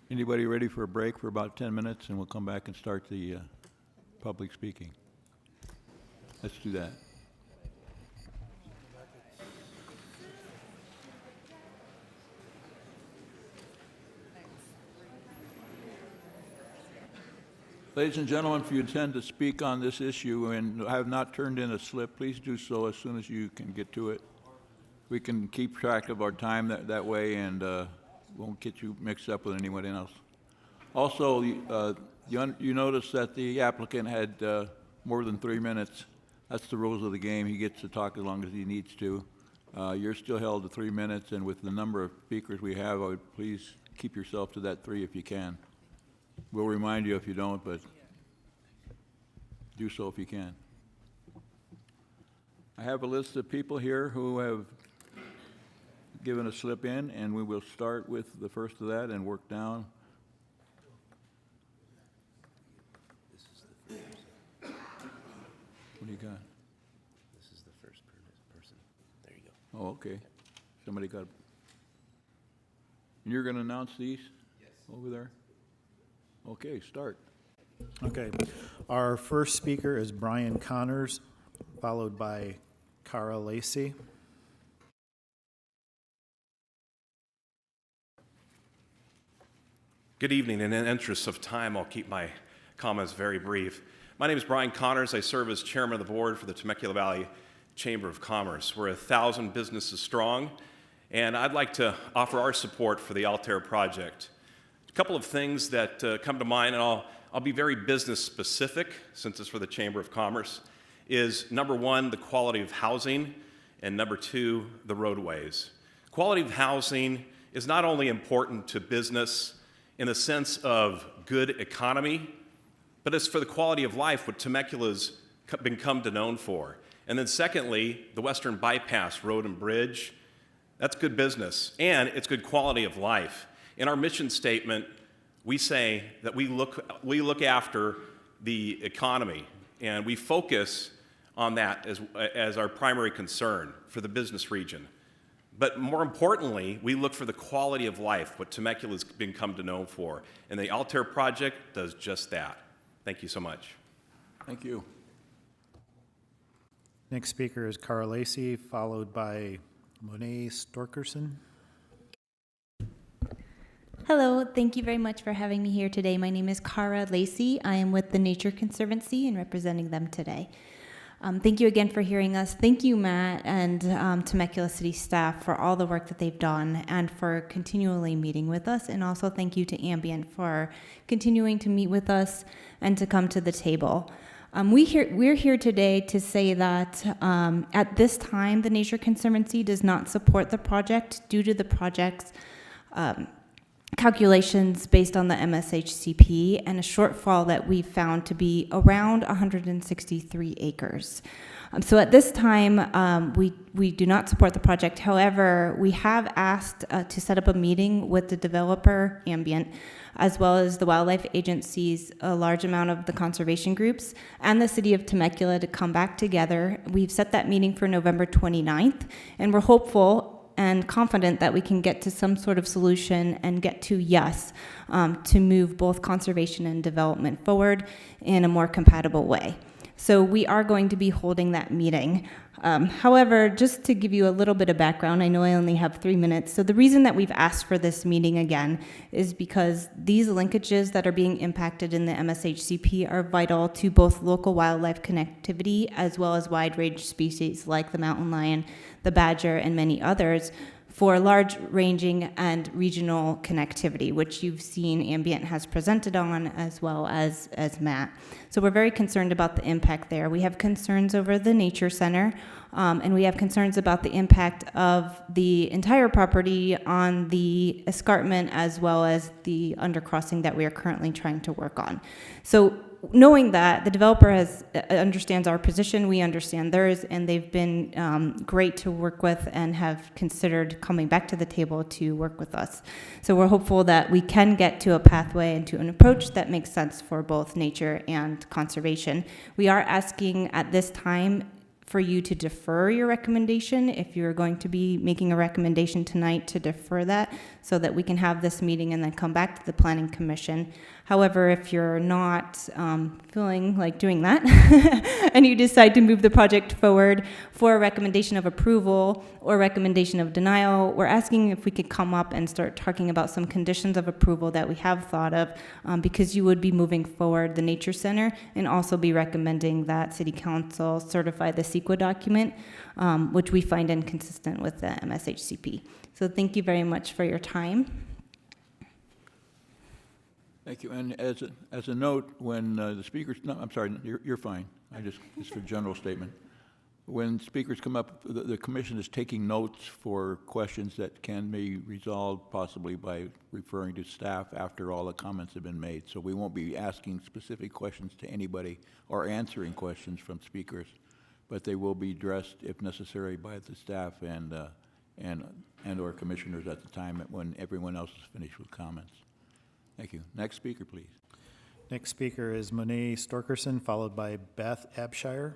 A: Anybody ready for a break for about 10 minutes, and we'll come back and start the public speaking? Let's do that. Ladies and gentlemen, if you intend to speak on this issue and have not turned in a slip, please do so as soon as you can get to it. We can keep track of our time that way, and won't get you mixed up with anyone else. Also, you notice that the applicant had more than 3 minutes. That's the rules of the game. He gets to talk as long as he needs to. You're still held to 3 minutes, and with the number of speakers we have, I would please keep yourself to that 3 if you can. We'll remind you if you don't, but do so if you can. I have a list of people here who have given a slip in, and we will start with the first of that and work down. What do you got?
J: This is the first person. There you go.
A: Oh, okay. Somebody got. And you're going to announce these? Yes. Over there? Okay, start.
D: Okay. Our first speaker is Brian Connors, followed by Cara Lacey.
J: Good evening. In the interest of time, I'll keep my comments very brief. My name is Brian Connors. I serve as chairman of the board for the Temecula Valley Chamber of Commerce. We're 1,000 businesses strong, and I'd like to offer our support for the Altair project. A couple of things that come to mind, and I'll be very business specific since it's for the Chamber of Commerce, is number one, the quality of housing, and number two, the roadways. Quality of housing is not only important to business in the sense of good economy, but it's for the quality of life, what Temecula's come to known for. And then secondly, the Western Bypass Road and Bridge, that's good business, and it's good quality of life. In our mission statement, we say that we look after the economy, and we focus on that as our primary concern for the business region. But more importantly, we look for the quality of life, what Temecula's been come to know for. And the Altair project does just that. Thank you so much.
A: Thank you.
D: Next speaker is Cara Lacey, followed by Monet Storkerson.
K: Hello, thank you very much for having me here today. My name is Cara Lacey. I am with the Nature Conservancy and representing them today. Thank you again for hearing us. Thank you, Matt, and Temecula City staff for all the work that they've done and for continually meeting with us. And also thank you to Ambient for continuing to meet with us and to come to the table. We're here today to say that at this time, the Nature Conservancy does not support the project due to the project's calculations based on the MSHCP and a shortfall that we found to be around 163 acres. So at this time, we do not support the project. However, we have asked to set up a meeting with the developer, Ambient, as well as the wildlife agencies, a large amount of the conservation groups, and the city of Temecula to come back together. We've set that meeting for November 29th, and we're hopeful and confident that we can get to some sort of solution and get to yes to move both conservation and development forward in a more compatible way. So we are going to be holding that meeting. However, just to give you a little bit of background, I know I only have 3 minutes. So the reason that we've asked for this meeting again is because these linkages that are being impacted in the MSHCP are vital to both local wildlife connectivity as well as wide range species like the mountain lion, the badger, and many others for large-ranging and regional connectivity, which you've seen Ambient has presented on, as well as Matt. So we're very concerned about the impact there. We have concerns over the Nature Center, and we have concerns about the impact of the entire property on the escarpment, as well as the undercrossing that we are currently trying to work on. So knowing that, the developer understands our position, we understand theirs, and they've been great to work with and have considered coming back to the table to work with us. So we're hopeful that we can get to a pathway and to an approach that makes sense for both nature and conservation. We are asking at this time for you to defer your recommendation, if you're going to be making a recommendation tonight, to defer that so that we can have this meeting and then come back to the Planning Commission. However, if you're not feeling like doing that and you decide to move the project forward for a recommendation of approval or recommendation of denial, we're asking if we could come up and start talking about some conditions of approval that we have thought of, because you would be moving forward the Nature Center and also be recommending that City Council certify the CEQA document, which we find inconsistent with the MSHCP. So thank you very much for your time.
A: Thank you. And as a note, when the speakers, no, I'm sorry, you're fine. Just for general statement. When speakers come up, the commission is taking notes for questions that can be resolved possibly by referring to staff after all the comments have been made. So we won't be asking specific questions to anybody or answering questions from speakers, but they will be addressed if necessary by the staff and or commissioners at the time when everyone else is finished with comments. Thank you. Next speaker, please.
D: Next speaker is Monet Storkerson, followed by Beth Abshire.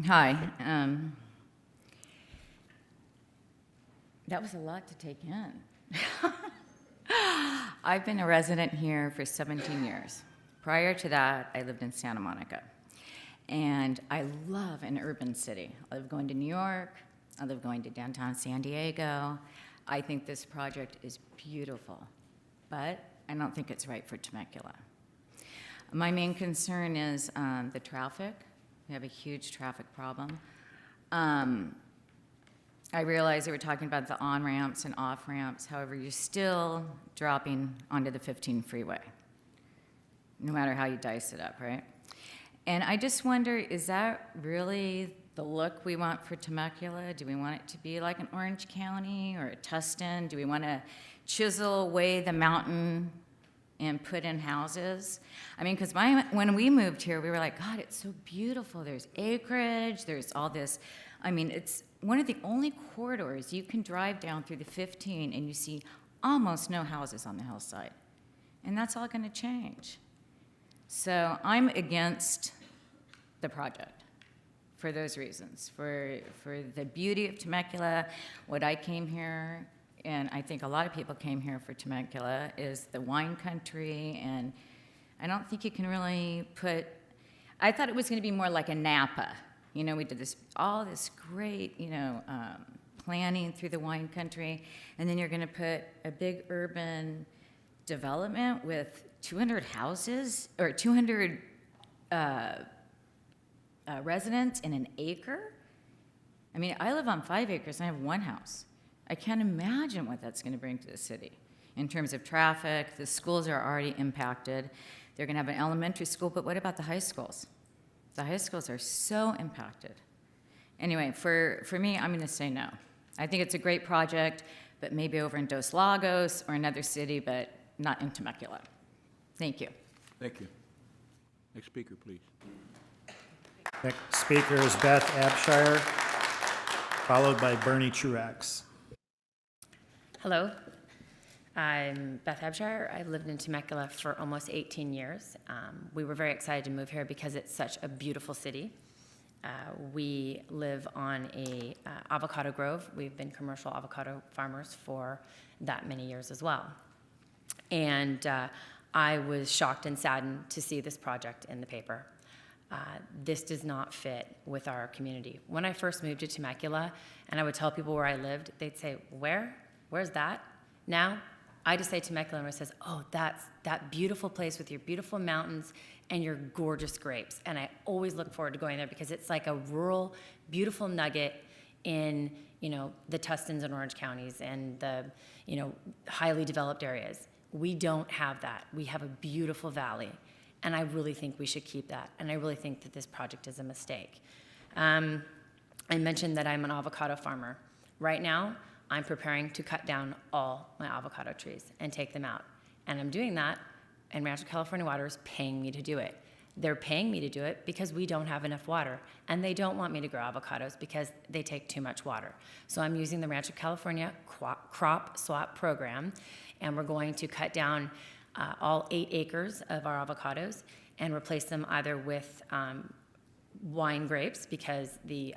L: Hi. That was a lot to take in. I've been a resident here for 17 years. Prior to that, I lived in Santa Monica. And I love an urban city. I love going to New York. I love going to downtown San Diego. I think this project is beautiful, but I don't think it's right for Temecula. My main concern is the traffic. We have a huge traffic problem. I realize they were talking about the on-ramps and off-ramps. However, you're still dropping onto the 15 freeway, no matter how you dice it up, right? And I just wonder, is that really the look we want for Temecula? Do we want it to be like an Orange County or a Tustin? Do we want to chisel away the mountain and put in houses. I mean, because when we moved here, we were like, God, it's so beautiful. There's acreage, there's all this. I mean, it's one of the only corridors you can drive down through the 15 and you see almost no houses on the hillside. And that's all going to change. So I'm against the project for those reasons, for the beauty of Temecula. What I came here, and I think a lot of people came here for Temecula, is the wine country, and I don't think you can really put, I thought it was going to be more like a Napa. You know, we did all this great, planning through the wine country, and then you're going to put a big urban development with 200 houses, or 200 residents in an acre. I mean, I live on 5 acres and I have 1 house. I can't imagine what that's going to bring to the city in terms of traffic. The schools are already impacted. They're going to have an elementary school, but what about the high schools? The high schools are so impacted. Anyway, for me, I'm going to say no. I think it's a great project, but maybe over in Dos Lagos or another city, but not in Temecula. Thank you.
A: Thank you. Next speaker, please.
D: Next speaker is Beth Abshire, followed by Bernie Truax.
M: Hello, I'm Beth Abshire. I've lived in Temecula for almost 18 years. We were very excited to move here because it's such a beautiful city. We live on a avocado grove. We've been commercial avocado farmers for that many years as well. And I was shocked and saddened to see this project in the paper. This does not fit with our community. When I first moved to Temecula and I would tell people where I lived, they'd say, where's that? Now, I just say Temecula and it says, oh, that's that beautiful place with your beautiful mountains and your gorgeous grapes. And I always look forward to going there because it's like a rural, beautiful nugget in, the Tustons and Orange counties and the, highly developed areas. We don't have that. We have a beautiful valley. And I really think we should keep that. And I really think that this project is a mistake. I mentioned that I'm an avocado farmer. Right now, I'm preparing to cut down all my avocado trees and take them out. And I'm doing that, and Rancho California Water is paying me to do it. They're paying me to do it because we don't have enough water. And they don't want me to grow avocados because they take too much water. So I'm using the Rancho California crop swap program, and we're going to cut down all 8 acres of our avocados and replace them either with wine grapes because the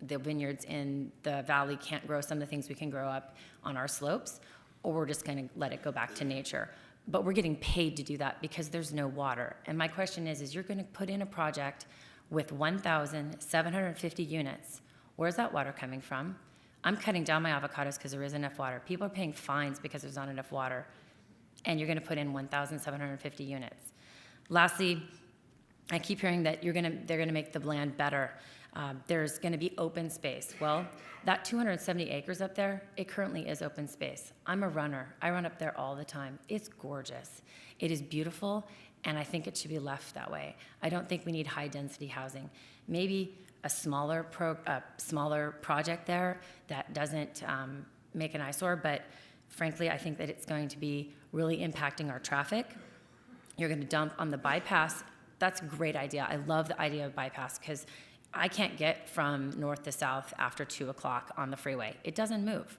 M: vineyards in the valley can't grow some of the things we can grow up on our slopes, or we're just going to let it go back to nature. But we're getting paid to do that because there's no water. And my question is you're going to put in a project with 1,750 units. Where's that water coming from? I'm cutting down my avocados because there isn't enough water. People are paying fines because there's not enough water. And you're going to put in 1,750 units. Lastly, I keep hearing that they're going to make the land better. There's going to be open space. Well, that 270 acres up there, it currently is open space. I'm a runner. I run up there all the time. It's gorgeous. It is beautiful, and I think it should be left that way. I don't think we need high-density housing. Maybe a smaller project there that doesn't make an eyesore, but frankly, I think that it's going to be really impacting our traffic. You're going to dump on the bypass. That's a great idea. I love the idea of bypass because I can't get from north to south after 2 o'clock on the freeway. It doesn't move.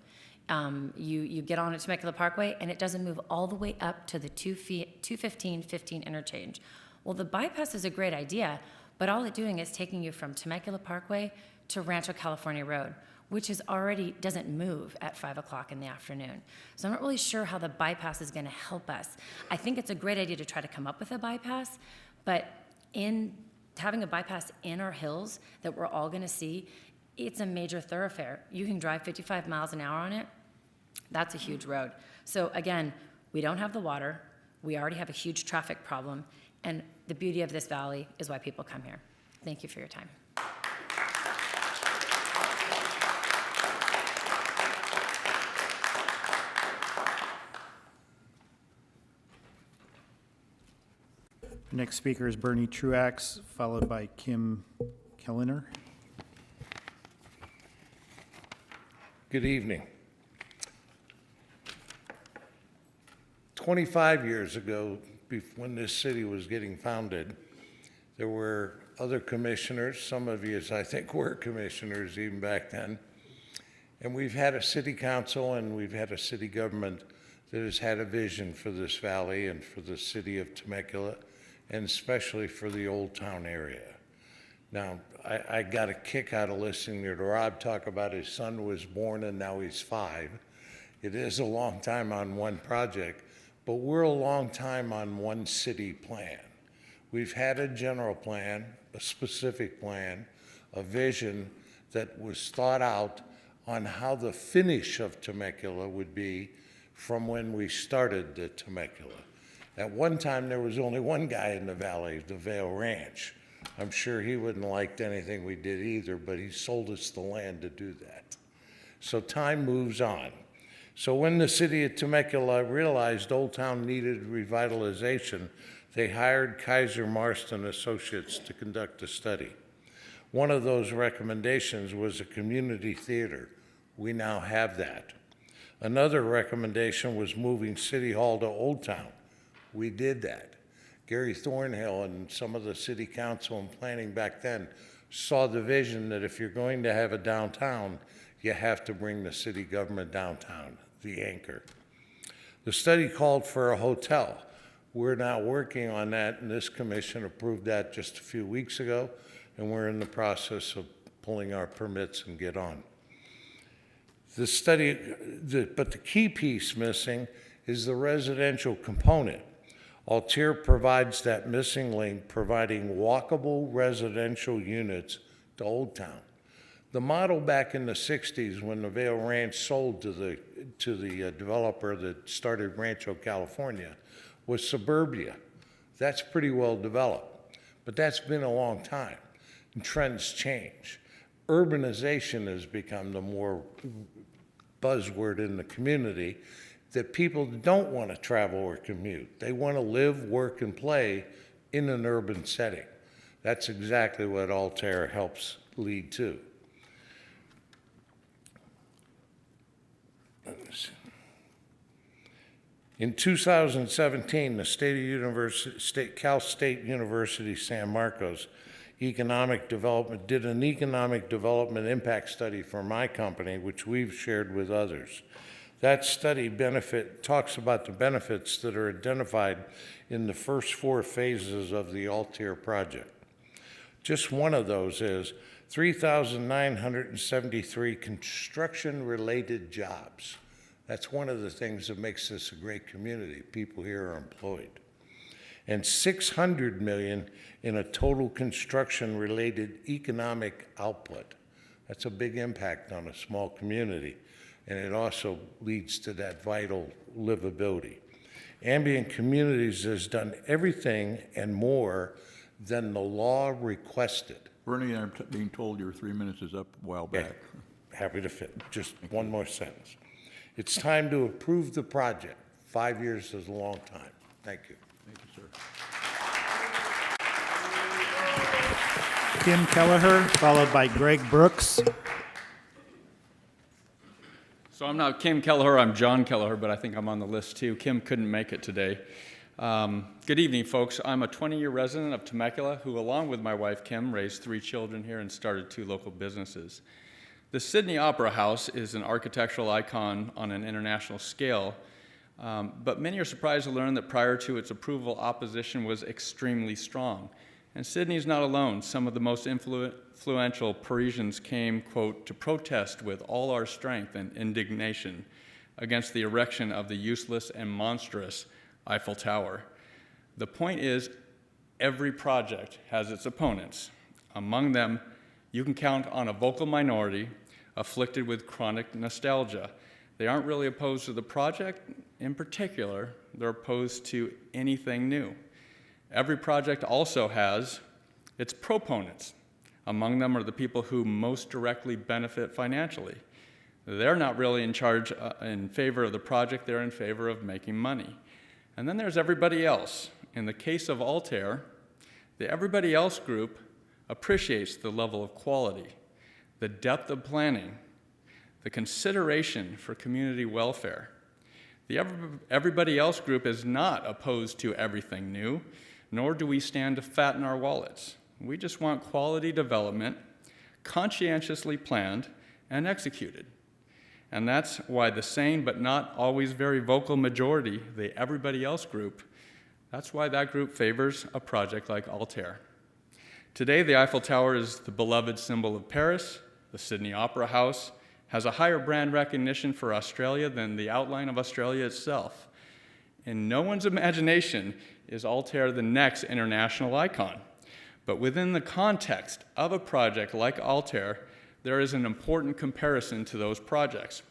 M: You get on at Temecula Parkway, and it doesn't move all the way up to the 215 interchange. Well, the bypass is a great idea, but all it's doing is taking you from Temecula Parkway to Rancho California Road, which is already doesn't move at 5 o'clock in the afternoon. So I'm not really sure how the bypass is going to help us. I think it's a great idea to try to come up with a bypass, but in having a bypass in our hills that we're all going to see, it's a major thoroughfare. You can drive 55 miles an hour on it. That's a huge road. So again, we don't have the water. We already have a huge traffic problem. And the beauty of this valley is why people come here. Thank you for your time.
D: Next speaker is Bernie Truax, followed by Kim Kelliner.
N: Good evening. 25 years ago, when this city was getting founded, there were other commissioners. Some of you, I think, were commissioners even back then. And we've had a city council and we've had a city government that has had a vision for this valley and for the city of Temecula, and especially for the Old Town area. Now, I got a kick out of listening to Rob talk about his son was born and now he's 5. It is a long time on one project, but we're a long time on one city plan. We've had a general plan, a specific plan, a vision that was thought out on how the finish of Temecula would be from when we started the Temecula. At one time, there was only one guy in the valley, the Vail Ranch. I'm sure he wouldn't have liked anything we did either, but he sold us the land to do that. So time moves on. So when the city of Temecula realized Old Town needed revitalization, they hired Kaiser Marston Associates to conduct a study. One of those recommendations was a community theater. We now have that. Another recommendation was moving City Hall to Old Town. We did that. Gary Thornhill and some of the city council and planning back then saw the vision that if you're going to have a downtown, you have to bring the city government downtown, the anchor. The study called for a hotel. We're now working on that, and this commission approved that just a few weeks ago, and we're in the process of pulling our permits and get on. The study, but the key piece missing is the residential component. Altair provides that missing link, providing walkable residential units to Old Town. The model back in the 60s when the Vail Ranch sold to the developer that started Rancho California was suburbia. That's pretty well developed, but that's been a long time, and trends change. Urbanization has become the more buzzword in the community, that people don't want to travel or commute. They want to live, work, and play in an urban setting. That's exactly what Altair helps lead to. In 2017, the Cal State University San Marcos Economic Development did an economic development impact study for my company, which we've shared with others. That study talks about the benefits that are identified in the first 4 phases of the Altair project. Just one of those is 3,973 construction-related jobs. That's one of the things that makes this a great community. People here are employed. And $600 million in a total construction-related economic output. That's a big impact on a small community. And it also leads to that vital livability. Ambient Communities has done everything and more than the law requested.
A: Bernie, I'm being told your 3 minutes is up a while back.
N: Okay. Happy to fit. Just one more sentence. It's time to approve the project. 5 years is a long time. Thank you.
A: Thank you, sir.
D: Kim Kelleher, followed by Greg Brooks.
O: So I'm not Kim Kelleher, I'm John Kelleher, but I think I'm on the list too. Kim couldn't make it today. Good evening, folks. I'm a 20-year resident of Temecula who, along with my wife Kim, raised 3 children here and started 2 local businesses. The Sydney Opera House is an architectural icon on an international scale, but many are surprised to learn that prior to its approval, opposition was extremely strong. And Sydney's not alone. Some of the most influential Parisians came, quote, to protest with all our strength and indignation against the erection of the useless and monstrous Eiffel Tower. The point is, every project has its opponents. Among them, you can count on a vocal minority afflicted with chronic nostalgia. They aren't really opposed to the project in particular, they're opposed to anything new. Every project also has its proponents. Among them are the people who most directly benefit financially. They're not really in favor of the project, they're in favor of making money. And then there's everybody else. In the case of Altair, the everybody else group appreciates the level of quality, the depth of planning, the consideration for community welfare. Everybody Else group is not opposed to everything new, nor do we stand to fatten our wallets. We just want quality development, conscientiously planned and executed. And that's why the sane but not always very vocal majority, the Everybody Else group, that's why that group favors a project like Altair. Today, the Eiffel Tower is the beloved symbol of Paris. The Sydney Opera House has a higher brand recognition for Australia than the outline of Australia itself. In no one's imagination is Altair the next international icon. But within the context of a project like Altair, there is an important comparison to those projects.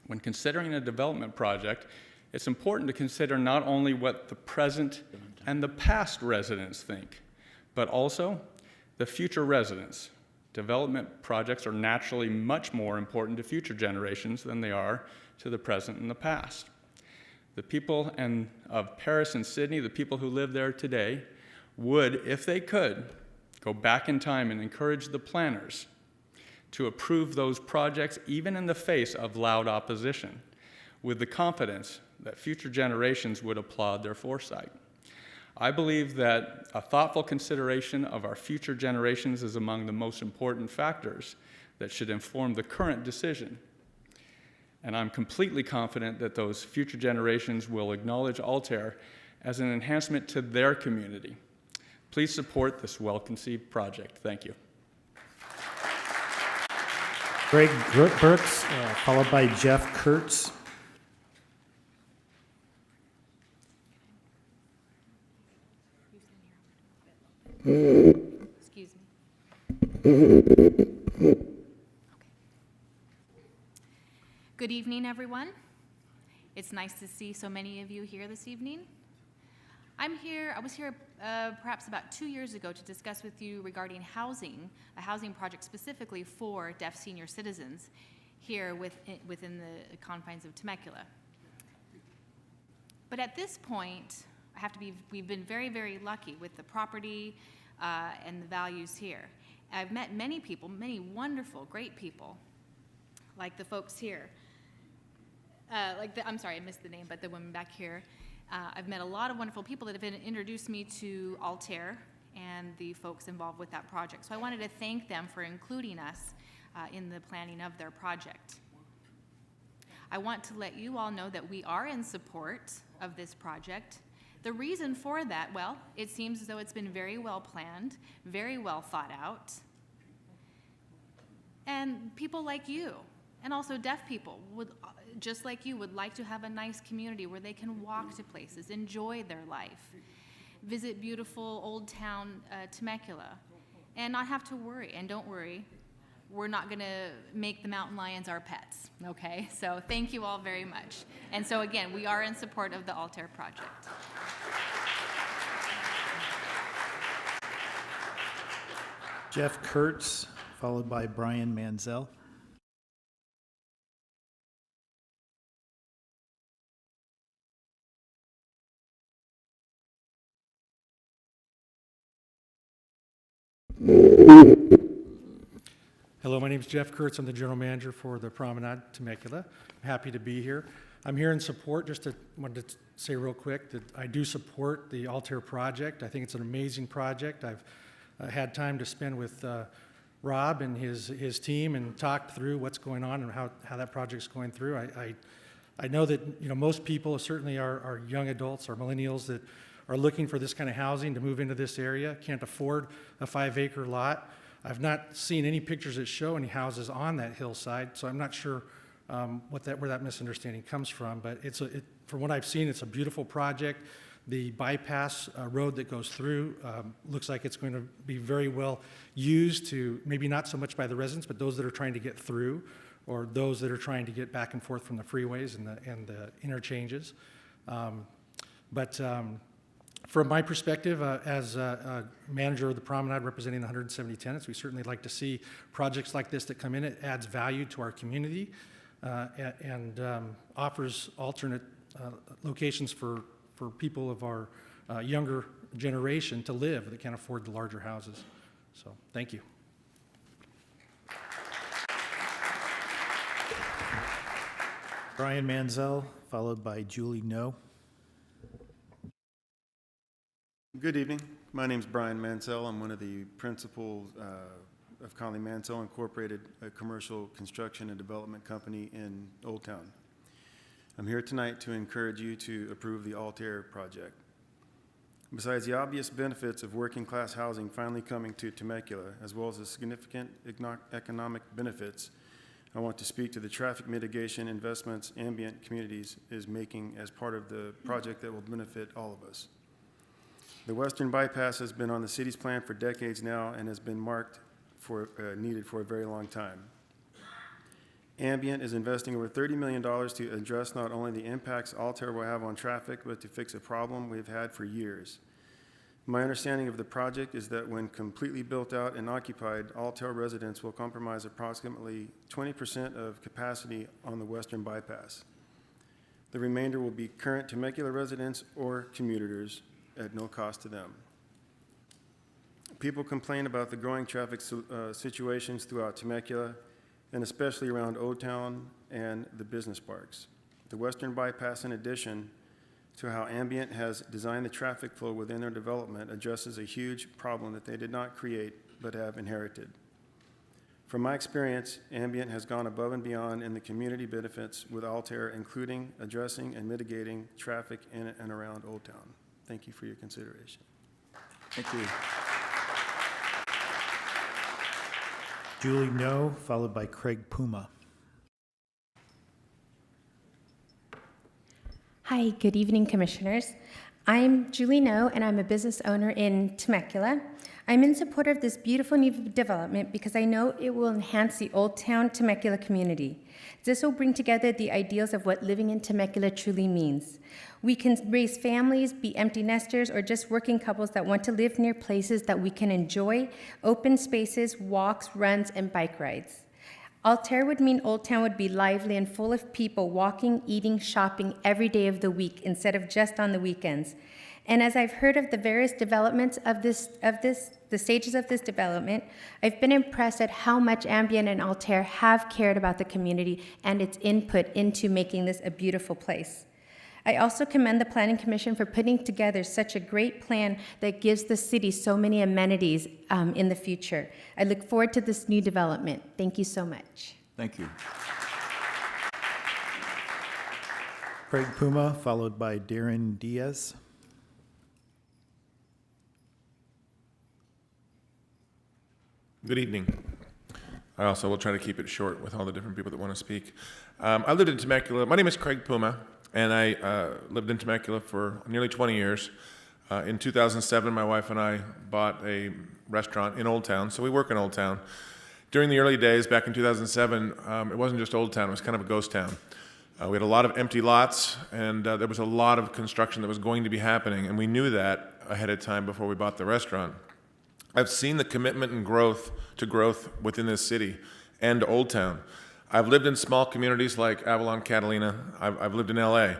O: When considering a development project, it's important to consider not only what the present and the past residents think, but also the future residents. Development projects are naturally much more important to future generations than they are to the present and the past. The people of Paris and Sydney, the people who live there today, would, if they could, go back in time and encourage the planners to approve those projects even in the face of loud opposition, with the confidence that future generations would applaud their foresight. I believe that a thoughtful consideration of our future generations is among the most important factors that should inform the current decision. And I'm completely confident that those future generations will acknowledge Altair as an enhancement to their community. Please support this well-conceived project. Thank you.
D: Greg Burks, followed by Jeff Kurtz.
L: Excuse me. Good evening, everyone. It's nice to see so many of you here this evening. I was here perhaps about 2 years ago to discuss with you regarding housing, a housing project specifically for deaf senior citizens here within the confines of Temecula. But at this point, we've been very, very lucky with the property and the values here. I've met many people, many wonderful, great people, like the folks here. I'm sorry, I missed the name, but the women back here. I've met a lot of wonderful people that have introduced me to Altair and the folks involved with that project. So I wanted to thank them for including us in the planning of their project. I want to let you all know that we are in support of this project. The reason for that, well, it seems as though it's been very well planned, very well thought out. And people like you, and also deaf people, just like you, would like to have a nice community where they can walk to places, enjoy their life, visit beautiful old town Temecula, and not have to worry. And don't worry, we're not going to make the mountain lions our pets, okay? So thank you all very much. And so again, we are in support of the Altair project.
D: Jeff Kurtz, followed by Brian Manzel.
P: Hello, my name is Jeff Kurtz. I'm the general manager for the Promenade Temecula. I'm happy to be here. I'm here in support, wanted to say real quick that I do support the Altair project. I think it's an amazing project. I've had time to spend with Rob and his team and talked through what's going on and how that project's going through. I know that most people, certainly our young adults, our millennials that are looking for this kind of housing to move into this area, can't afford a 5-acre lot. I've not seen any pictures that show any houses on that hillside, so I'm not sure where that misunderstanding comes from. But from what I've seen, it's a beautiful project. The bypass road that goes through looks like it's going to be very well used to, maybe not so much by the residents, but those that are trying to get through, or those that are trying to get back and forth from the freeways and the interchanges. From my perspective, as a manager of the Promenade representing the 170 tenants, we certainly like to see projects like this that come in. It adds value to our community and offers alternate locations for people of our younger generation to live that can't afford the larger houses. So, thank you.
D: Brian Manzel, followed by Julie No.
Q: Good evening. My name is Brian Mansell. I'm one of the principals of Conley Mansell Incorporated, a commercial construction and development company in Old Town. I'm here tonight to encourage you to approve the Altair project. Besides the obvious benefits of working-class housing finally coming to Temecula, as well as the significant economic benefits, I want to speak to the traffic mitigation investments Ambient Communities is making as part of the project that will benefit all of us. The Western Bypass has been on the city's plan for decades now and has been marked for needed for a very long time. Ambient is investing over $30 million to address not only the impacts Altair will have on traffic, but to fix a problem we've had for years. My understanding of the project is that when completely built out and occupied, Altair residents will comprise approximately 20% of capacity on the Western Bypass. The remainder will be current Temecula residents or commuters at no cost to them. People complain about the growing traffic situations throughout Temecula, and especially around Old Town and the business parks. The Western Bypass, in addition to how Ambient has designed the traffic flow within their development, addresses a huge problem that they did not create but have inherited. From my experience, Ambient has gone above and beyond in the community benefits with Altair, including addressing and mitigating traffic in and around Old Town. Thank you for your consideration.
A: Thank you.
D: Julie No, followed by Craig Puma.
M: Hi, good evening, Commissioners. I'm Julie No, and I'm a business owner in Temecula. I'm in support of this beautiful new development because I know it will enhance the Old Town Temecula community. This will bring together the ideals of what living in Temecula truly means. We can raise families, be empty nesters, or just working couples that want to live near places that we can enjoy, open spaces, walks, runs, and bike rides. Altair would mean Old Town would be lively and full of people walking, eating, shopping every day of the week instead of just on the weekends. And as I've heard of the various developments the stages of this development, I've been impressed at how much Ambient and Altair have cared about the community and its input into making this a beautiful place. I also commend the Planning Commission for putting together such a great plan that gives the city so many amenities in the future. I look forward to this new development. Thank you so much.
A: Thank you.
D: Craig Puma, followed by Darren Diaz.
R: Good evening. I also will try to keep it short with all the different people that want to speak. I lived in Temecula. My name is Craig Puma, and I lived in Temecula for nearly 20 years. In 2007, my wife and I bought a restaurant in Old Town, so we work in Old Town. During the early days, back in 2007, it wasn't just Old Town, it was kind of a ghost town. We had a lot of empty lots, and there was a lot of construction that was going to be happening, and we knew that ahead of time before we bought the restaurant. I've seen the commitment and growth within this city and Old Town. I've lived in small communities like Avalon, Catalina. I've lived in LA.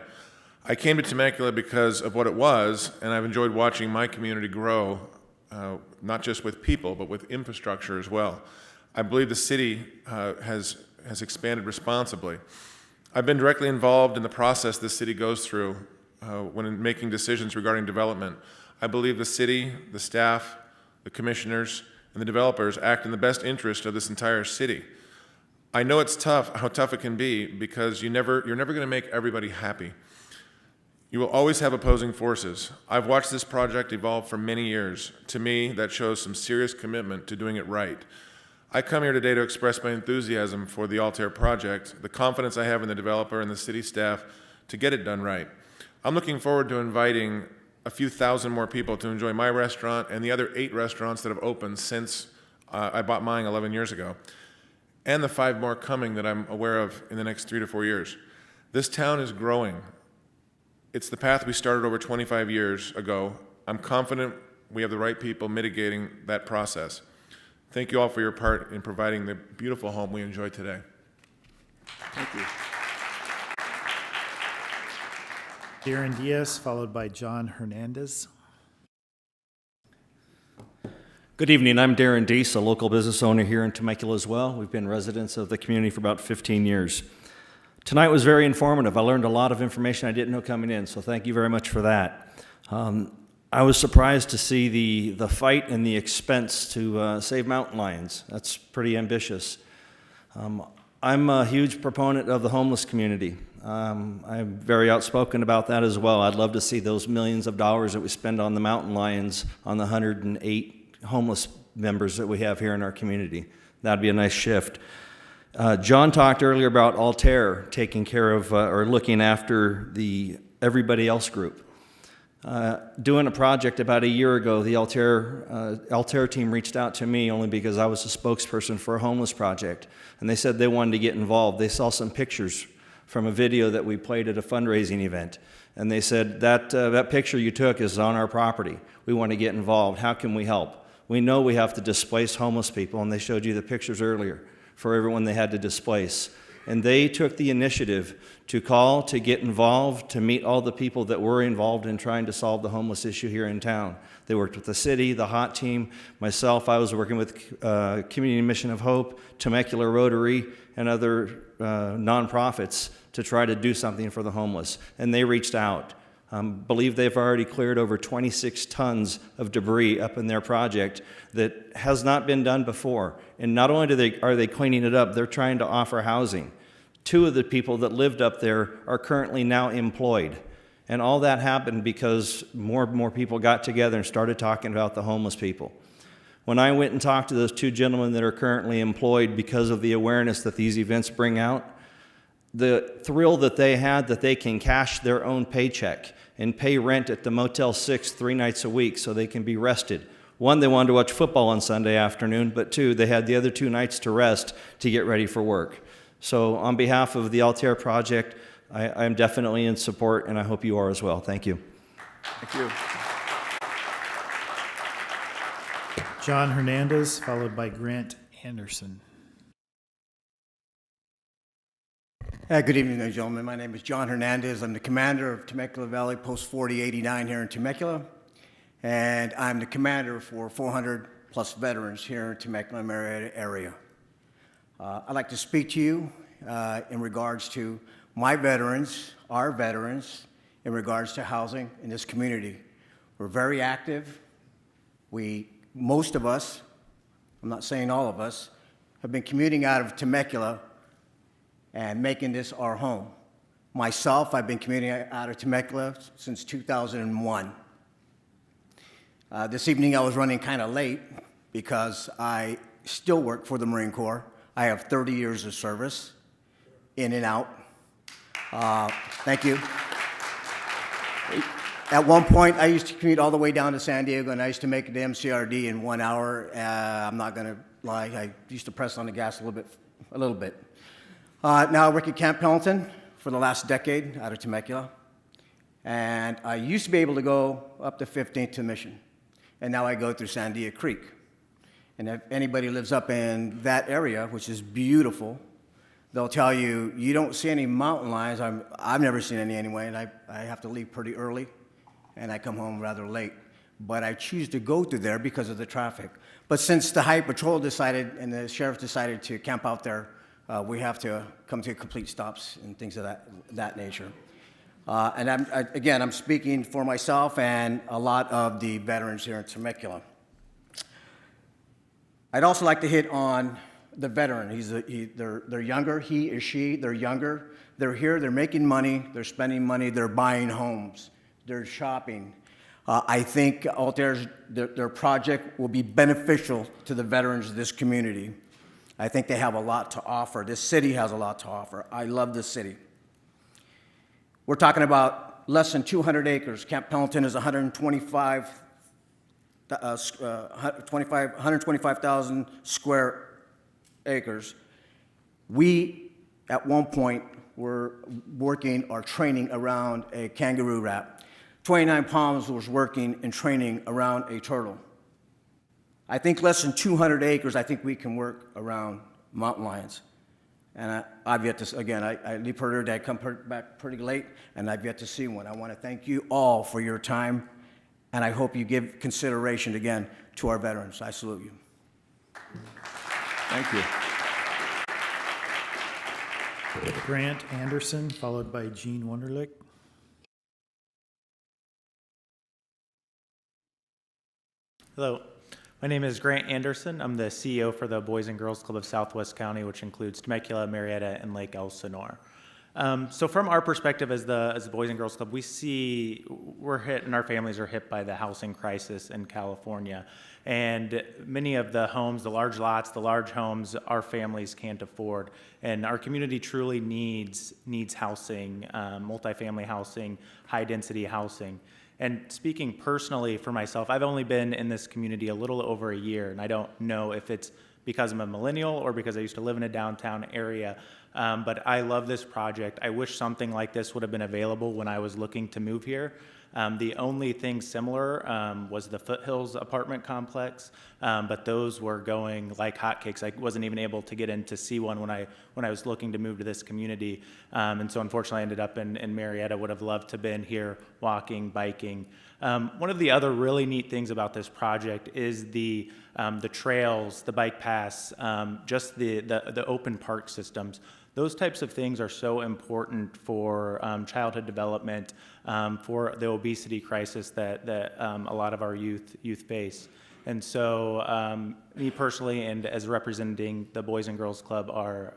R: I came to Temecula because of what it was, and I've enjoyed watching my community grow, not just with people, but with infrastructure as well. I believe the city has expanded responsibly. I've been directly involved in the process the city goes through when making decisions regarding development. I believe the city, the staff, the commissioners, and the developers act in the best interest of this entire city. I know it's tough, how tough it can be, because you're never going to make everybody happy. You will always have opposing forces. I've watched this project evolve for many years. To me, that shows some serious commitment to doing it right. I come here today to express my enthusiasm for the Altair project, the confidence I have in the developer and the city staff to get it done right. I'm looking forward to inviting a few thousand more people to enjoy my restaurant and the other 8 restaurants that have opened since I bought mine 11 years ago, and the 5 more coming that I'm aware of in the next 3 to 4 years. This town is growing. It's the path we started over 25 years ago. I'm confident we have the right people mitigating that process. Thank you all for your part in providing the beautiful home we enjoy today.
A: Thank you.
D: Darren Diaz, followed by John Hernandez.
S: Good evening. I'm Darren Deese, a local business owner here in Temecula as well. We've been residents of the community for about 15 years. Tonight was very informative. I learned a lot of information I didn't know coming in, so thank you very much for that. I was surprised to see the fight and the expense to save mountain lions. That's pretty ambitious. I'm a huge proponent of the homeless community. I'm very outspoken about that as well. I'd love to see those millions of dollars that we spend on the mountain lions on the 108 homeless members that we have here in our community. That'd be a nice shift. John talked earlier about Altair taking care of or looking after the everybody else group. Doing a project about a year ago, the Altair team reached out to me only because I was a spokesperson for a homeless project, and they said they wanted to get involved. They saw some pictures from a video that we played at a fundraising event, and they said, that picture you took is on our property. We want to get involved. How can we help? We know we have to displace homeless people, and they showed you the pictures earlier for everyone they had to displace. And they took the initiative to call, to get involved, to meet all the people that were involved in trying to solve the homeless issue here in town. They worked with the city, the HOT team, myself. I was working with Community Mission of Hope, Temecula Rotary, and other nonprofits to try to do something for the homeless. And they reached out. Believe they've already cleared over 26 tons of debris up in their project that has not been done before. And not only are they cleaning it up, they're trying to offer housing. 2 of the people that lived up there are currently now employed. And all that happened because more and more people got together and started talking about the homeless people. When I went and talked to those 2 gentlemen that are currently employed because of the awareness that these events bring out, the thrill that they had that they can cash their own paycheck and pay rent at the Motel 6 3 nights a week so they can be rested. 1, they wanted to watch football on Sunday afternoon, but 2, they had the other 2 nights to rest to get ready for work. So on behalf of the Altair Project, I'm definitely in support, and I hope you are as well. Thank you.
A: Thank you.
D: John Hernandez, followed by Grant Anderson.
T: Good evening, ladies and gentlemen. My name is John Hernandez. I'm the commander of Temecula Valley Post 4089 here in Temecula, and I'm the commander for 400 plus veterans here in Temecula Marietta area. I'd like to speak to you in regards to my veterans, our veterans, in regards to housing in this community. We're very active. Most of us, I'm not saying all of us, have been commuting out of Temecula and making this our home. Myself, I've been commuting out of Temecula since 2001. This evening I was running kind of late because I still work for the Marine Corps. I have 30 years of service, in and out. Thank you. At one point, I used to commute all the way down to San Diego, and I used to make the MCRD in 1 hour. I'm not going to lie, I used to press on the gas a little bit. Now I work at Camp Pendleton for the last decade out of Temecula. And I used to be able to go up to 15th to Mission. And now I go through Sandia Creek. And if anybody lives up in that area, which is beautiful, they'll tell you, you don't see any mountain lions. I've never seen any anyway, and I have to leave pretty early, and I come home rather late. But I choose to go through there because of the traffic. But since the Highway Patrol decided and the sheriff decided to camp out there, we have to come to complete stops and things of that nature. And I'm speaking for myself and a lot of the veterans here in Temecula. I'd also like to hit on the veteran. They're younger, he or she, they're younger. They're here, they're making money, they're spending money, they're buying homes, they're shopping. I think Altair's, their project will be beneficial to the veterans of this community. I think they have a lot to offer. This city has a lot to offer. I love this city. We're talking about less than 200 acres. Camp Pendleton is 125,000 square acres. We, at one point, were working or training around a kangaroo rat. 29 Palms was working and training around a turtle. I think less than 200 acres, I think we can work around mountain lions. And I've yet to, again, I leave Perder, I come back pretty late, and I've yet to see one. I want to thank you all for your time, and I hope you give consideration again to our veterans. I salute you.
A: Thank you.
D: Grant Anderson, followed by Gene Wunderlich.
U: Hello, my name is Grant Anderson. I'm the CEO for the Boys and Girls Club of Southwest County, which includes Temecula, Marietta, and Lake Elsinore. So from our perspective as the Boys and Girls Club, we see we're hit and our families are hit by the housing crisis in California. And many of the homes, the large lots, the large homes, our families can't afford. And our community truly needs housing, multifamily housing, high-density housing. And speaking personally for myself, I've only been in this community a little over a year, and I don't know if it's because I'm a millennial or because I used to live in a downtown area, but I love this project. I wish something like this would have been available when I was looking to move here. The only thing similar was the Foothills apartment complex, but those were going like hotcakes. I wasn't even able to get in to see one when I was looking to move to this community, and so unfortunately I ended up in Marietta. Would have loved to have been here walking, biking. One of the other really neat things about this project is the trails, the bike paths, just the open park systems. Those types of things are so important for childhood development, for the obesity crisis that a lot of our youth face. And so me personally and as representing the Boys and Girls Club are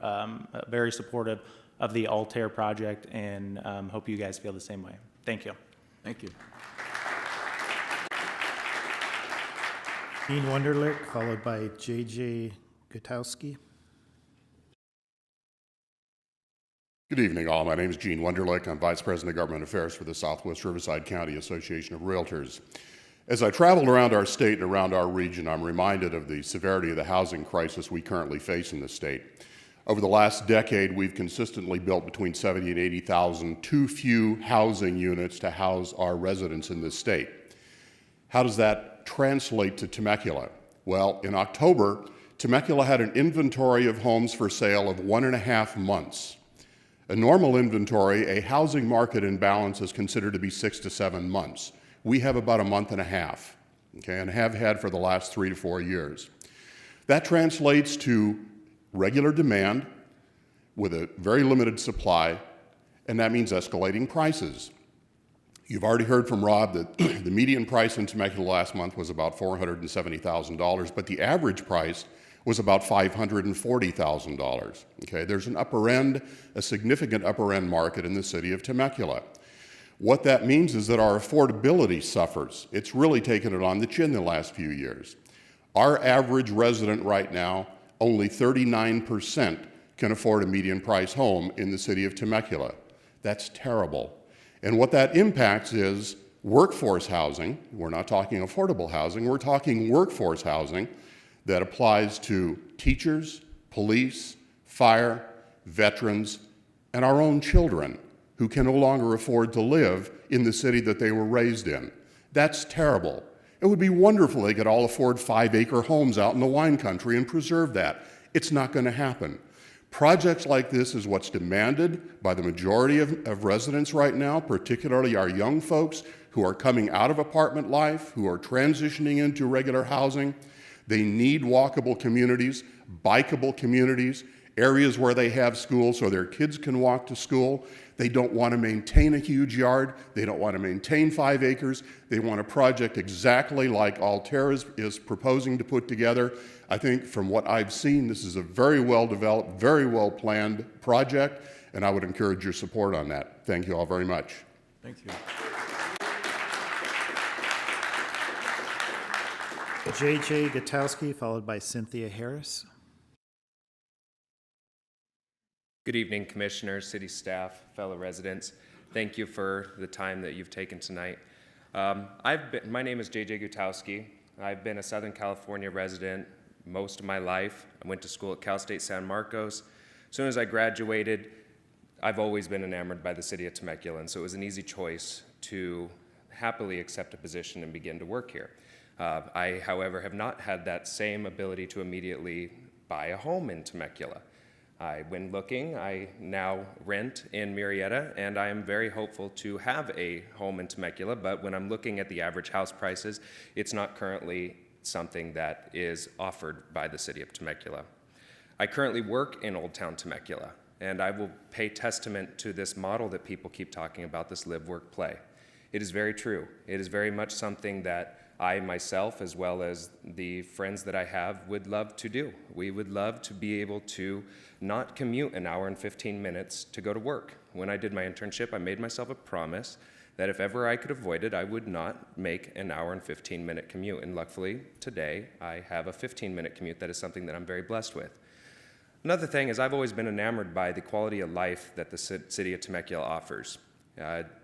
U: very supportive of the Altair project and hope you guys feel the same way. Thank you.
A: Thank you.
D: Gene Wunderlich, followed by J.J. Gutowski.
V: Good evening, all. My name is Gene Wunderlich. I'm Vice President of Government Affairs for the Southwest Riverside County Association of Realtors. As I traveled around our state and around our region, I'm reminded of the severity of the housing crisis we currently face in the state. Over the last decade, we've consistently built between 70 and 80,000 too few housing units to house our residents in this state. How does that translate to Temecula? Well, in October, Temecula had an inventory of homes for sale of 1.5 months. A normal inventory, a housing market in balance, is considered to be 6 to 7 months. We have about 1.5 months, okay, and have had for the last 3 to 4 years. That translates to regular demand with a very limited supply, and that means escalating prices. You've already heard from Rob that the median price in Temecula last month was about $470,000, but the average price was about $540,000. Okay, there's an upper end, a significant upper end market in the city of Temecula. What that means is that our affordability suffers. It's really taken it on the chin the last few years. Our average resident right now, only 39% can afford a median price home in the city of Temecula. That's terrible. And what that impacts is workforce housing. We're not talking affordable housing, we're talking workforce housing that applies to teachers, police, fire, veterans, and our own children who can no longer afford to live in the city that they were raised in. That's terrible. It would be wonderful if they could all afford 5-acre homes out in the wine country and preserve that. It's not going to happen. Projects like this is what's demanded by the majority of residents right now, particularly our young folks who are coming out of apartment life, who are transitioning into regular housing. They need walkable communities, bikeable communities, areas where they have schools so their kids can walk to school. They don't want to maintain a huge yard. They don't want to maintain 5 acres. They want a project exactly like Altair is proposing to put together. I think from what I've seen, this is a very well-developed, very well-planned project, and I would encourage your support on that. Thank you all very much.
A: Thank you.
D: J.J. Gutowski, followed by Cynthia Harris.
W: Good evening, Commissioners, City staff, fellow residents. Thank you for the time that you've taken tonight. My name is J.J. Gutowski. I've been a Southern California resident most of my life. I went to school at Cal State San Marcos. As soon as I graduated, I've always been enamored by the city of Temecula, and so it was an easy choice to happily accept a position and begin to work here. I, however, have not had that same ability to immediately buy a home in Temecula. When looking, I now rent in Marietta, and I am very hopeful to have a home in Temecula, but when I'm looking at the average house prices, it's not currently something that is offered by the city of Temecula. I currently work in Old Town Temecula, and I will pay testament to this model that people keep talking about, this live, work, play. It is very true. It is very much something that I myself, as well as the friends that I have, would love to do. We would love to be able to not commute an hour and 15 minutes to go to work. When I did my internship, I made myself a promise that if ever I could avoid it, I would not make an hour and 15-minute commute. And luckily, today, I have a 15-minute commute. That is something that I'm very blessed with. Another thing is I've always been enamored by the quality of life that the city of Temecula offers.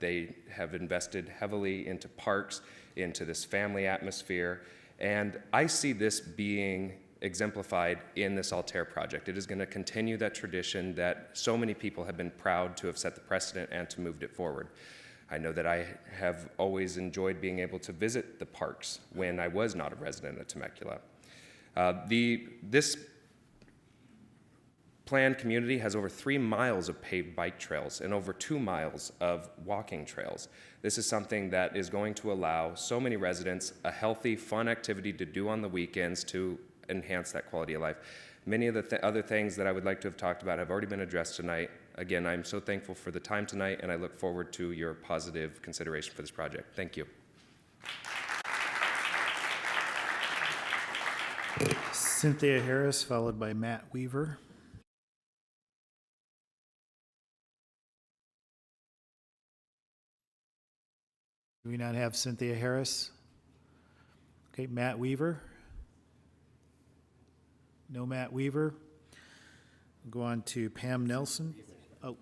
W: They have invested heavily into parks, into this family atmosphere, and I see this being exemplified in this Altair project. It is going to continue that tradition that so many people have been proud to have set the precedent and to move it forward. I know that I have always enjoyed being able to visit the parks when I was not a resident of Temecula. This planned community has over 3 miles of paved bike trails and over 2 miles of walking trails. This is something that is going to allow so many residents a healthy, fun activity to do on the weekends to enhance that quality of life. Many of the other things that I would like to have talked about have already been addressed tonight. Again, I'm so thankful for the time tonight, and I look forward to your positive consideration for this project. Thank you.
D: Cynthia Harris, followed by Matt Weaver. Do we not have Cynthia Harris? Okay, Matt Weaver. No Matt Weaver. We'll go on to Pam Nelson. Oh,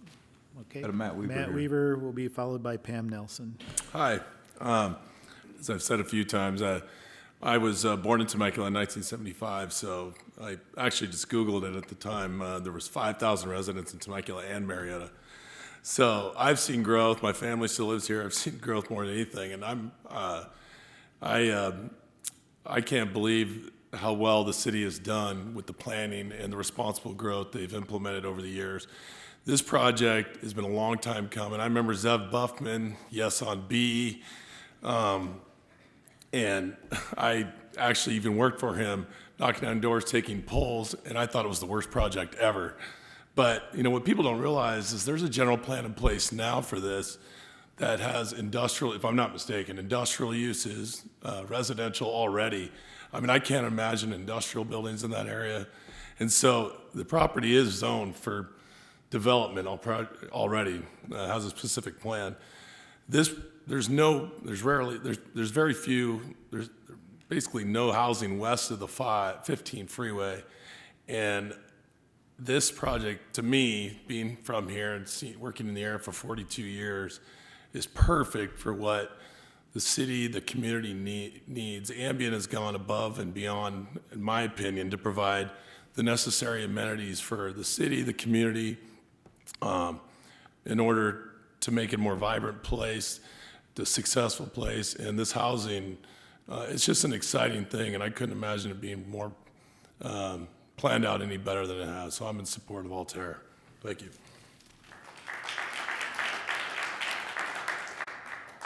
D: okay.
A: Got a Matt Weaver
D: Matt
A: here.
D: Weaver will be followed by Pam Nelson.
B: Hi. As I've said a few times, I was born in Temecula in 1975, so I actually just Googled it at the time. There was 5,000 residents in Temecula and Marietta. So I've seen growth. My family still lives here. I've seen growth more than anything, and I can't believe how well the city has done with the planning and the responsible growth they've implemented over the years. This project has been a long time coming. I remember Zev Buffman, Yes on B, and I actually even worked for him, knocking on doors, taking polls, and I thought it was the worst project ever. But you know what people don't realize is there's a general plan in place now for this that has industrial, if I'm not mistaken, industrial uses, residential already. I mean, I can't imagine industrial buildings in that area. And so the property is zoned for development already, has a specific plan. There's basically no housing west of the 15 freeway. And this project, to me, being from here and working in the area for 42 years, is perfect for what the city, the community needs. Ambient has gone above and beyond, in my opinion, to provide the necessary amenities for the city, the community, in order to make it a more vibrant place, a successful place. And this housing, it's just an exciting thing, and I couldn't imagine it being more planned out any better than it has. So I'm in support of Altair. Thank you.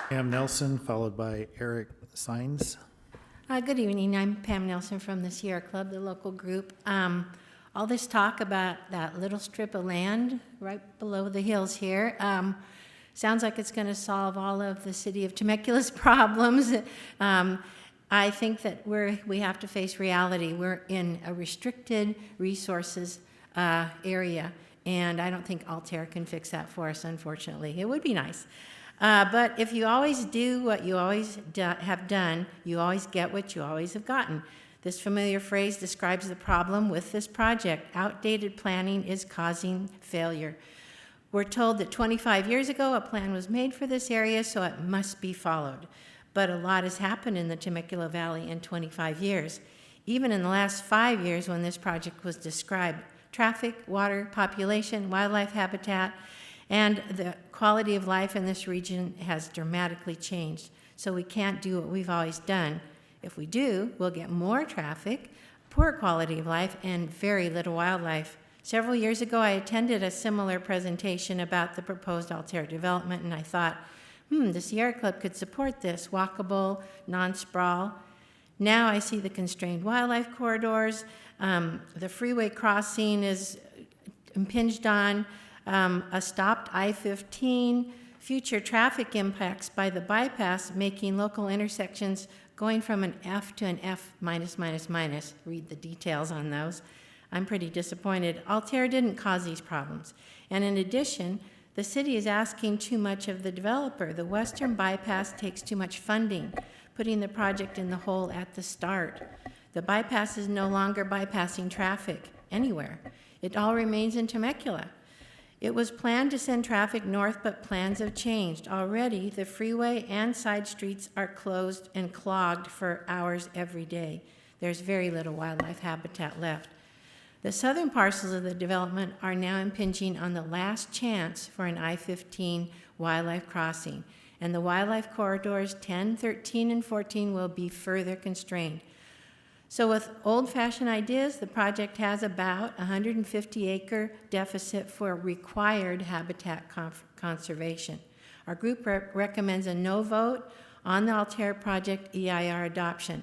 D: Pam Nelson, followed by Eric Sines.
C: Good evening. I'm Pam Nelson from the Sierra Club, the local group. All this talk about that little strip of land right below the hills here sounds like it's going to solve all of the city of Temecula's problems. I think that we have to face reality. We're in a restricted resources area, and I don't think Altair can fix that for us, unfortunately. It would be nice. But if you always do what you always have done, you always get what you always have gotten. This familiar phrase describes the problem with this project. Outdated planning is causing failure. We're told that 25 years ago a plan was made for this area, so it must be followed. But a lot has happened in the Temecula Valley in 25 years. Even in the last 5 years when this project was described, traffic, water, population, wildlife habitat, and the quality of life in this region has dramatically changed. So we can't do what we've always done. If we do, we'll get more traffic, poor quality of life, and very little wildlife. Several years ago, I attended a similar presentation about the proposed Altair development, and I thought, the Sierra Club could support this, walkable, non-sprawl. Now I see the constrained wildlife corridors. The freeway crossing is impinged on a stopped I-15, future traffic impacts by the bypass, making local intersections going from an F to an F minus, minus, minus. Read the details on those. I'm pretty disappointed. Altair didn't cause these problems. And in addition, the city is asking too much of the developer. The western bypass takes too much funding, putting the project in the hole at the start. The bypass is no longer bypassing traffic anywhere. It all remains in Temecula. It was planned to send traffic north, but plans have changed. Already, the freeway and side streets are closed and clogged for hours every day. There's very little wildlife habitat left. The southern parcels of the development are now impinging on the last chance for an I-15 wildlife crossing, and the wildlife corridors 10, 13, and 14 will be further constrained. So with old-fashioned ideas, the project has about 150-acre deficit for required habitat conservation. Our group recommends a no vote on the Altair project EIR adoption.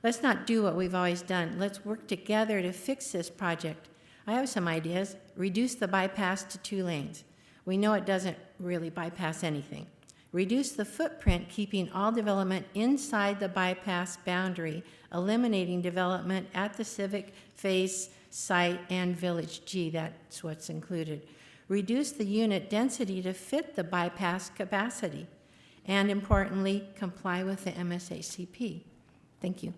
C: Let's not do what we've always done. Let's work together to fix this project. I have some ideas. Reduce the bypass to 2 lanes. We know it doesn't really bypass anything. Reduce the footprint, keeping all development inside the bypass boundary, eliminating development at the Civic Phase site and Village G. That's what's included. Reduce the unit density to fit the bypass capacity. And importantly, comply with the MSACP. Thank you.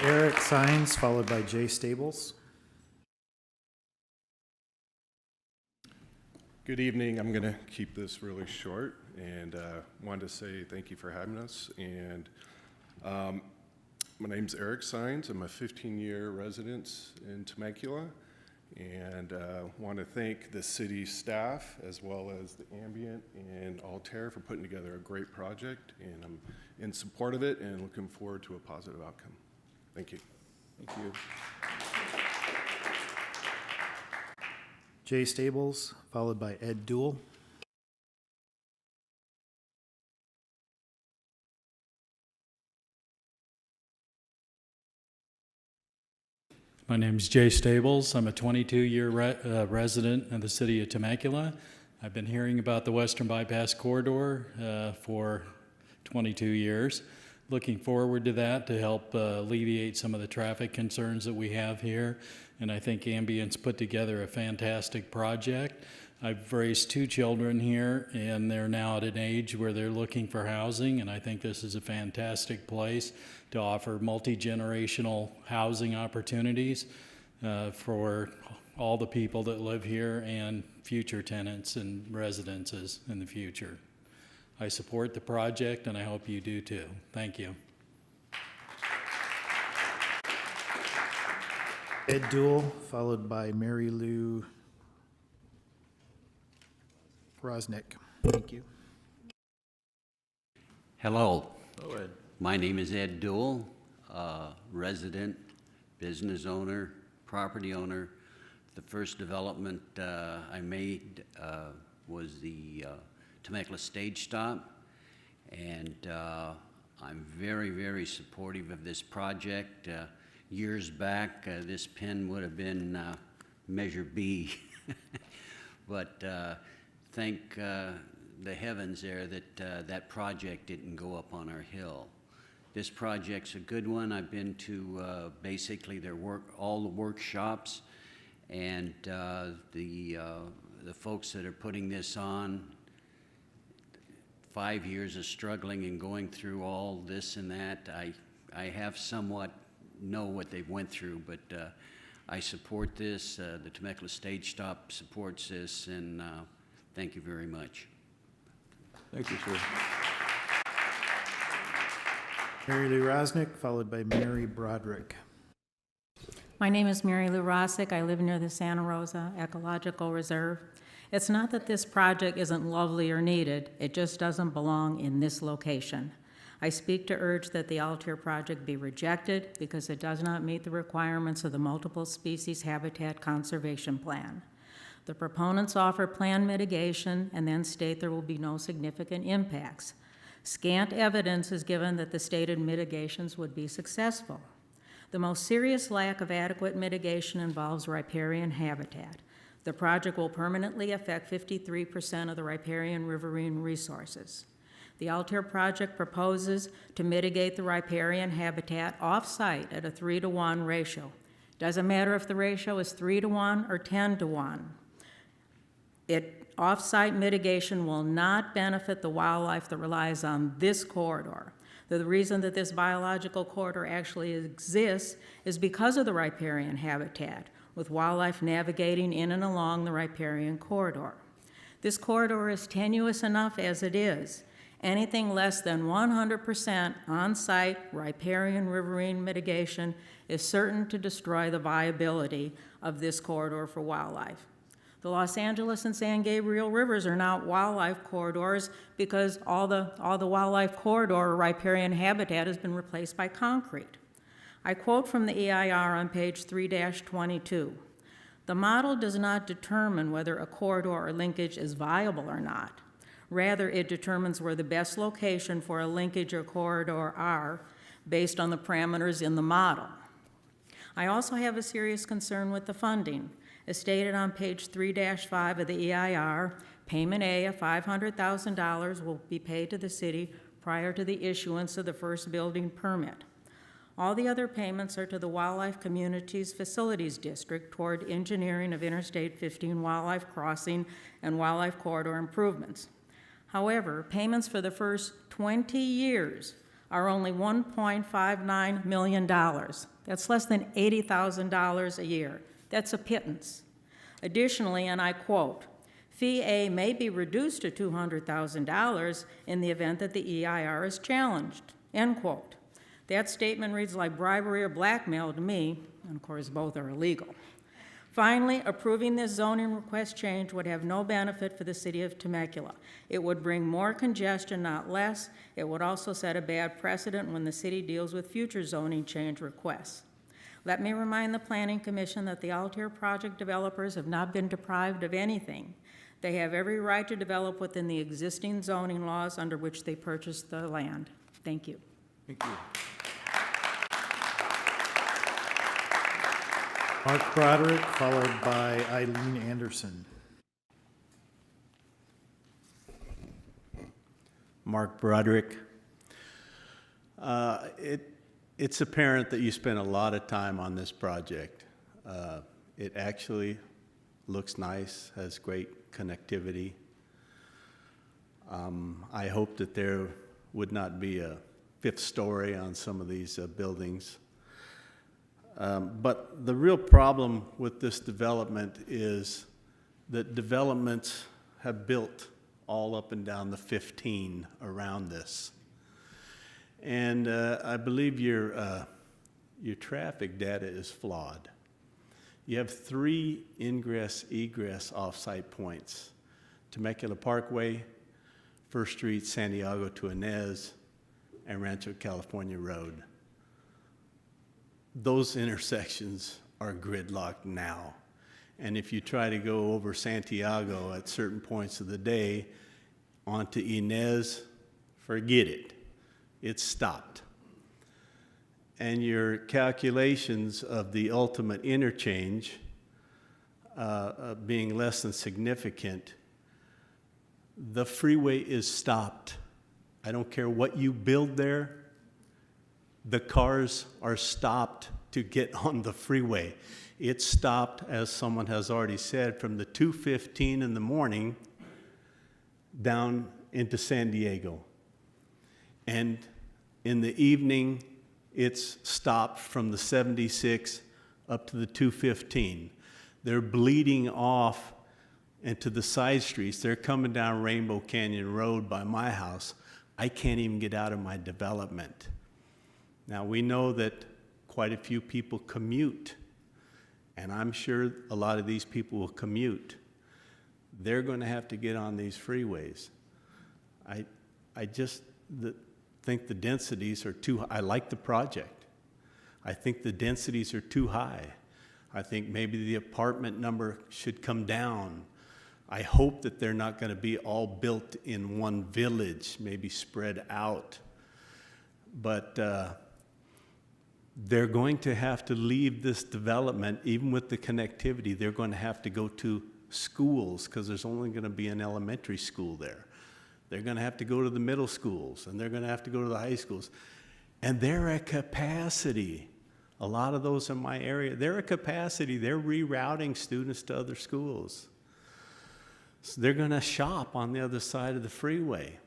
D: Eric Sines, followed by Jay Stables.
F: Good evening. I'm going to keep this really short and wanted to say thank you for having us. And my name's Eric Sines. I'm a 15-year resident in Temecula, and want to thank the city staff as well as the Ambient and Altair for putting together a great project. And I'm in support of it and looking forward to a positive outcome. Thank you.
A: Thank you.
D: Jay Stables, followed by Ed Duell.
G: My name is Jay Stables. I'm a 22-year resident of the city of Temecula. I've been hearing about the Western Bypass Corridor for 22 years. Looking forward to that to help alleviate some of the traffic concerns that we have here. And I think Ambient's put together a fantastic project. I've raised 2 children here, and they're now at an age where they're looking for housing, and I think this is a fantastic place to offer multi-generational housing opportunities for all the people that live here and future tenants and residences in the future. I support the project, and I hope you do too. Thank you.
D: Ed Duell, followed by Mary Lou Rosnick. Thank you.
H: Hello.
A: Hello, Ed.
H: My name is Ed Duell, resident, business owner, property owner. The first development I made was the Temecula Stage Stop, and I'm very, very supportive of this project. Years back, this pin would have been Measure B, but thank the heavens there that that project didn't go up on our hill. This project's a good one. I've been to basically all the workshops, and the folks that are putting this on, 5 years of struggling and going through all this and that. I have somewhat know what they've went through, but I support this. The Temecula Stage Stop supports this, and thank you very much.
A: Thank you, sir.
D: Mary Lou Rosnick, followed by Mary Broderick.
X: My name is Mary Lou Rosnick. I live near the Santa Rosa Ecological Reserve. It's not that this project isn't lovely or needed, it just doesn't belong in this location. I speak to urge that the Altair project be rejected because it does not meet the requirements of the Multiple Species Habitat Conservation Plan. The proponents offer plan mitigation and then state there will be no significant impacts. Scant evidence is given that the stated mitigations would be successful. The most serious lack of adequate mitigation involves riparian habitat. The project will permanently affect 53% of the riparian riverine resources. The Altair project proposes to mitigate the riparian habitat off-site at a 3-to-1 ratio. Doesn't matter if the ratio is 3-to-1 or 10-to-1. Off-site mitigation will not benefit the wildlife that relies on this corridor. The reason that this biological corridor actually exists is because of the riparian habitat, with wildlife navigating in and along the riparian corridor. This corridor is tenuous enough as it is. Anything less than 100% on-site riparian riverine mitigation is certain to destroy the viability of this corridor for wildlife. The Los Angeles and San Gabriel rivers are now wildlife corridors because all the wildlife corridor or riparian habitat has been replaced by concrete. I quote from the EIR on page 3-22. The model does not determine whether a corridor or linkage is viable or not. Rather, it determines where the best location for a linkage or corridor are based on the parameters in the model. I also have a serious concern with the funding. As stated on page 3-5 of the EIR, payment A of $500,000 will be paid to the city prior to the issuance of the first building permit. All the other payments are to the Wildlife Communities Facilities District toward engineering of Interstate 15 wildlife crossing and wildlife corridor improvements. However, payments for the first 20 years are only $1.59 million. That's less than $80,000 a year. That's a pittance. Additionally, and I quote, Fee A may be reduced to $200,000 in the event that the EIR is challenged, end quote. That statement reads like bribery or blackmail to me, and of course both are illegal. Finally, approving this zoning request change would have no benefit for the city of Temecula. It would bring more congestion, not less. It would also set a bad precedent when the city deals with future zoning change requests. Let me remind the Planning Commission that the Altair project developers have not been deprived of anything. They have every right to develop within the existing zoning laws under which they purchased the land. Thank you.
A: Thank you.
D: Mark Broderick, followed by Eileen Anderson.
E: Mark Broderick. It's apparent that you spent a lot of time on this project. It actually looks nice, has great connectivity. I hope that there would not be a fifth story on some of these buildings. But the real problem with this development is that developments have built all up and down the 15 around this. And I believe your traffic data is flawed. You have 3 ingress-egress off-site points: Temecula Parkway, First Street, Santiago to Inez, and Rancho California Road. Those intersections are gridlocked now. And if you try to go over Santiago at certain points of the day onto Inez, forget it. It's stopped. And your calculations of the ultimate interchange being less than significant, the freeway is stopped. I don't care what you build there, the cars are stopped to get on the freeway. It's stopped, as someone has already said, from the 2:15 in the morning down into San Diego. And in the evening, it's stopped from the 76 up to the 215. They're bleeding off into the side streets. They're coming down Rainbow Canyon Road by my house. I can't even get out of my development. Now, we know that quite a few people commute, and I'm sure a lot of these people will commute. They're going to have to get on these freeways. I just think the densities are too high. I like the project. I think the densities are too high. I think maybe the apartment number should come down. I hope that they're not going to be all built in one village, maybe spread out. But they're going to have to leave this development, even with the connectivity, they're going to have to go to schools because there's only going to be an elementary school there. They're going to have to go to the middle schools, and they're going to have to go to the high schools. And they're at capacity. A lot of those in my area, they're at capacity. They're rerouting students to other schools. So they're going to shop on the other side of the freeway.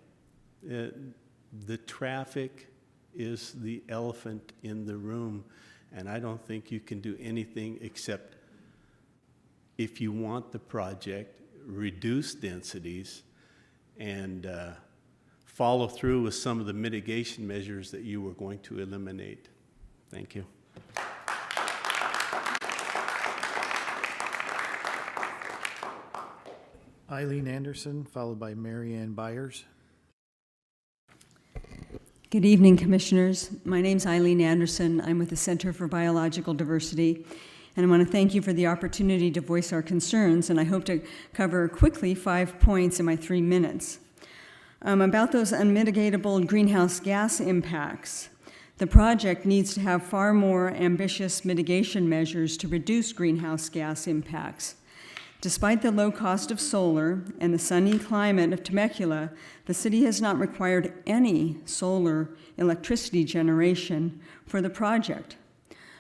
E: The traffic is the elephant in the room, and I don't think you can do anything except, if you want the project, reduce densities and follow through with some of the mitigation measures that you were going to eliminate. Thank you.
D: Eileen Anderson, followed by Mary Ann Byers.
I: Good evening, Commissioners. My name's Eileen Anderson. I'm with the Center for Biological Diversity, and I want to thank you for the opportunity to voice our concerns, and I hope to cover quickly 5 points in my 3 minutes. About those unmitigatable greenhouse gas impacts, the project needs to have far more ambitious mitigation measures to reduce greenhouse gas impacts. Despite the low cost of solar and the sunny climate of Temecula, the city has not required any solar electricity generation for the project.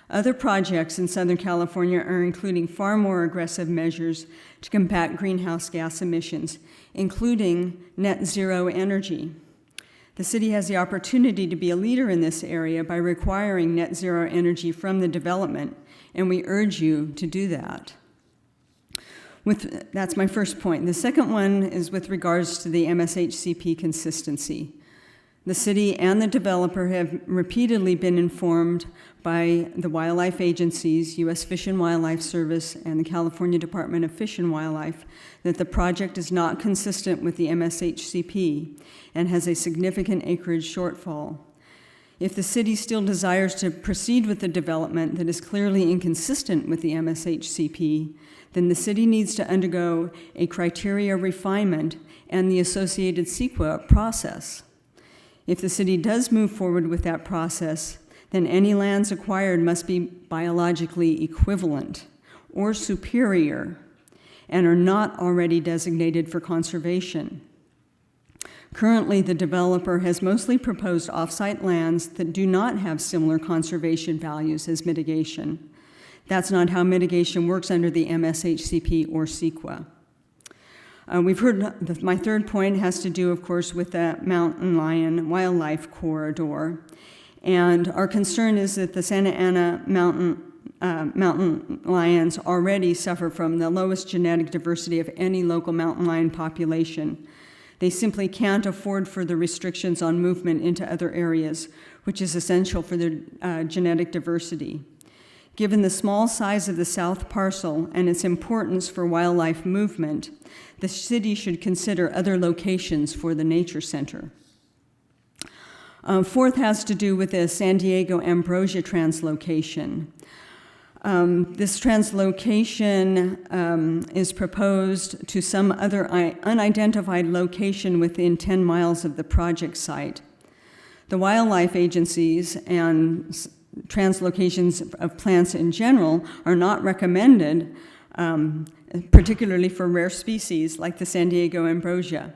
I: Other projects in Southern California are including far more aggressive measures to combat greenhouse gas emissions, including net zero energy. The city has the opportunity to be a leader in this area by requiring net zero energy from the development, and we urge you to do that. That's my first point. The second one is with regards to the MSHCP consistency. The city and the developer have repeatedly been informed by the wildlife agencies, U.S. Fish and Wildlife Service and the California Department of Fish and Wildlife, that the project is not consistent with the MSHCP and has a significant acreage shortfall. If the city still desires to proceed with the development that is clearly inconsistent with the MSHCP, then the city needs to undergo a criteria refinement and the associated CEQA process. If the city does move forward with that process, then any lands acquired must be biologically equivalent or superior and are not already designated for conservation. Currently, the developer has mostly proposed off-site lands that do not have similar conservation values as mitigation. That's not how mitigation works under the MSHCP or CEQA. We've heard my third point has to do, of course, with the mountain lion wildlife corridor. And our concern is that the Santa Ana mountain lions already suffer from the lowest genetic diversity of any local mountain lion population. They simply can't afford further restrictions on movement into other areas, which is essential for their genetic diversity. Given the small size of the south parcel and its importance for wildlife movement, the city should consider other locations for the nature center. Fourth has to do with the San Diego Ambrosia translocation. This translocation is proposed to some other unidentified location within 10 miles of the project site. The wildlife agencies and translocations of plants in general are not recommended, particularly for rare species like the San Diego Ambrosia.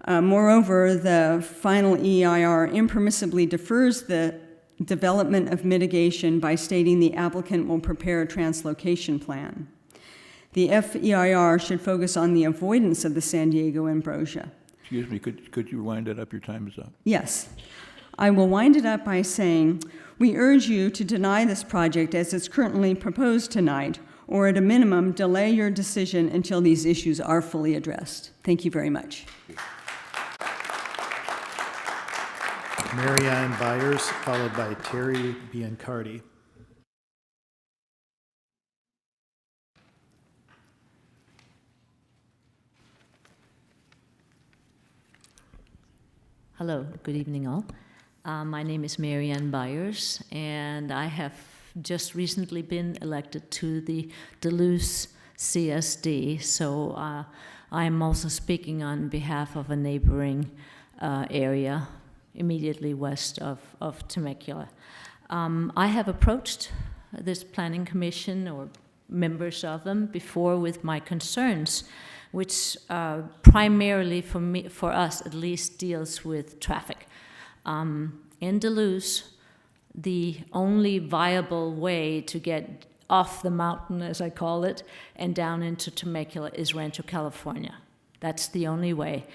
I: Moreover, the final EIR impermissibly defers the development of mitigation by stating the applicant will prepare a translocation plan. The FEIR should focus on the avoidance of the San Diego Ambrosia.
A: Excuse me, could you wind it up? Your time is up.
I: Yes. I will wind it up by saying, we urge you to deny this project as it's currently proposed tonight, or at a minimum, delay your decision until these issues are fully addressed. Thank you very much.
D: Mary Ann Byers, followed by Terry Biancardi.
J: Hello, good evening all. My name is Mary Ann Byers, and I have just recently been elected to the Duluth CSD, so I am also speaking on behalf of a neighboring area immediately west of Temecula. I have approached this planning commission or members of them before with my concerns, which primarily for us at least, deals with traffic. In Duluth, the only viable way to get off the mountain, as I call it, and down into Temecula is Rancho California. That's the only way.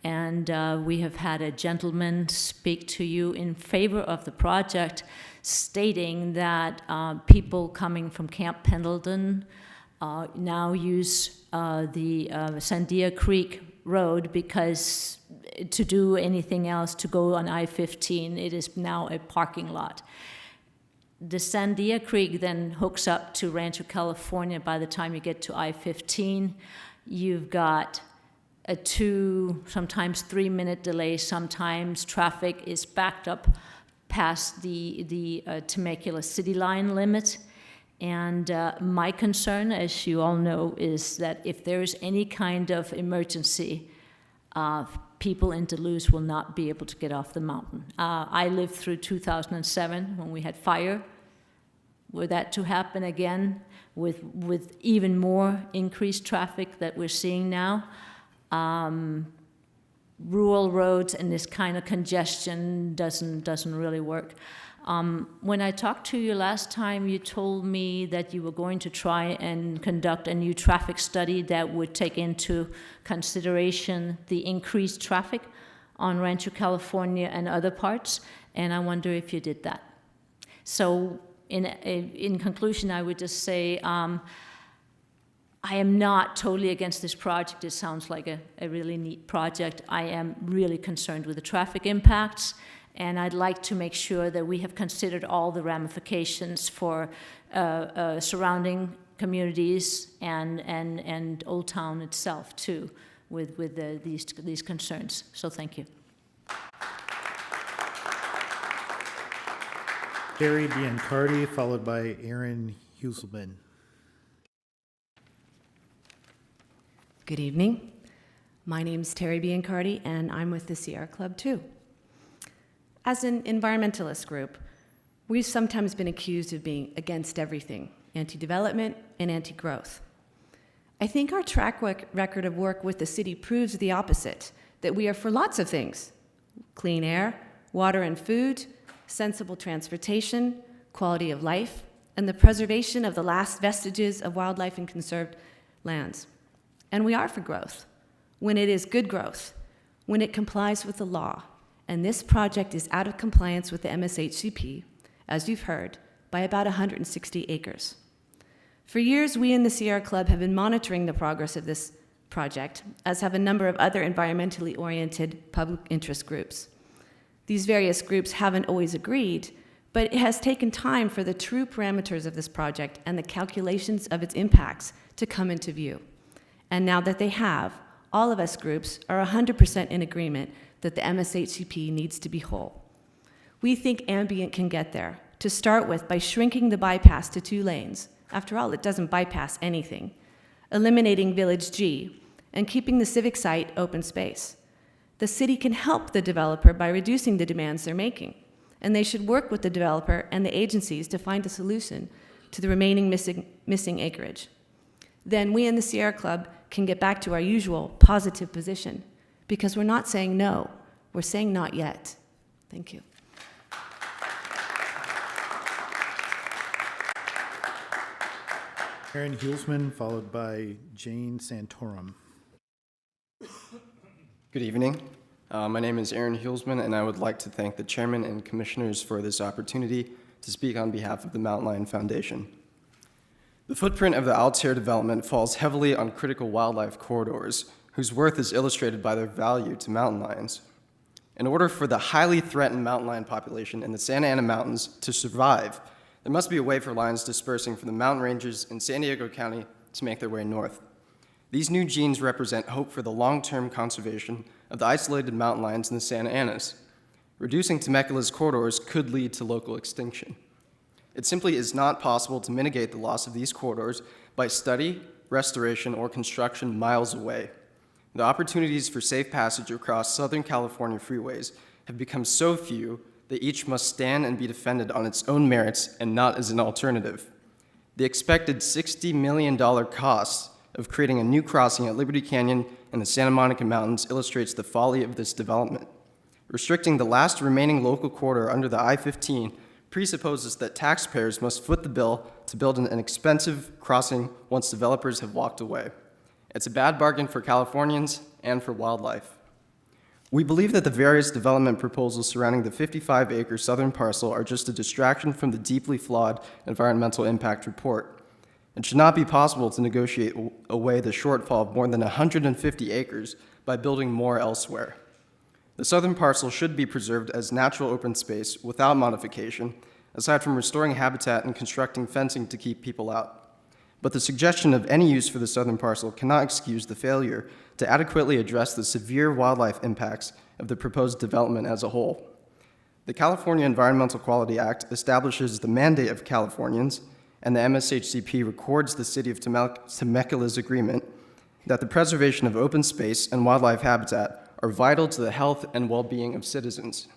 J: And we have had a gentleman speak to you in favor of the project, stating that people coming from Camp Pendleton now use the Sandia Creek Road because to do anything else, to go on I-15, it is now a parking lot. The Sandia Creek then hooks up to Rancho California. By the time you get to I-15, you've got a 2, sometimes 3-minute delay. Sometimes traffic is backed up past the Temecula city line limit. And my concern, as you all know, is that if there is any kind of emergency, people in Duluth will not be able to get off the mountain. I lived through 2007 when we had fire. Were that to happen again with even more increased traffic that we're seeing now, rural roads and this kind of congestion doesn't really work. When I talked to you last time, you told me that you were going to try and conduct a new traffic study that would take into consideration the increased traffic on Rancho California and other parts, and I wonder if you did that. So in conclusion, I would just say I am not totally against this project. It sounds like a really neat project. I am really concerned with the traffic impacts, and I'd like to make sure that we have considered all the ramifications for surrounding communities and Old Town itself too, with these concerns. So thank you.
D: Terry Biancardi, followed by Aaron Huselman.
K: Good evening. My name's Terry Biancardi, and I'm with the Sierra Club too. As an environmentalist group, we've sometimes been accused of being against everything, anti-development and anti-growth. I think our track record of work with the city proves the opposite, that we are for lots of things: clean air, water and food, sensible transportation, quality of life, and the preservation of the last vestiges of wildlife and conserved lands. And we are for growth, when it is good growth, when it complies with the law. And this project is out of compliance with the MSHCP, as you've heard, by about 160 acres. For years, we in the Sierra Club have been monitoring the progress of this project, as have a number of other environmentally oriented public interest groups. These various groups haven't always agreed, but it has taken time for the true parameters of this project and the calculations of its impacts to come into view. And now that they have, all of us groups are 100% in agreement that the MSHCP needs to be whole. We think Ambient can get there, to start with by shrinking the bypass to 2 lanes. After all, it doesn't bypass anything. Eliminating Village G, and keeping the civic site open space. The city can help the developer by reducing the demands they're making, and they should work with the developer and the agencies to find a solution to the remaining missing acreage. Then we in the Sierra Club can get back to our usual positive position, because we're not saying no, we're saying not yet. Thank you.
D: Aaron Huelsman, followed by Jane Santorum.
L: Good evening. My name is Aaron Huelsman, and I would like to thank the chairman and commissioners for this opportunity to speak on behalf of the Mountain Lion Foundation. The footprint of the Altair development falls heavily on critical wildlife corridors, whose worth is illustrated by their value to mountain lions. In order for the highly threatened mountain lion population in the Santa Ana Mountains to survive, there must be a way for lions dispersing from the mountain ranges in San Diego County to make their way north. These new genes represent hope for the long-term conservation of the isolated mountain lions in the Santa Anas. Reducing Temecula's corridors could lead to local extinction. It simply is not possible to mitigate the loss of these corridors by study, restoration, or construction miles away. The opportunities for safe passage across Southern California freeways have become so few that each must stand and be defended on its own merits and not as an alternative. The expected $60 million cost of creating a new crossing at Liberty Canyon and the Santa Monica Mountains illustrates the folly of this development. Restricting the last remaining local corridor under the I-15 presupposes that taxpayers must foot the bill to build an expensive crossing once developers have walked away. It's a bad bargain for Californians and for wildlife. We believe that the various development proposals surrounding the 55-acre southern parcel are just a distraction from the deeply flawed environmental impact report. It should not be possible to negotiate away the shortfall of more than 150 acres by building more elsewhere. The southern parcel should be preserved as natural open space without modification, aside from restoring habitat and constructing fencing to keep people out. But the suggestion of any use for the southern parcel cannot excuse the failure to adequately address the severe wildlife impacts of the proposed development as a whole. The California Environmental Quality Act establishes the mandate of Californians, and the MSHCP records the City of Temecula's agreement that the preservation of open space and wildlife habitat are vital to the health and well-being of citizens.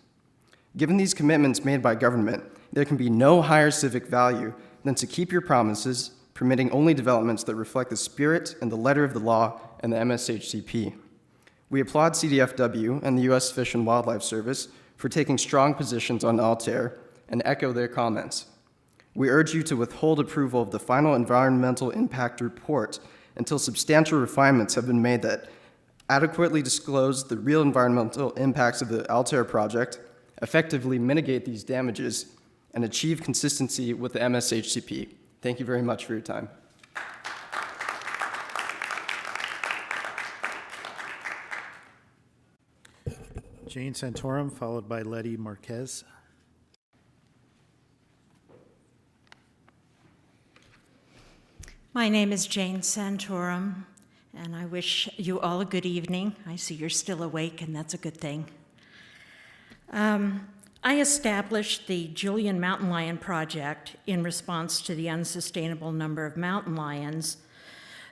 L: Given these commitments made by government, there can be no higher civic value than to keep your promises, permitting only developments that reflect the spirit and the letter of the law and the MSHCP. We applaud CDFW and the U.S. Fish and Wildlife Service for taking strong positions on Altair and echo their comments. We urge you to withhold approval of the final environmental impact report until substantial refinements have been made that adequately disclose the real environmental impacts of the Altair project, effectively mitigate these damages, and achieve consistency with the MSHCP. Thank you very much for your time.
D: Jane Santorum, followed by Letty Marquez.
N: My name is Jane Santorum, and I wish you all a good evening. I see you're still awake, and that's a good thing. I established the Julian Mountain Lion Project in response to the unsustainable number of mountain lions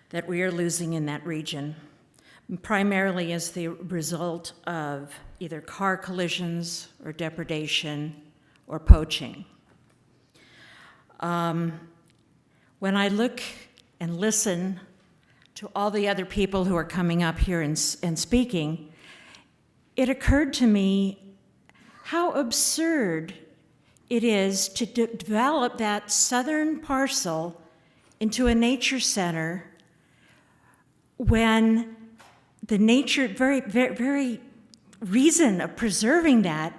N: that we are losing in that region, primarily as the result of either car collisions or depredation or poaching. When I look and listen to all the other people who are coming up here and speaking, it occurred to me how absurd it is to develop that southern parcel into a nature center when the nature, very reason of preserving that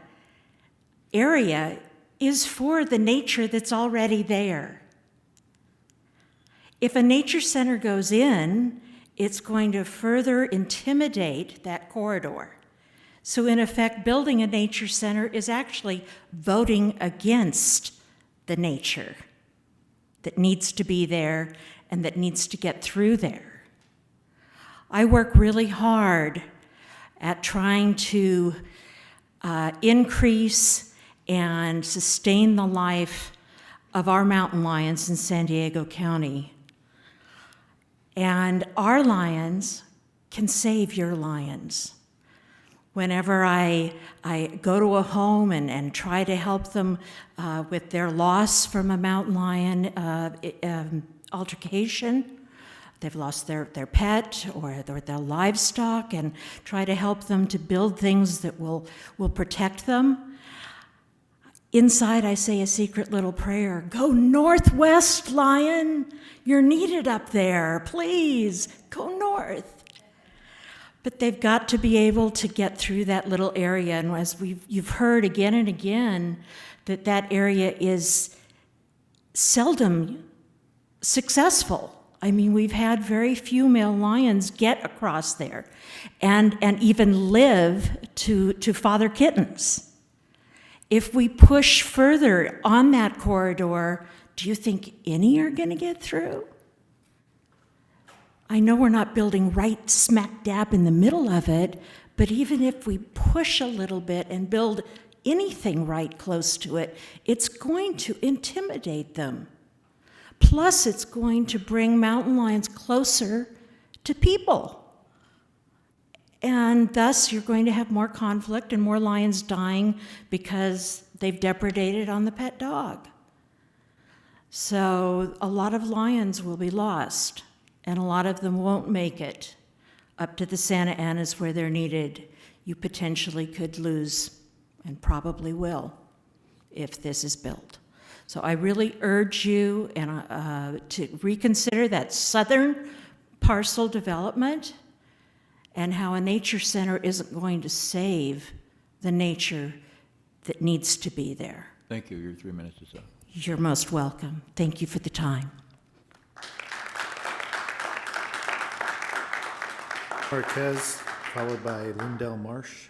N: area is for the nature that's already there. If a nature center goes in, it's going to further intimidate that corridor. So in effect, building a nature center is actually voting against the nature that needs to be there and that needs to get through there. I work really hard at trying to increase and sustain the life of our mountain lions in San Diego County. And our lions can save your lions. Whenever I go to a home and try to help them with their loss from a mountain lion altercation, they've lost their pet or their livestock, and try to help them to build things that will protect them. Inside, I say a secret little prayer. Go northwest, lion. You're needed up there. Please, go north. But they've got to be able to get through that little area. And as you've heard again and again, that area is seldom successful. I mean, we've had very few male lions get across there and even live to father kittens. If we push further on that corridor, do you think any are going to get through? I know we're not building right smack dab in the middle of it, but even if we push a little bit and build anything right close to it, it's going to intimidate them. Plus, it's going to bring mountain lions closer to people. And thus, you're going to have more conflict and more lions dying because they've depredated on the pet dog. So a lot of lions will be lost, and a lot of them won't make it up to the Santa Anas where they're needed. You potentially could lose, and probably will, if this is built. So I really urge you to reconsider that southern parcel development and how a nature center isn't going to save the nature that needs to be there.
A: Thank you. Your 3 minutes is up.
N: You're most welcome. Thank you for the time.
D: Marquez, followed by Lindell Marsh.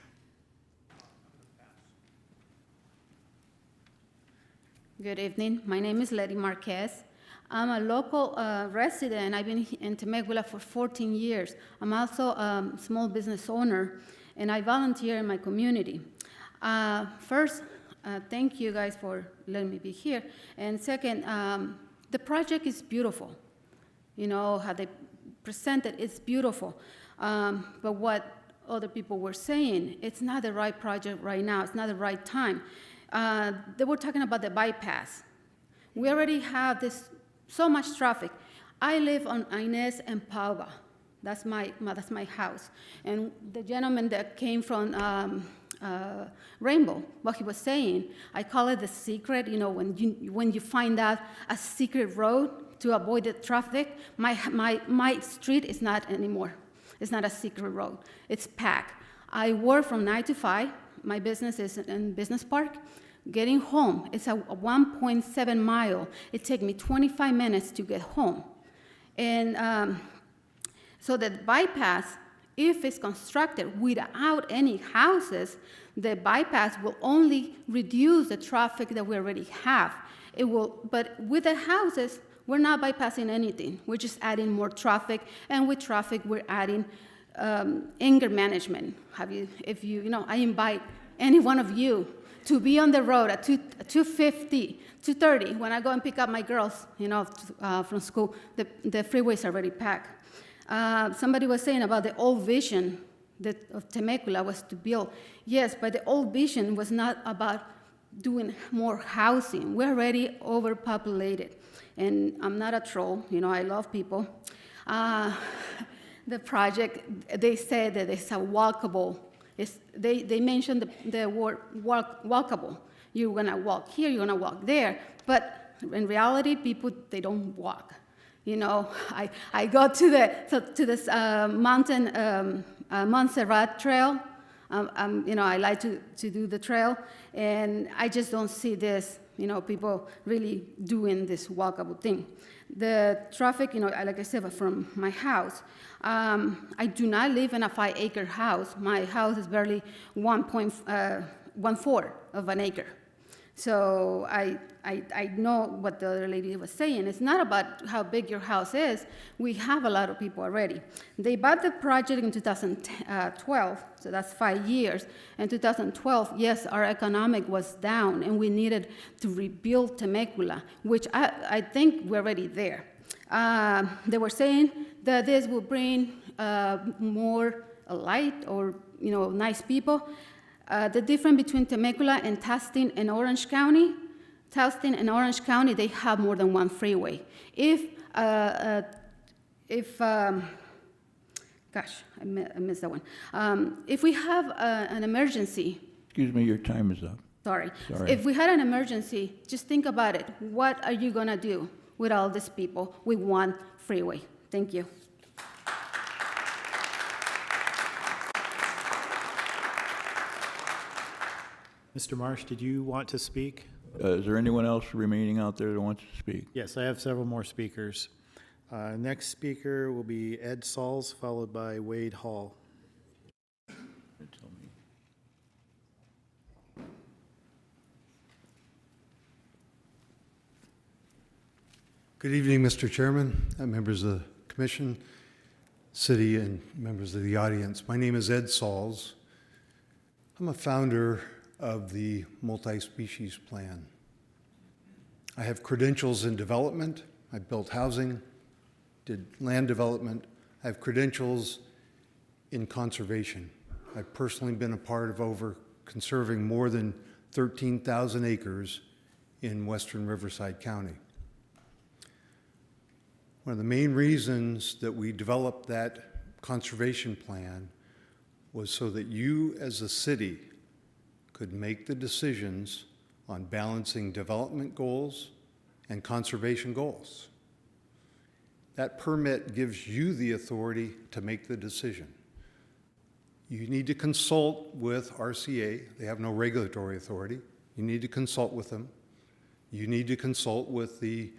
M: Good evening. My name is Letty Marquez. I'm a local resident. I've been in Temecula for 14 years. I'm also a small business owner, and I volunteer in my community. First, thank you guys for letting me be here. And second, the project is beautiful. You know, how they present it, it's beautiful. But what other people were saying, it's not the right project right now. It's not the right time. They were talking about the bypass. We already have so much traffic. I live on Inez and Pauga. That's my house. And the gentleman that came from Rainbow, what he was saying, I call it the secret. You know, when you find out a secret road to avoid the traffic, my street is not anymore. It's not a secret road. It's packed. I work from 9 to 5. My business is in Business Park. Getting home, it's a 1.7 mile. It takes me 25 minutes to get home. And so the bypass, if it's constructed without any houses, the bypass will only reduce the traffic that we already have. It will, but with the houses, we're not bypassing anything. We're just adding more traffic, and with traffic, we're adding anger management. If you know, I invite any one of you to be on the road at 2:50, 2:30 when I go and pick up my girls, you know, from school. The freeway's already packed. Somebody was saying about the old vision of Temecula was to build. Yes, but the old vision was not about doing more housing. We're already overpopulated. And I'm not a troll, you know, I love people. The project, they said that it's a walkable. They mentioned the word walkable. You're gonna walk here, you're gonna walk there. But in reality, people, they don't walk. You know, I go to this mountain, Montserrat Trail. You know, I like to do the trail, and I just don't see this, you know, people really doing this walkable thing. The traffic, you know, like I said, from my house, I do not live in a 5-acre house. My house is barely 1.4 of an acre. So I know what the other lady was saying. It's not about how big your house is. We have a lot of people already. They bought the project in 2012, so that's 5 years. In 2012, yes, our economic was down, and we needed to rebuild Temecula, which I think we're already there. They were saying that this will bring more light or, you know, nice people. The difference between Temecula and Tustin and Orange County, Tustin and Orange County, they have more than one freeway. Gosh, I missed that one. If we have an emergency.
A: Excuse me, your time is up.
M: Sorry.
A: Sorry.
M: If we had an emergency, just think about it. What are you gonna do with all these people with one freeway? Thank you.
D: Mr. Marsh, did you want to speak?
A: Is there anyone else remaining out there that wants to speak?
D: Yes, I have several more speakers. Next speaker will be Ed Sauls, followed by Wade Hall.
O: Good evening, Mr. Chairman, members of the Commission, City, and members of the audience. My name is Ed Sauls. I'm a founder of the multi-species plan. I have credentials in development. I built housing, did land development. I have credentials in conservation. I've personally been a part of conserving more than 13,000 acres in western Riverside County. One of the main reasons that we developed that conservation plan was so that you as a city could make the decisions on balancing development goals and conservation goals. That permit gives you the authority to make the decision. You need to consult with RCA. They have no regulatory authority. You need to consult with them. You need to consult with the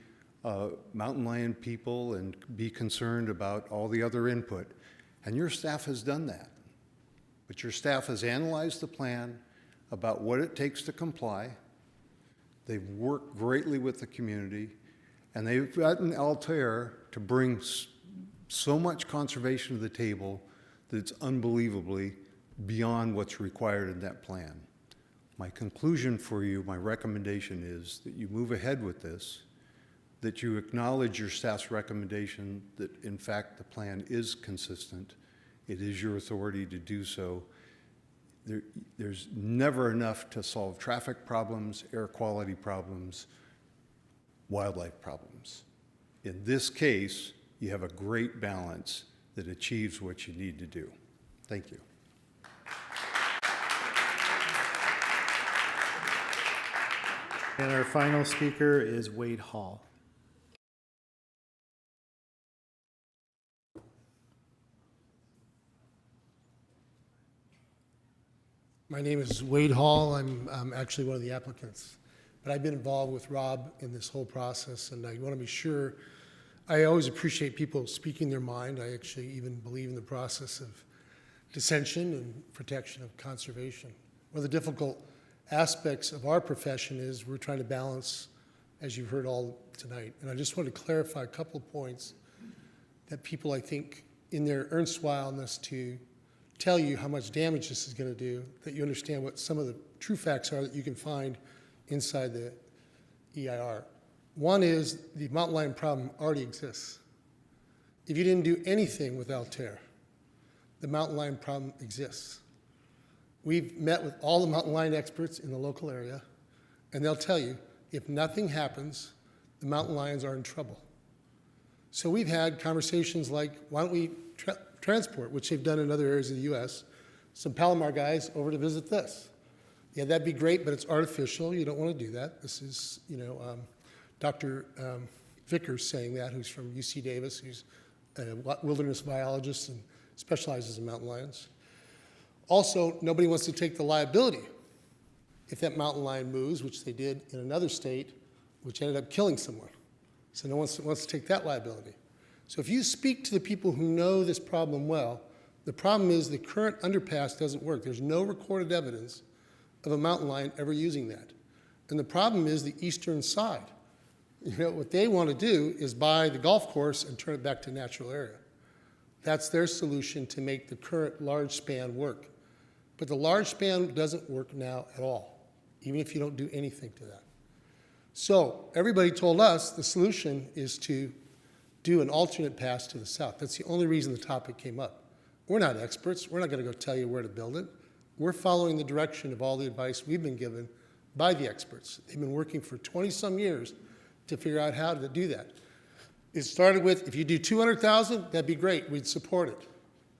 O: mountain lion people and be concerned about all the other input. And your staff has done that. But your staff has analyzed the plan about what it takes to comply. They've worked greatly with the community, and they've gotten Altair to bring so much conservation to the table that it's unbelievably beyond what's required in that plan. My conclusion for you, my recommendation is that you move ahead with this, that you acknowledge your staff's recommendation that in fact the plan is consistent. It is your authority to do so. There's never enough to solve traffic problems, air quality problems, wildlife problems. In this case, you have a great balance that achieves what you need to do. Thank you.
D: And our final speaker is Wade Hall.
P: My name is Wade Hall. I'm actually one of the applicants, but I've been involved with Rob in this whole process, and I want to be sure. I always appreciate people speaking their mind. I actually even believe in the process of dissension and protection of conservation. One of the difficult aspects of our profession is we're trying to balance, as you've heard all tonight, and I just want to clarify a couple of points that people, I think, in their erstwhileness to tell you how much damage this is going to do, that you understand what some of the true facts are that you can find inside the EIR. One is the mountain lion problem already exists. If you didn't do anything with Altair, the mountain lion problem exists. We've met with all the mountain lion experts in the local area, and they'll tell you if nothing happens, the mountain lions are in trouble. So we've had conversations like, why don't we transport, which they've done in other areas of the U.S., some Palomar guys over to visit this. Yeah, that'd be great, but it's artificial. You don't want to do that. This is, Dr. Vickers saying that, who's from UC Davis, who's a wilderness biologist and specializes in mountain lions. Also, nobody wants to take the liability if that mountain lion moves, which they did in another state, which ended up killing someone. So no one wants to take that liability. So if you speak to the people who know this problem well, the problem is the current underpass doesn't work. There's no recorded evidence of a mountain lion ever using that. And the problem is the eastern side. What they want to do is buy the golf course and turn it back to natural area. That's their solution to make the current large span work. But the large span doesn't work now at all, even if you don't do anything to that. So everybody told us the solution is to do an alternate pass to the south. That's the only reason the topic came up. We're not experts. We're not going to go tell you where to build it. We're following the direction of all the advice we've been given by the experts. They've been working for 20-some years to figure out how to do that. It started with, if you do 200,000, that'd be great. We'd support it.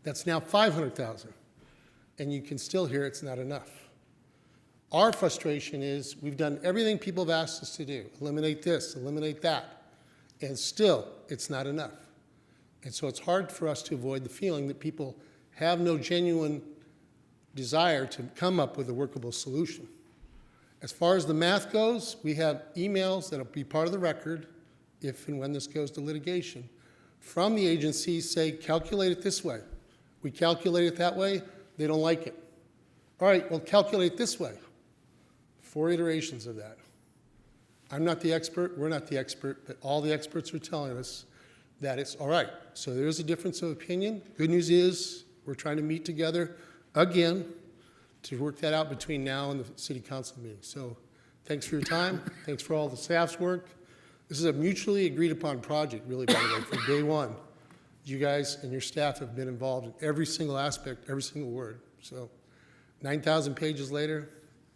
P: That's now 500,000. And you can still hear it's not enough. Our frustration is we've done everything people have asked us to do. Eliminate this, eliminate that. And still, it's not enough. And so it's hard for us to avoid the feeling that people have no genuine desire to come up with a workable solution. As far as the math goes, we have emails that'll be part of the record if and when this goes to litigation from the agencies say, calculate it this way. We calculate it that way, they don't like it. All right, well, calculate this way. 4 iterations of that. I'm not the expert, we're not the expert, but all the experts are telling us that it's all right. So there's a difference of opinion. Good news is we're trying to meet together again to work that out between now and the city council meeting. So thanks for your time. Thanks for all the staff's work. This is a mutually agreed upon project, really, by the way, from day one. You guys and your staff have been involved in every single aspect, every single word. So 9,000 pages later,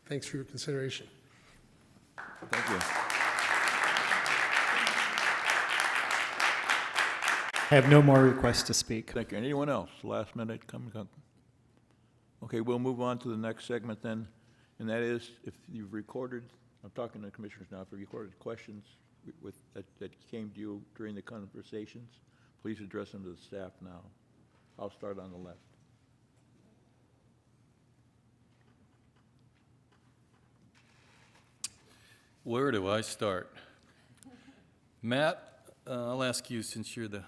P: Thanks for your consideration.
A: Thank you.
D: I have no more requests to speak.
A: Thank you. Anyone else? Last minute, come. Okay, we'll move on to the next segment then, and that is if you've recorded, I'm talking to the commissioners now, if you recorded questions that came to you during the conversations, please address them to the staff now. I'll start on the left.
Q: Where do I start? Matt, I'll ask you since you're the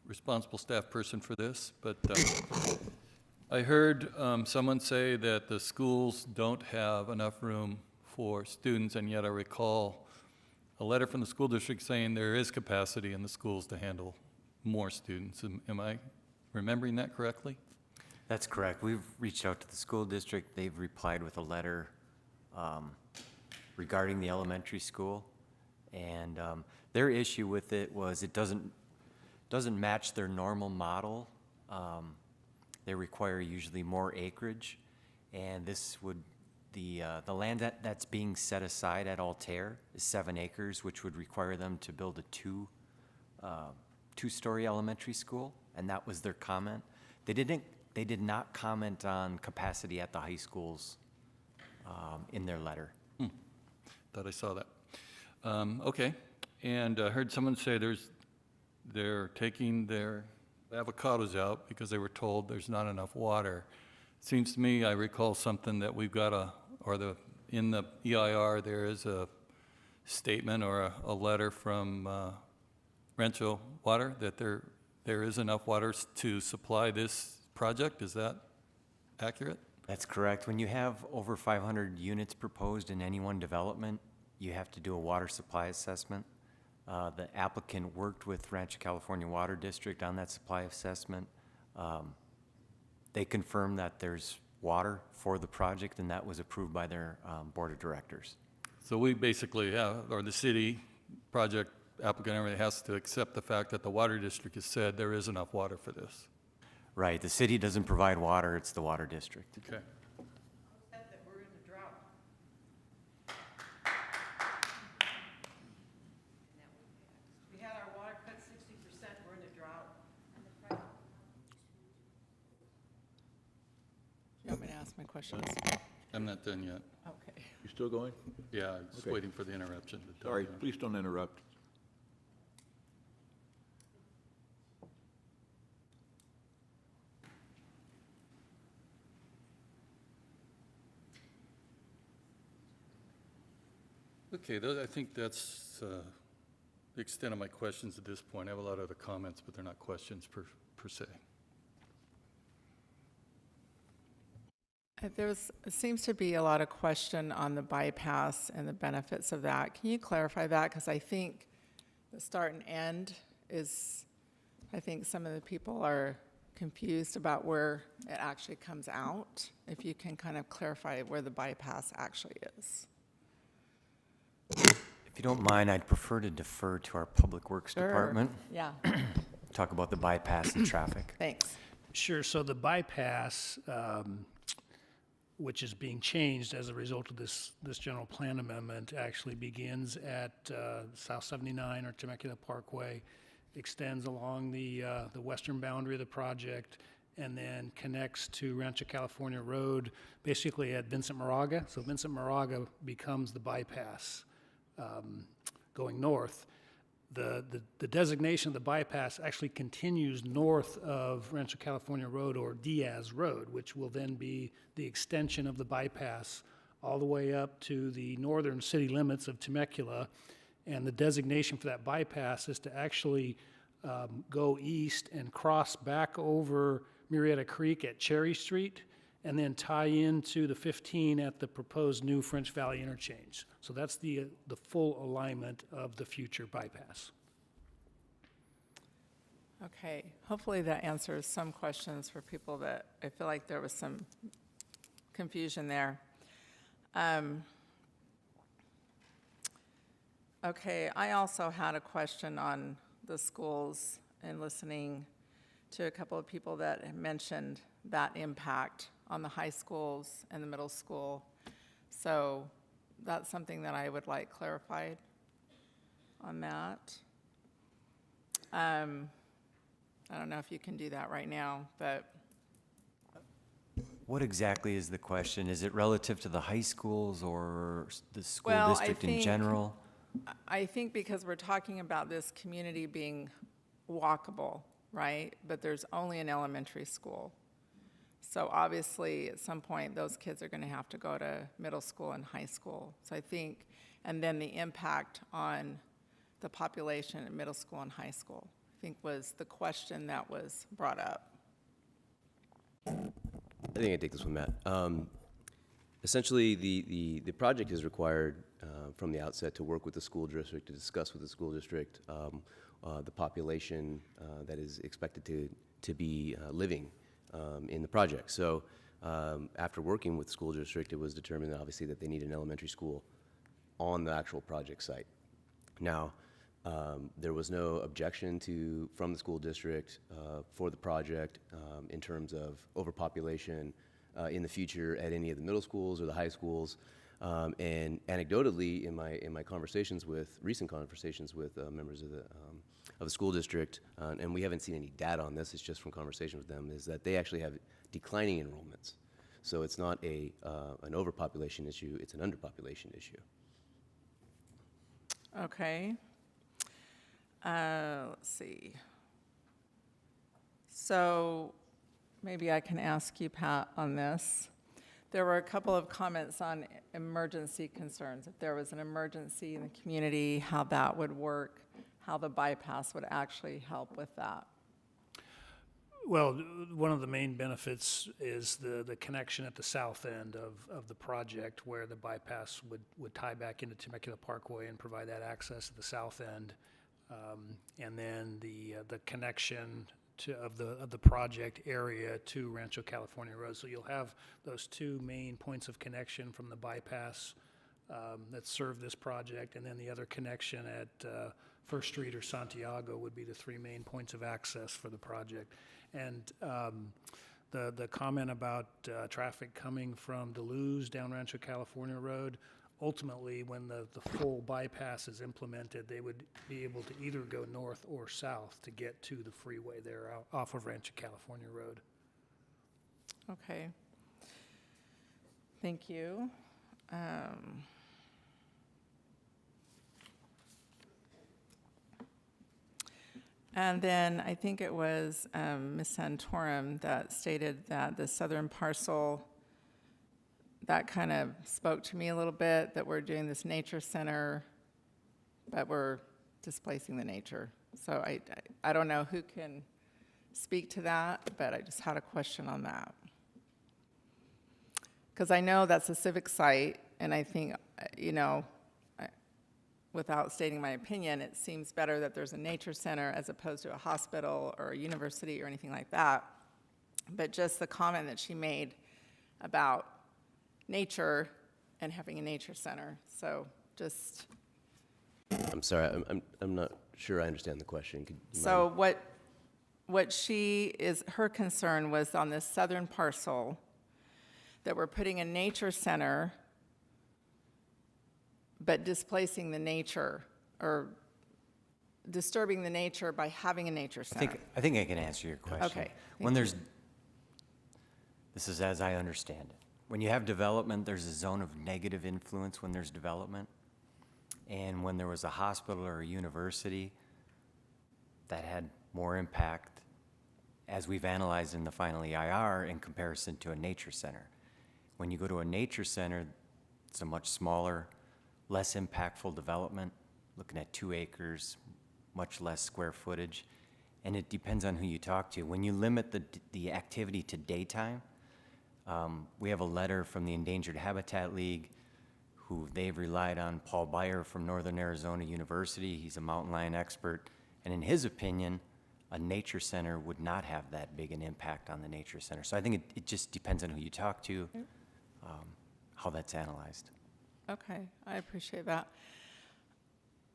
Q: responsible staff person for this, but I heard someone say that the schools don't have enough room for students, and yet I recall a letter from the school district saying there is capacity in the schools to handle more students. Am I remembering that correctly?
R: That's correct. We've reached out to the school district. They've replied with a letter regarding the elementary school, and their issue with it was it doesn't match their normal model. They require usually more acreage, and this would the land that's being set aside at Altair is 7 acres, which would require them to build a two-story elementary school, and that was their comment. They did not comment on capacity at the high schools in their letter.
Q: Thought I saw that. Okay, and I heard someone say they're taking their avocados out because they were told there's not enough water. Seems to me I recall something that we've got in the EIR there is a statement or a letter from Rancho Water that there is enough water to supply this project. Is that accurate?
R: That's correct. When you have over 500 units proposed in any one development, you have to do a water supply assessment. The applicant worked with Rancho California Water District on that supply assessment. They confirmed that there's water for the project, and that was approved by their board of directors.
Q: So we basically have, or the city project applicant everything has to accept the fact that the water district has said there is enough water for this.
R: Right. The city doesn't provide water, it's the water district.
Q: Okay.
N: We're in a drought. We had our water cut 60%, we're in a drought.
S: You want me to ask my questions?
Q: I'm not done yet.
S: Okay.
A: You still going?
Q: Yeah, I'm just
A: Okay.
Q: waiting for the interruption.
A: Sorry, please don't interrupt.
Q: Okay, I think that's the extent of my questions at this point. I have a lot of other comments, but they're not questions per se.
S: There seems to be a lot of question on the bypass and the benefits of that. Can you clarify that? Because I think the start and end is, I think some of the people are confused about where it actually comes out. If you can kind of clarify where the bypass actually is.
R: If you don't mind, I'd prefer to defer to our Public Works
S: Sure.
R: Department.
S: Yeah.
R: Talk about the bypass and traffic.
S: Thanks.
T: Sure. So the bypass, which is being changed as a result of this general plan amendment, actually begins at South 79 or Temecula Parkway, extends along the western boundary of the project, and then connects to Rancho California Road, basically at Vincent Moraga. So Vincent Moraga becomes the bypass going north. The designation of the bypass actually continues north of Rancho California Road, or Diaz Road, which will then be the extension of the bypass all the way up to the northern city limits of Temecula. And the designation for that bypass is to actually go east and cross back over Murrieta Creek at Cherry Street, and then tie into the 15 at the proposed new French Valley interchange. So that's the full alignment of the future bypass.
S: Okay, hopefully that answers some questions for people that I feel like there was some confusion there. Okay, I also had a question on the schools and listening to a couple of people that had mentioned that impact on the high schools and the middle school. So that's something that I would like clarified on that. I don't know if you can do that right now, but
R: What exactly is the question? Is it relative to the high schools or the school
S: Well,
R: district in general?
S: I think because we're talking about this community being walkable, right? But there's only an elementary school. So obviously, at some point, those kids are going to have to go to middle school and high school. So I think, and then the impact on the population at middle school and high school, I think was the question that was brought up.
B: I think I take this one, Matt. Essentially, the project is required from the outset to work with the school district, to discuss with the school district the population that is expected to be living in the project. So after working with the school district, it was determined, obviously, that they need an elementary school on the actual project site. Now, there was no objection from the school district for the project in terms of overpopulation in the future at any of the middle schools or the high schools. And anecdotally, in my recent conversations with members of the school district, and we haven't seen any data on this, it's just from conversation with them, is that they actually have declining enrollments. So it's not an overpopulation issue, it's an underpopulation issue.
S: Okay. Let's see. So maybe I can ask you, Pat, on this. There were a couple of comments on emergency concerns. If there was an emergency in the community, how that would work, how the bypass would actually help with that.
T: Well, one of the main benefits is the connection at the south end of the project, where the bypass would tie back into Temecula Parkway and provide that access at the south end. And then the connection of the project area to Rancho California Road. So you'll have those two main points of connection from the bypass that serve this project, and then the other connection at First Street or Santiago would be the three main points of access for the project. And the comment about traffic coming from Duluth down Rancho California Road, ultimately, when the full bypass is implemented, they would be able to either go north or south to get to the freeway there off of Rancho California Road.
S: Okay. Thank you. And then I think it was Ms. Santorum that stated that the southern parcel, that kind of spoke to me a little bit, that we're doing this nature center, but we're displacing the nature. So I don't know who can speak to that, but I just had a question on that. Because I know that's a civic site, and I think, without stating my opinion, it seems better that there's a nature center as opposed to a hospital or a university or anything like that. But just the comment that she made about nature and having a nature center. So just...
B: I'm sorry, I'm not sure I understand the question.
S: So her concern was on this southern parcel that we're putting a nature center but displacing the nature or disturbing the nature by having a nature center.
R: I think I can answer your question.
S: Okay.
R: This is as I understand it. When you have development, there's a zone of negative influence when there's development. And when there was a hospital or a university, that had more impact, as we've analyzed in the final EIR, in comparison to a nature center. When you go to a nature center, it's a much smaller, less impactful development, looking at 2 acres, much less square footage, and it depends on who you talk to. When you limit the activity to daytime, we have a letter from the Endangered Habitat League, who they've relied on Paul Beyer from Northern Arizona University. He's a mountain lion expert, and in his opinion, a nature center would not have that big an impact on the nature center. So I think it just depends on who you talk to, how that's analyzed.
S: Okay, I appreciate that.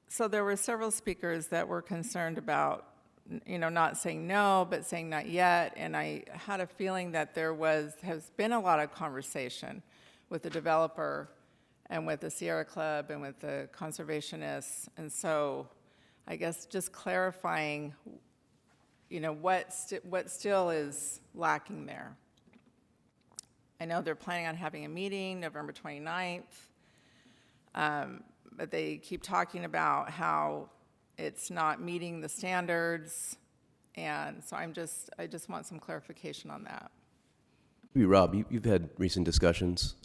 S: So there were several speakers that were concerned about, not saying no, but saying not yet. And I had a feeling that there has been a lot of conversation with the developer and with the Sierra Club and with the conservationists. And so I guess just clarifying, what still is lacking there. I know they're planning on having a meeting November 29th, but they keep talking about how it's not meeting the standards. And so I just want some clarification on that.
B: Maybe Rob, you've had recent discussions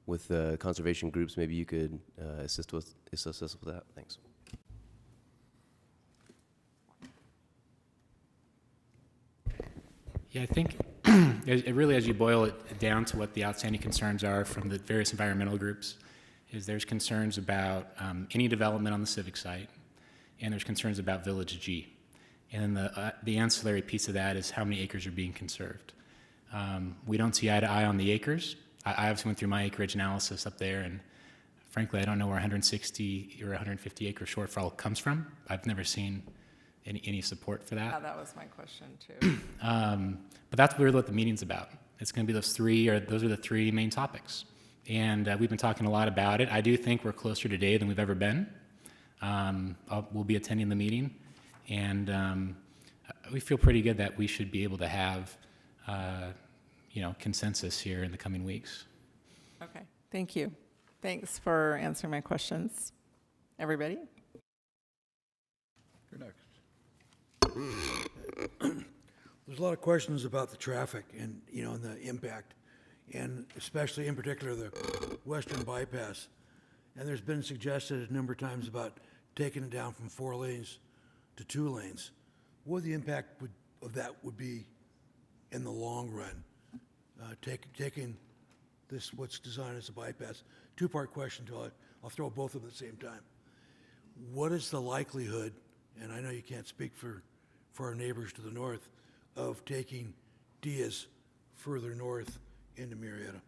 B: with conservation groups. Maybe you could assist us with that. Thanks.
C: Yeah, I think really, as you boil it down to what the outstanding concerns are from the various environmental groups, is there's concerns about any development on the civic site, and there's concerns about Village G. And then the ancillary piece of that is how many acres are being conserved. We don't see eye to eye on the acres. I obviously went through my acreage analysis up there, and frankly, I don't know where 160 or 150 acre shortfall comes from. I've never seen any support for that.
S: Yeah, that was my question too.
C: But that's really what the meeting's about. It's going to be those are the three main topics. And we've been talking a lot about it. I do think we're closer today than we've ever been. We'll be attending the meeting, and we feel pretty good that we should be able to have consensus here in the coming weeks.
S: Okay, thank you. Thanks for answering my questions. Everybody?
A: You're next.
U: There's a lot of questions about the traffic and, and the impact, and especially in particular the western bypass. And there's been suggested a number of times about taking it down from 4 lanes to 2 lanes. What the impact of that would be in the long run, taking this, what's designed as a bypass? Two-part question, I'll throw both of them at the same time. What is the likelihood, and I know you can't speak for our neighbors to the north, of taking Diaz further north into Murrieta?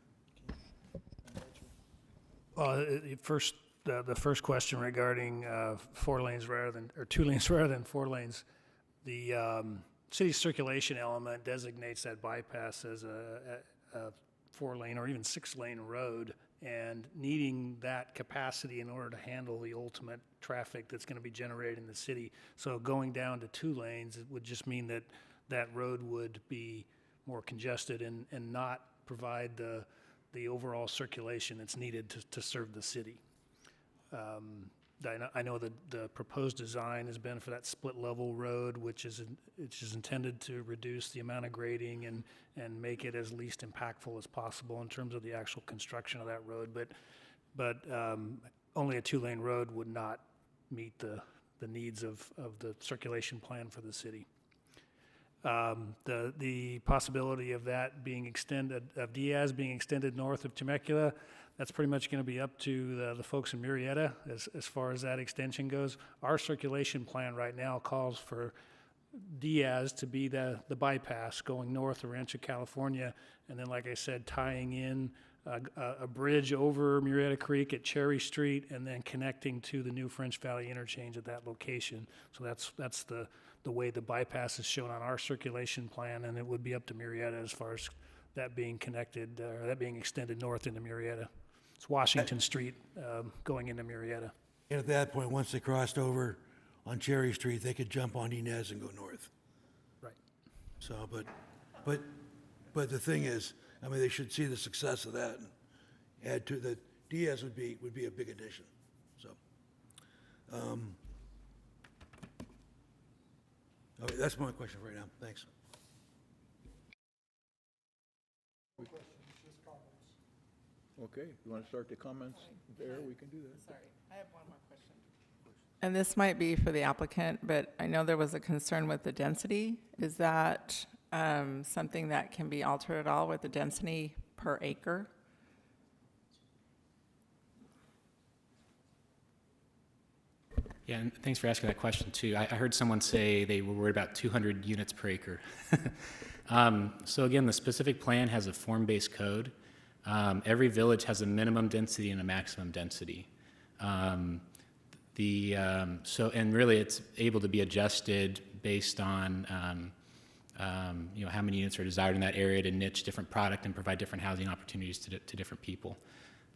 T: The first question regarding 4 lanes rather than, or 2 lanes rather than 4 lanes, the city circulation element designates that bypass as a 4-lane or even 6-lane road, and needing that capacity in order to handle the ultimate traffic that's going to be generated in the city. So going down to 2 lanes, it would just mean that that road would be more congested and not provide the overall circulation that's needed to serve the city. I know that the proposed design has been for that split level road, which is intended to reduce the amount of grading and make it as least impactful as possible in terms of the actual construction of that road. But only a 2-lane road would not meet the needs of the circulation plan for the city. The possibility of that being extended, of Diaz being extended north of Temecula, that's pretty much going to be up to the folks in Murrieta as far as that extension goes. Our circulation plan right now calls for Diaz to be the bypass going north of Rancho California, and then, like I said, tying in a bridge over Murrieta Creek at Cherry Street, and then connecting to the new French Valley interchange at that location. So that's the way the bypass is shown on our circulation plan, and it would be up to Murrieta as far as that being connected, or that being extended north into Murrieta. It's Washington Street going into Murrieta.
U: And at that point, once they crossed over on Cherry Street, they could jump on Inez and go north.
T: Right.
U: So, but the thing is, I mean, they should see the success of that and add to that. Diaz would be a big addition. So, okay, that's my question right now. Thanks.
A: Okay, you want to start the comments there? We can do that.
S: Sorry, I have one more question. And this might be for the applicant, but I know there was a concern with the density. Is that something that can be altered at all with the density per acre?
C: Yeah, and thanks for asking that question too. I heard someone say they were worried about 200 units per acre. So again, the specific plan has a form-based code. Every village has a minimum density and a maximum density. And really it's able to be adjusted based on how many units are desired in that area to niche different product and provide different housing opportunities to different people.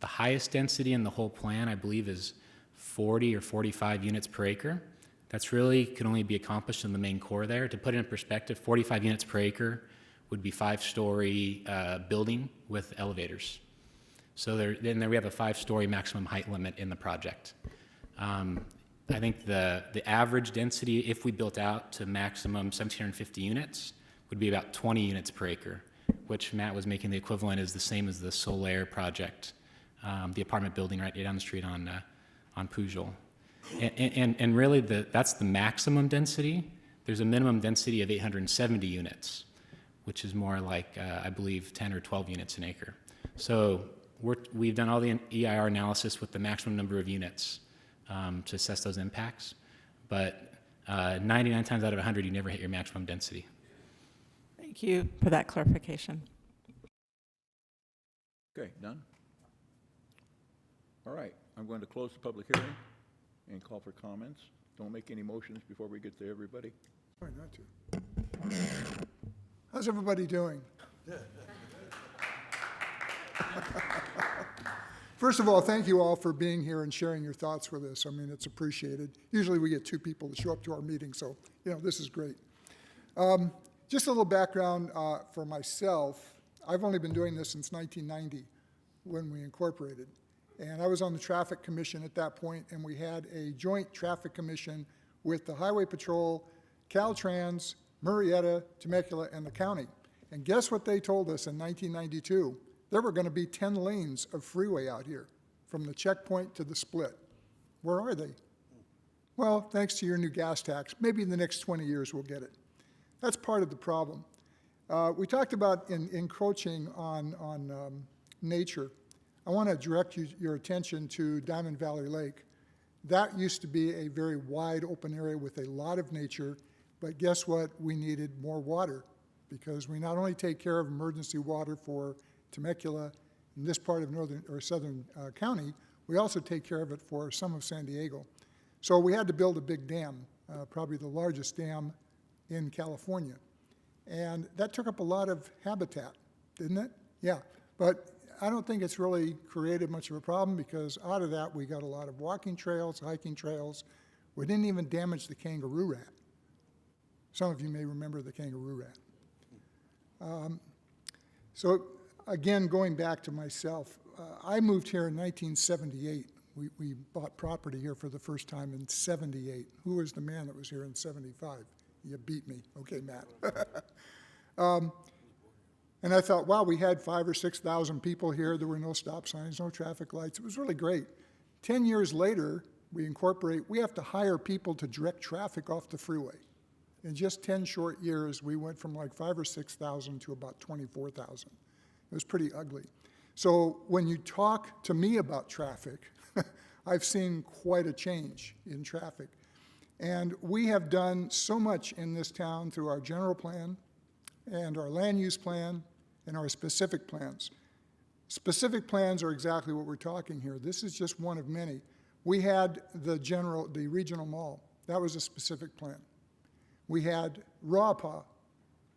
C: The highest density in the whole plan, I believe, is 40 or 45 units per acre. That's really can only be accomplished in the main core there. To put it in perspective, 45 units per acre would be 5-story building with elevators. So then we have a 5-story maximum height limit in the project. I think the average density, if we built out to maximum 1,750 units, would be about 20 units per acre, which Matt was making the equivalent is the same as the Solaire project, the apartment building right down the street on Pujol. And really, that's the maximum density. There's a minimum density of 870 units, which is more like, I believe, 10 or 12 units an acre. So we've done all the EIR analysis with the maximum number of units to assess those impacts. But 99 times out of 100, you never hit your maximum density.
S: Thank you for that clarification.
A: Okay, done? All right, I'm going to close the public hearing and call for comments. Don't make any motions before we get to everybody.
F: Try not to. How's everybody doing? First of all, thank you all for being here and sharing your thoughts with us. I mean, it's appreciated. Usually we get 2 people to show up to our meeting, so, this is great. Just a little background for myself. I've only been doing this since 1990 when we incorporated. And I was on the Traffic Commission at that point, and we had a joint traffic commission with the Highway Patrol, Caltrans, Murrieta, Temecula, and the county. And guess what they told us in 1992? There were going to be 10 lanes of freeway out here, from the checkpoint to the split. Where are they? Well, thanks to your new gas tax, maybe in the next 20 years we'll get it. That's part of the problem. We talked about encroaching on nature. I want to direct your attention to Diamond Valley Lake. That used to be a very wide open area with a lot of nature, but guess what? We needed more water because we not only take care of emergency water for Temecula in this part of northern or southern county, we also take care of it for some of San Diego. So we had to build a big dam, probably the largest dam in California. And that took up a lot of habitat, didn't it? Yeah, but I don't think it's really created much of a problem because out of that we got a lot of walking trails, hiking trails. We didn't even damage the kangaroo rat. Some of you may remember the kangaroo rat. So again, going back to myself, I moved here in 1978. We bought property here for the first time in 78. Who was the man that was here in 75? You beat me. Okay, Matt. And I thought, wow, we had 5,000 or 6,000 people here. There were no stop signs, no traffic lights. It was really great. 10 years later, we have to hire people to direct traffic off the freeway. In just 10 short years, we went from like 5,000 or 6,000 to about 24,000. It was pretty ugly. So when you talk to me about traffic, I've seen quite a change in traffic. And we have done so much in this town through our general plan and our land use plan and our specific plans. Specific plans are exactly what we're talking here. This is just one of many. We had the regional mall. That was a specific plan. We had Rawpaw.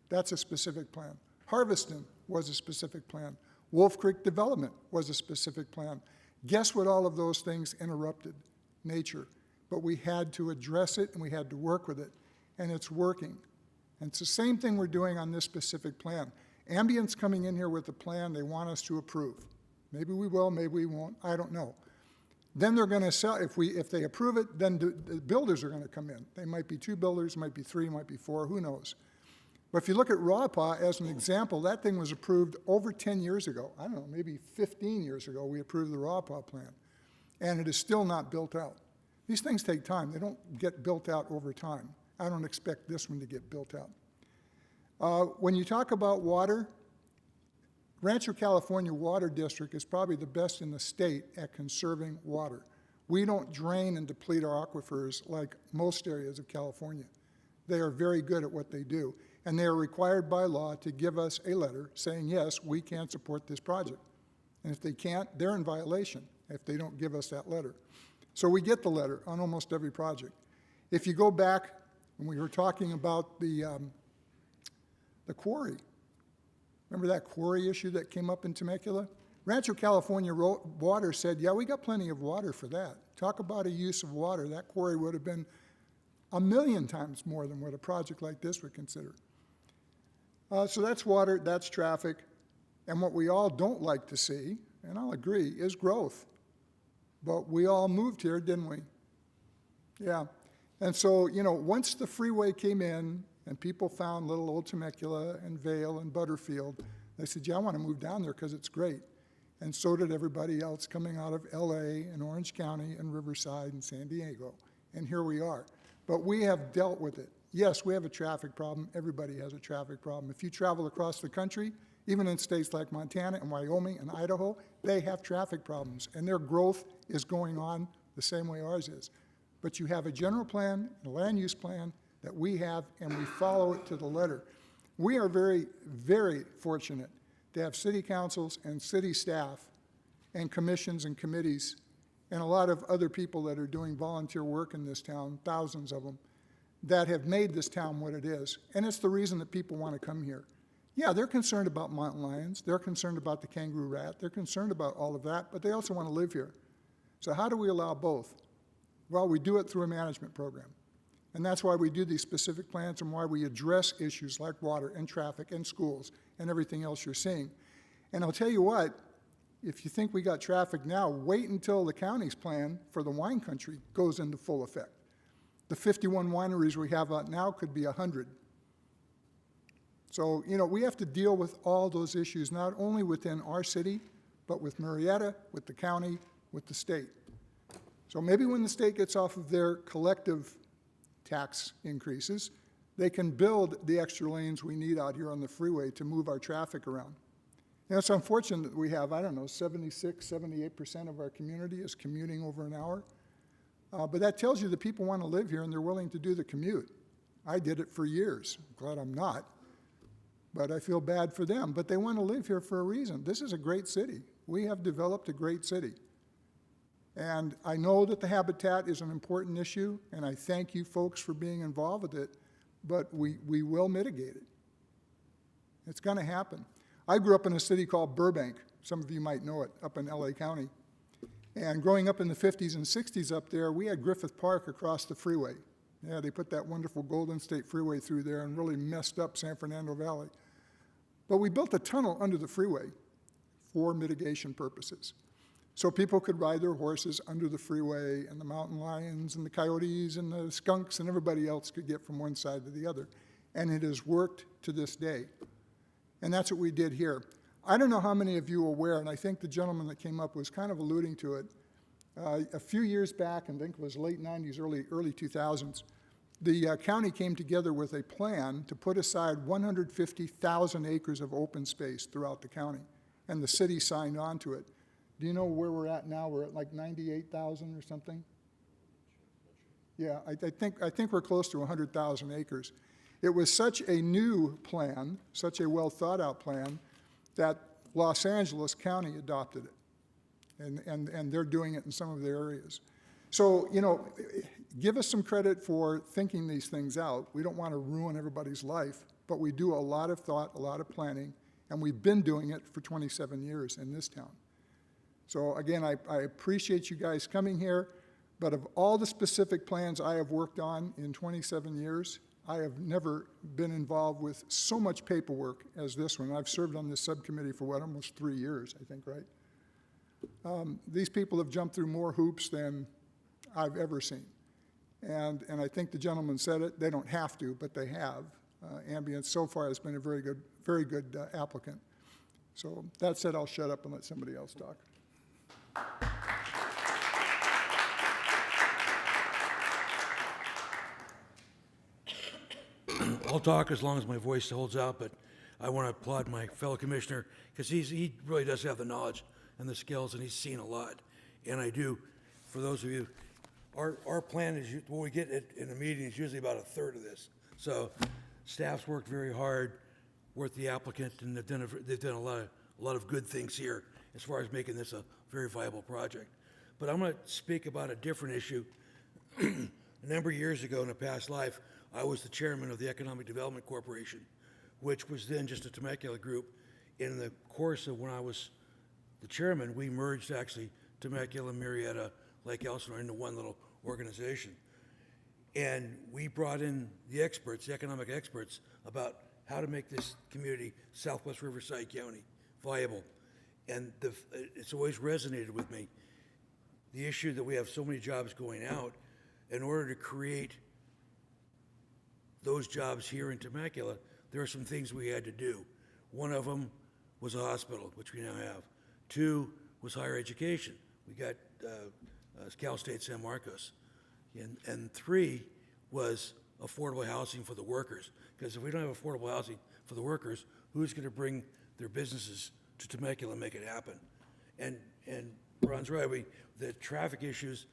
F: That's a specific plan. Harveston was a specific plan. Wolf Creek Development was a specific plan. Guess what all of those things interrupted? Nature. But we had to address it and we had to work with it. And it's working. And it's the same thing we're doing on this specific plan. Ambient's coming in here with a plan they want us to approve. Maybe we will, maybe we won't, I don't know. Then they're going to sell, if they approve it, then the builders are going to come in. They might be 2 builders, might be 3, might be 4, who knows. But if you look at Rawpaw as an example, that thing was approved over 10 years ago. I don't know, maybe 15 years ago we approved the Rawpaw plan. And it is still not built out. These things take time. They don't get built out over time. I don't expect this one to get built out. When you talk about water, Rancho California Water District is probably the best in the state at conserving water. We don't drain and deplete our aquifers like most areas of California. They are very good at what they do. And they are required by law to give us a letter saying, yes, we can support this project. And if they can't, they're in violation if they don't give us that letter. So we get the letter on almost every project. If you go back, when we were talking about the quarry, remember that quarry issue that came up in Temecula? Rancho California Water said, yeah, we got plenty of water for that. Talk about a use of water. That quarry would have been 1,000,000 times more than what a project like this would consider. So that's water, that's traffic, and what we all don't like to see, and I'll agree, is growth. But we all moved here, didn't we? Yeah. And so, you know, once the freeway came in and people found little old Temecula and Vail and Butterfield, they said, yeah, I want to move down there because it's great. And so did everybody else coming out of LA and Orange County and Riverside and San Diego. And here we are. But we have dealt with it. Yes, we have a traffic problem. Everybody has a traffic problem. If you travel across the country, even in states like Montana and Wyoming and Idaho, they have traffic problems. And their growth is going on the same way ours is. But you have a general plan, a land use plan that we have, and we follow it to the letter. We are very, very fortunate to have city councils and city staff and commissions and committees and a lot of other people that are doing volunteer work in this town, thousands of them, that have made this town what it is. And it's the reason that people want to come here. Yeah, they're concerned about mountain lions, they're concerned about the kangaroo rat, they're concerned about all of that, but they also want to live here. So how do we allow both? Well, we do it through a management program. And that's why we do these specific plans and why we address issues like water and traffic and schools and everything else you're seeing. And I'll tell you what, if you think we got traffic now, wait until the county's plan for the wine country goes into full effect. The 51 wineries we have out now could be 100. So, you know, we have to deal with all those issues, not only within our city, but with Murrieta, with the county, with the state. So maybe when the state gets off of their collective tax increases, they can build the extra lanes we need out here on the freeway to move our traffic around. You know, it's unfortunate that we have, I don't know, 76, 78% of our community is commuting over an hour. But that tells you that people want to live here and they're willing to do the commute. I did it for years. I'm glad I'm not. But I feel bad for them. But they want to live here for a reason. This is a great city. We have developed a great city. And I know that the habitat is an important issue, and I thank you folks for being involved with it, but we will mitigate it. It's going to happen. I grew up in a city called Burbank. Some of you might know it, up in LA County. And growing up in the 50s and 60s up there, we had Griffith Park across the freeway. Yeah, they put that wonderful Golden State Freeway through there and really messed up San Fernando Valley. But we built a tunnel under the freeway for mitigation purposes. So people could ride their horses under the freeway, and the mountain lions and the coyotes and the skunks and everybody else could get from one side to the other. And it has worked to this day. And that's what we did here. I don't know how many of you are aware, and I think the gentleman that came up was kind of alluding to it. A few years back, I think it was late 90s, early 2000s, the county came together with a plan to put aside 150,000 acres of open space throughout the county. And the city signed on to it. Do you know where we're at now? We're at like 98,000 or something? Yeah, I think we're close to 100,000 acres. It was such a new plan, such a well thought out plan, that Los Angeles County adopted it. And they're doing it in some of their areas. So, you know, give us some credit for thinking these things out. We don't want to ruin everybody's life, but we do a lot of thought, a lot of planning, and we've been doing it for 27 years in this town. So again, I appreciate you guys coming here, but of all the specific plans I have worked on in 27 years, I have never been involved with so much paperwork as this one. I've served on this subcommittee for, what, almost 3 years, I think, right? These people have jumped through more hoops than I've ever seen. And I think the gentleman said it, they don't have to, but they have. Ambient so far has been a very good applicant. So that said, I'll shut up and let somebody else talk.
U: I'll talk as long as my voice holds out, but I want to applaud my fellow commissioner because he really does have the knowledge and the skills, and he's seen a lot. And I do. For those of you, our plan is what we get in a meeting is usually about a third of this. So staff's worked very hard with the applicant, and they've done a lot of good things here as far as making this a very viable project. But I'm going to speak about a different issue. A number of years ago in a past life, I was the chairman of the Economic Development Corporation, which was then just a Temecula group. In the course of when I was the chairman, we merged actually Temecula, Murrieta, Lake Elsinore into one little organization. And we brought in the experts, the economic experts, about how to make this community, Southwest Riverside County, viable. And it's always resonated with me, the issue that we have so many jobs going out. In order to create those jobs here in Temecula, there are some things we had to do. One of them was a hospital, which we now have. 2 was higher education. We got Cal State San Marcos. And 3 was affordable housing for the workers. Because if we don't have affordable housing for the workers, who's going to bring their businesses to Temecula and make it happen? And Ron's right, the traffic issues,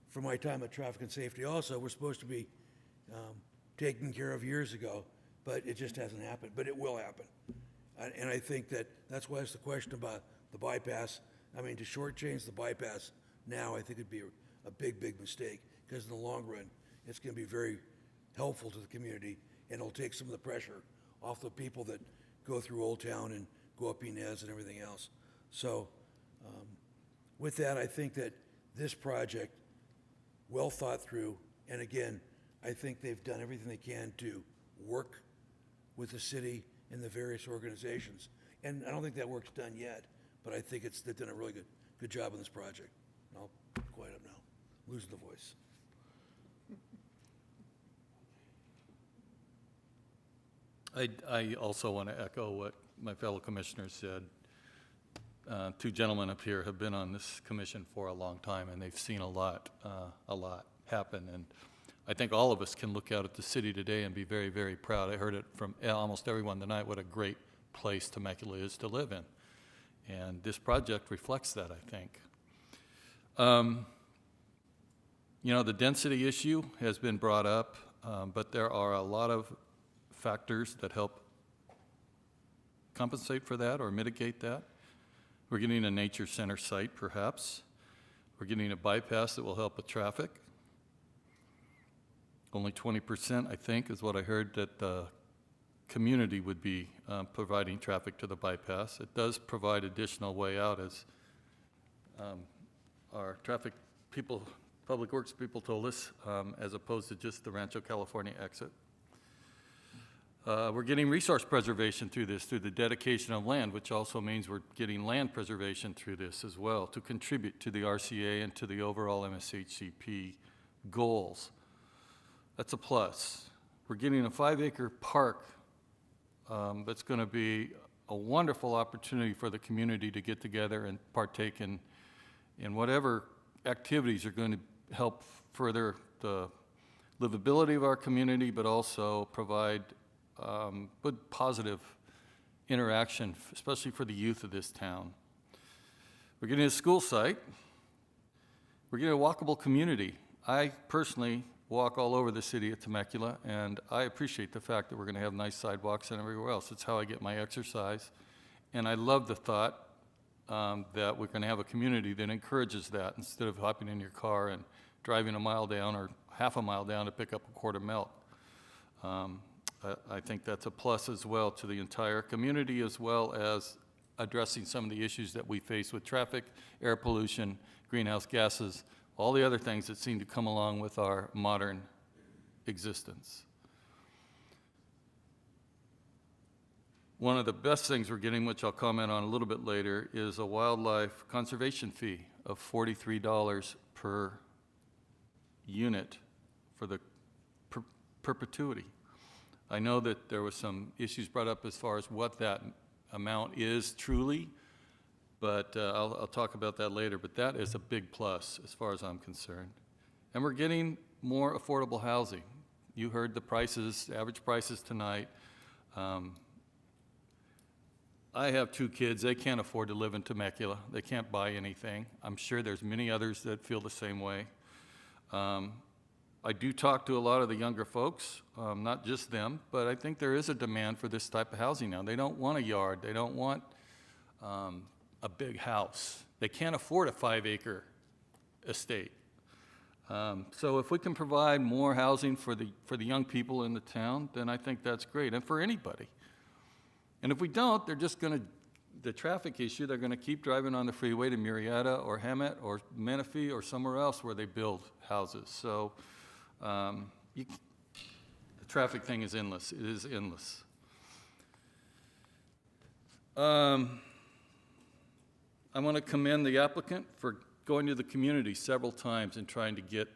U: from my time at Traffic and Safety also, were supposed to be taken care of years ago, but it just hasn't happened. But it will happen. And I think that's why it's the question about the bypass. I mean, to shortchange the bypass now, I think it'd be a big, big mistake, because in the long run, it's going to be very helpful to the community, and it'll take some of the pressure off the people that go through Old Town and go up Inez and everything else. So with that, I think that this project, well thought through, and again, I think they've done everything they can to work with the city and the various organizations. And I don't think that work's done yet, but I think they've done a really good job on this project. And I'll quiet up now, losing the voice.
Q: I also want to echo what my fellow commissioners said. 2 gentlemen up here have been on this commission for a long time, and they've seen a lot happen. And I think all of us can look out at the city today and be very, very proud. I heard it from almost everyone tonight, what a great place Temecula is to live in. And this project reflects that, I think. You know, the density issue has been brought up, but there are a lot of factors that help compensate for that or mitigate that. We're getting a nature center site, perhaps. We're getting a bypass that will help with traffic. Only 20%, I think, is what I heard that the community would be providing traffic to the bypass. It does provide additional way out, as our traffic people, public works people told us, as opposed to just the Rancho California exit. We're getting resource preservation through this, through the dedication of land, which also means we're getting land preservation through this as well to contribute to the RCA and to the overall MSHCP goals. That's a plus. We're getting a 5-acre park that's going to be a wonderful opportunity for the community to get together and partake in whatever activities are going to help further the livability of our community, but also provide good positive interaction, especially for the youth of this town. We're getting a school site. We're getting a walkable community. I personally walk all over the city of Temecula, and I appreciate the fact that we're going to have nice sidewalks and everywhere else. It's how I get my exercise. And I love the thought that we're going to have a community that encourages that instead of hopping in your car and driving a mile down or half a mile down to pick up a quart of milk. I think that's a plus as well to the entire community, as well as addressing some of the issues that we face with traffic, air pollution, greenhouse gases, all the other things that seem to come along with our modern existence. One of the best things we're getting, which I'll comment on a little bit later, is a wildlife conservation fee of $43 per unit for the perpetuity. I know that there was some issues brought up as far as what that amount is truly, but I'll talk about that later. But that is a big plus as far as I'm concerned. And we're getting more affordable housing. You heard the prices, average prices tonight. I have 2 kids. They can't afford to live in Temecula. They can't buy anything. I'm sure there's many others that feel the same way. I do talk to a lot of the younger folks, not just them, but I think there is a demand for this type of housing now. They don't want a yard. They don't want a big house. They can't afford a 5-acre estate. So if we can provide more housing for the young people in the town, then I think that's great, and for anybody. And if we don't, they're the traffic issue, they're going to keep driving on the freeway to Murrieta or Hemet or Menifee or somewhere else where they build houses. So the traffic thing is endless. It is endless. I want to commend the applicant for going to the community several times and trying to get,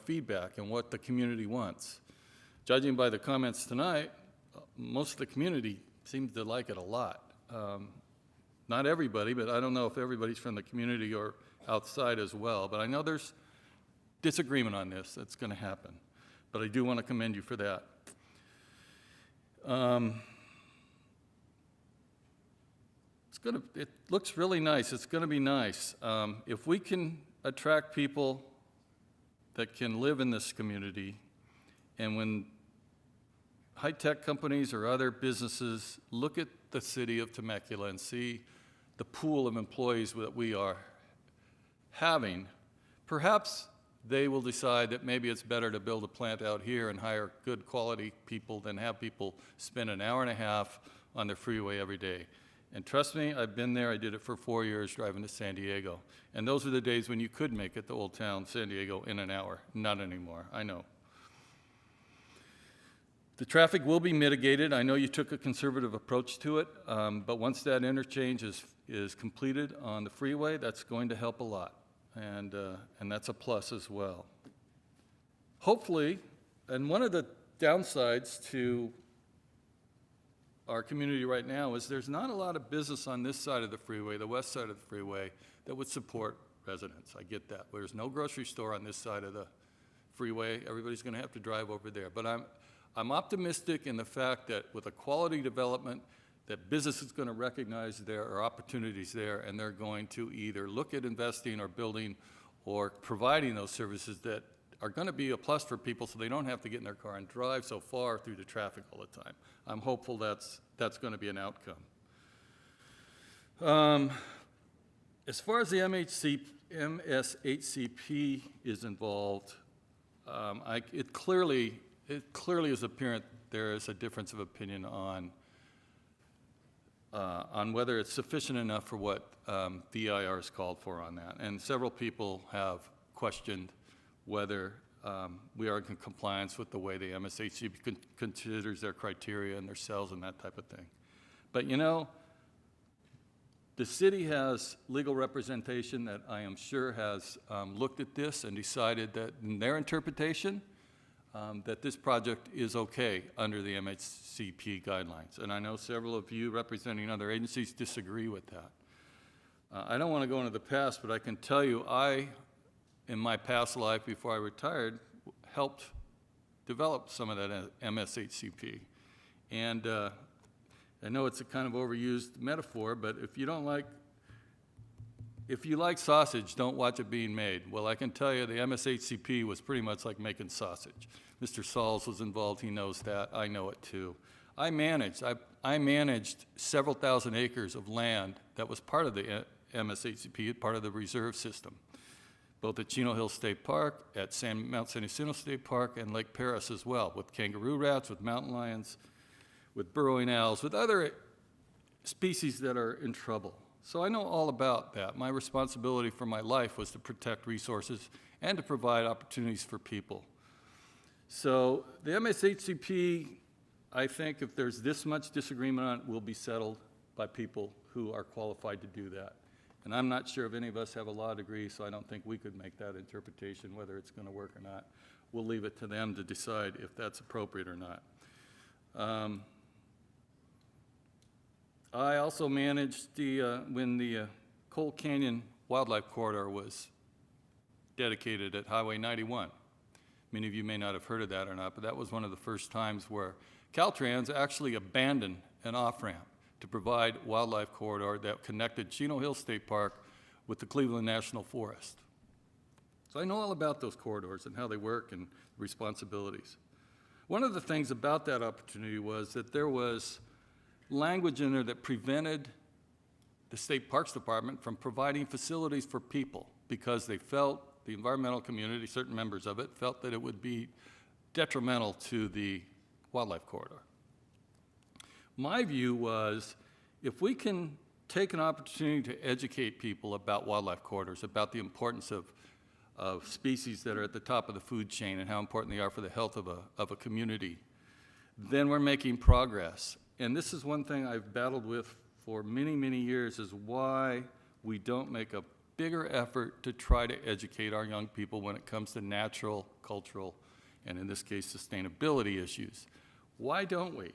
Q: feedback and what the community wants. Judging by the comments tonight, most of the community seems to like it a lot. Not everybody, but I don't know if everybody's from the community or outside as well. But I know there's disagreement on this. That's going to happen. But I do want to commend you for that. It looks really nice. It's going to be nice. If we can attract people that can live in this community, and when high-tech companies or other businesses look at the city of Temecula and see the pool of employees that we are having, perhaps they will decide that maybe it's better to build a plant out here and hire good quality people than have people spend an hour and a half on the freeway every day. And trust me, I've been there. I did it for 4 years driving to San Diego. And those were the days when you could make it to Old Town San Diego in an hour. Not anymore, I know. The traffic will be mitigated. I know you took a conservative approach to it, but once that interchange is completed on the freeway, that's going to help a lot. And that's a plus as well. Hopefully, and one of the downsides to our community right now is there's not a lot of business on this side of the freeway, the west side of the freeway, that would support residents. I get that. There's no grocery store on this side of the freeway. Everybody's going to have to drive over there. But I'm optimistic in the fact that with a quality development, that business is going to recognize there are opportunities there, and they're going to either look at investing or building or providing those services that are going to be a plus for people so they don't have to get in their car and drive so far through the traffic all the time. I'm hopeful that's going to be an outcome. As far as the MSHCP is involved, it clearly is apparent there is a difference of opinion on whether it's sufficient enough for what the EIR has called for on that. And several people have questioned whether we are in compliance with the way the MSHCP considers their criteria and their cells and that type of thing. But the city has legal representation that I am sure has looked at this and decided that in their interpretation, that this project is okay under the MSHCP guidelines. And I know several of you representing other agencies disagree with that. I don't want to go into the past, but I can tell you in my past life before I retired, helped develop some of that MSHCP. And I know it's a kind of overused metaphor, but if you like sausage, don't watch it being made. Well, I can tell you the MSHCP was pretty much like making sausage. Mr. Sauls was involved, he knows that, I know it too. I managed several thousand acres of land that was part of the MSHCP, part of the reserve system, both at Chino Hill State Park, at Mount San Jacinto State Park, and Lake Paris as well, with kangaroo rats, with mountain lions, with burrowing owls, with other species that are in trouble. So I know all about that. My responsibility for my life was to protect resources and to provide opportunities for people. So the MSHCP, I think if there's this much disagreement on it, will be settled by people who are qualified to do that. And I'm not sure if any of us have a law degree, so I don't think we could make that interpretation, whether it's going to work or not. We'll leave it to them to decide if that's appropriate or not. I also managed when the Coal Canyon Wildlife Corridor was dedicated at Highway 91. Many of you may not have heard of that or not, but that was one of the first times where Caltrans actually abandoned an off-ramp to provide wildlife corridor that connected Chino Hill State Park with the Cleveland National Forest. So I know all about those corridors and how they work and responsibilities. One of the things about that opportunity was that there was language in there that prevented the State Parks Department from providing facilities for people because they felt, the environmental community, certain members of it, felt that it would be detrimental to the wildlife corridor. My view was, if we can take an opportunity to educate people about wildlife corridors, about the importance of species that are at the top of the food chain and how important they are for the health of a community, then we're making progress. And this is one thing I've battled with for many, many years, is why we don't make a bigger effort to try to educate our young people when it comes to natural, cultural, and in this case, sustainability issues. Why don't we?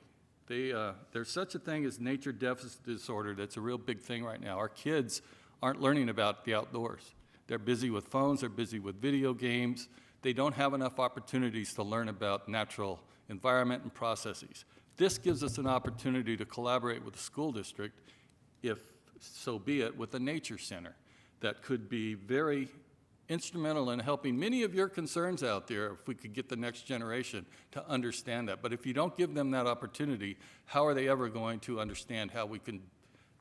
Q: There's such a thing as nature deficit disorder that's a real big thing right now. Our kids aren't learning about the outdoors. They're busy with phones, they're busy with video games. They don't have enough opportunities to learn about natural environment and processes. This gives us an opportunity to collaborate with the school district, if so be it, with a nature center that could be very instrumental in helping many of your concerns out there if we could get the next generation to understand that. But if you don't give them that opportunity, how are they ever going to understand how we can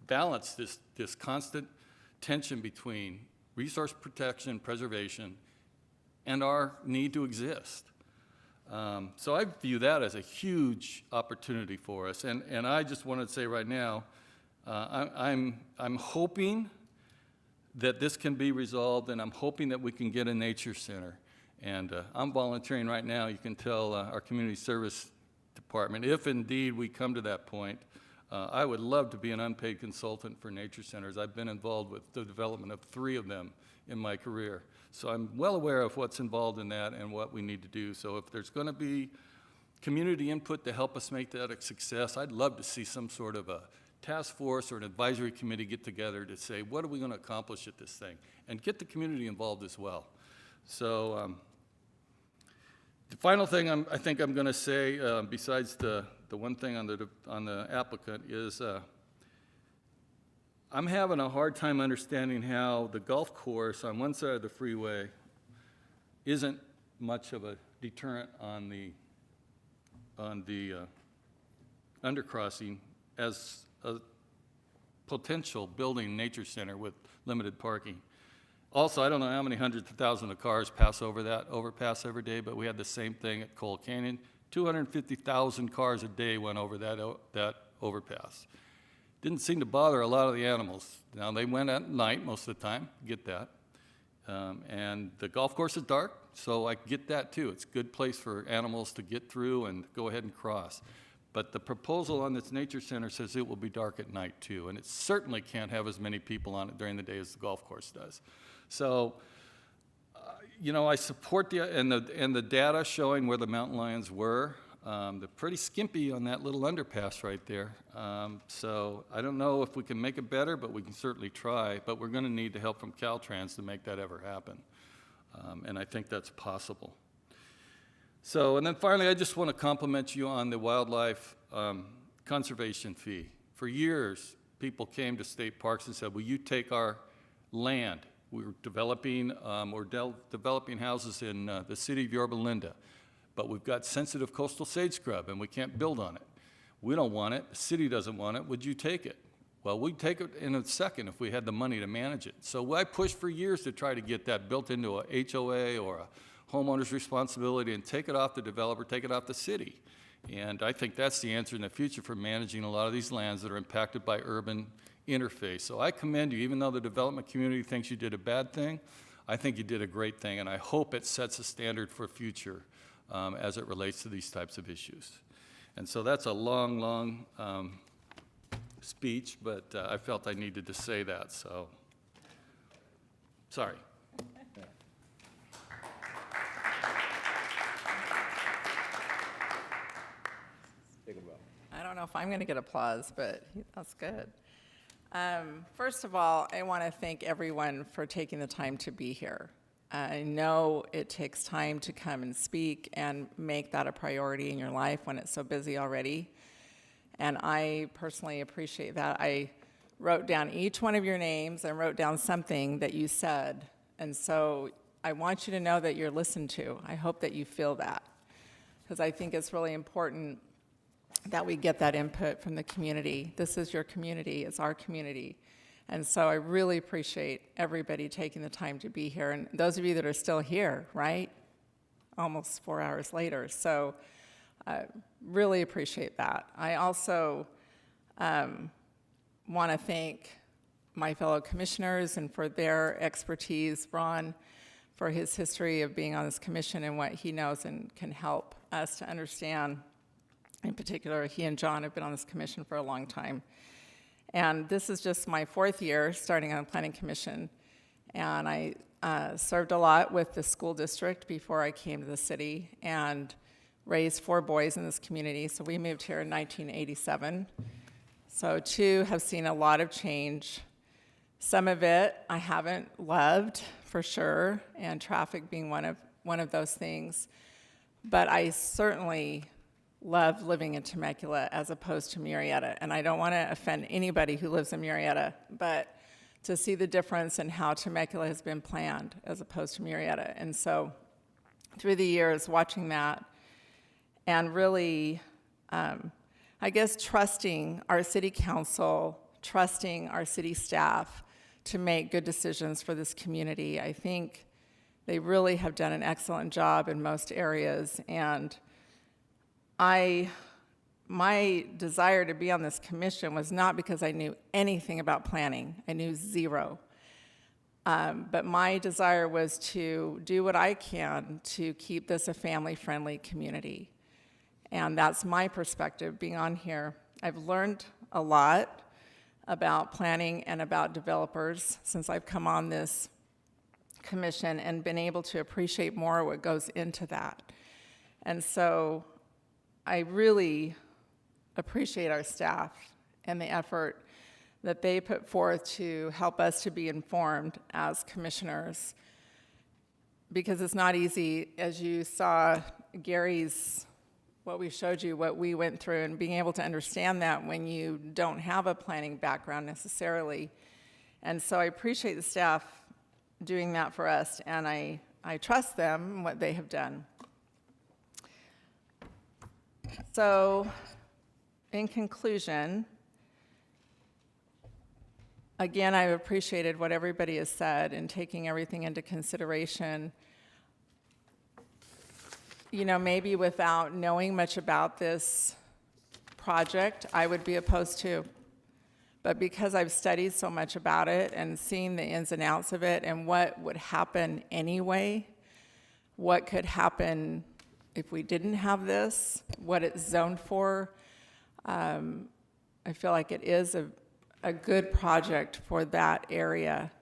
Q: balance this constant tension between resource protection, preservation, and our need to exist? So I view that as a huge opportunity for us. And I just wanted to say right now, I'm hoping that this can be resolved, and I'm hoping that we can get a nature center. And I'm volunteering right now. You can tell our community service department, if indeed we come to that point, I would love to be an unpaid consultant for nature centers. I've been involved with the development of 3 of them in my career. So I'm well aware of what's involved in that and what we need to do. So if there's going to be community input to help us make that a success, I'd love to see some sort of a task force or an advisory committee get together to say, what are we going to accomplish at this thing? And get the community involved as well. So the final thing I think I'm going to say, besides the one thing on the applicant, is I'm having a hard time understanding how the golf course on one side of the freeway isn't much of a deterrent on the undercrossing as a potential building nature center with limited parking. Also, I don't know how many hundreds of thousands of cars pass over that overpass every day, but we had the same thing at Coal Canyon. 250,000 cars a day went over that overpass. Didn't seem to bother a lot of the animals. Now, they went at night most of the time, get that. And the golf course is dark, so I get that too. It's a good place for animals to get through and go ahead and cross. But the proposal on this nature center says it will be dark at night too, and it certainly can't have as many people on it during the day as the golf course does. So, you know, I support the data showing where the mountain lions were. They're pretty skimpy on that little underpass right there. So I don't know if we can make it better, but we can certainly try. But we're going to need the help from Caltrans to make that ever happen. And I think that's possible. So, and then finally, I just want to compliment you on the wildlife conservation fee. For years, people came to state parks and said, will you take our land? We were developing, developing houses in the city of Yorba Linda, but we've got sensitive coastal sage scrub and we can't build on it. We don't want it, the city doesn't want it, would you take it? Well, we'd take it in a second if we had the money to manage it. So I pushed for years to try to get that built into a HOA or a homeowner's responsibility and take it off the developer, take it off the city. And I think that's the answer in the future for managing a lot of these lands that are impacted by urban interface. So I commend you, even though the development community thinks you did a bad thing, I think you did a great thing, and I hope it sets a standard for future as it relates to these types of issues. And so that's a long, long speech, but I felt I needed to say that, so sorry.
S: I don't know if I'm going to get applause, but that's good. First of all, I want to thank everyone for taking the time to be here. I know it takes time to come and speak and make that a priority in your life when it's so busy already. And I personally appreciate that. I wrote down each one of your names and wrote down something that you said. And so I want you to know that you're listened to. I hope that you feel that, because I think it's really important that we get that input from the community. This is your community, it's our community. And so I really appreciate everybody taking the time to be here. And those of you that are still here, right? Almost 4 hours later. So really appreciate that. I also want to thank my fellow commissioners and for their expertise, Ron, for his history of being on this commission and what he knows and can help us to understand. In particular, he and John have been on this commission for a long time. And this is just my 4th year starting on the Planning Commission. And I served a lot with the school district before I came to the city and raised 4 boys in this community. So we moved here in 1987. So 2 have seen a lot of change. Some of it I haven't loved, for sure, and traffic being one of those things. But I certainly love living in Temecula as opposed to Murrieta. And I don't want to offend anybody who lives in Murrieta, but to see the difference in how Temecula has been planned as opposed to Murrieta. And so through the years, watching that and really, I guess, trusting our city council, trusting our city staff to make good decisions for this community. I think they really have done an excellent job in most areas. And my desire to be on this commission was not because I knew anything about planning. I knew zero. But my desire was to do what I can to keep this a family-friendly community. And that's my perspective being on here. I've learned a lot about planning and about developers since I've come on this commission and been able to appreciate more what goes into that. And so I really appreciate our staff and the effort that they put forth to help us to be informed as commissioners, because it's not easy. As you saw Gary's, what we showed you, what we went through, and being able to understand that when you don't have a planning background necessarily. And so I appreciate the staff doing that for us, and I trust them and what they have done. So, in conclusion, again, I've appreciated what everybody has said and taking everything into consideration. You know, maybe without knowing much about this project, I would be opposed to. But because I've studied so much about it and seen the ins and outs of it and what would happen anyway, what could happen if we didn't have this, what it's zoned for, I feel like it is a good project for that area.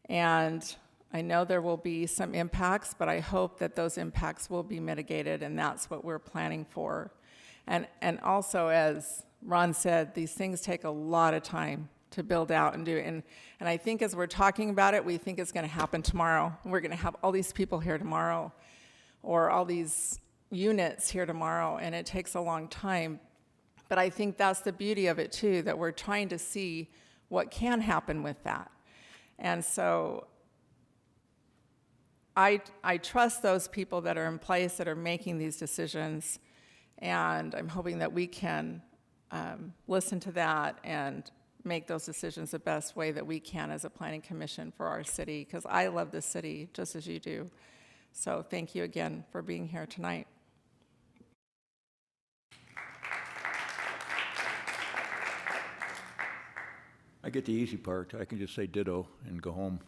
S: And I know there will be some impacts, but I hope that those impacts will be mitigated, and that's what we're planning for. And also, as Ron said, these things take a lot of time to build out and do. And I think as we're talking about it, we think it's going to happen tomorrow. We're going to have all these people here tomorrow, or all these units here tomorrow, and it takes a long time. But I think that's the beauty of it too, that we're trying to see what can happen with that. And so I trust those people that are in place that are making these decisions, and I'm hoping that we can listen to that and make those decisions the best way that we can as a planning commission for our city, because I love this city just as you do. So thank you again for being here tonight.
A: I get the easy part. I can just say ditto and go home.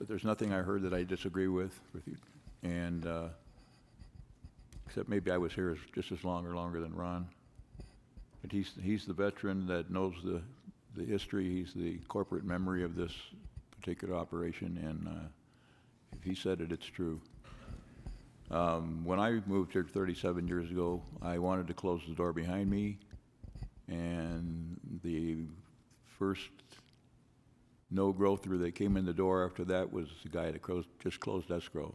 A: There's nothing I heard that I disagree with you. And except maybe I was here just as long or longer than Ron. But he's the veteran that knows the history. He's the corporate memory of this particular operation, and if he said it, it's true. When I moved here 37 years ago, I wanted to close the door behind me, and the first no growther that came in the door after that was the guy that just closed escrow.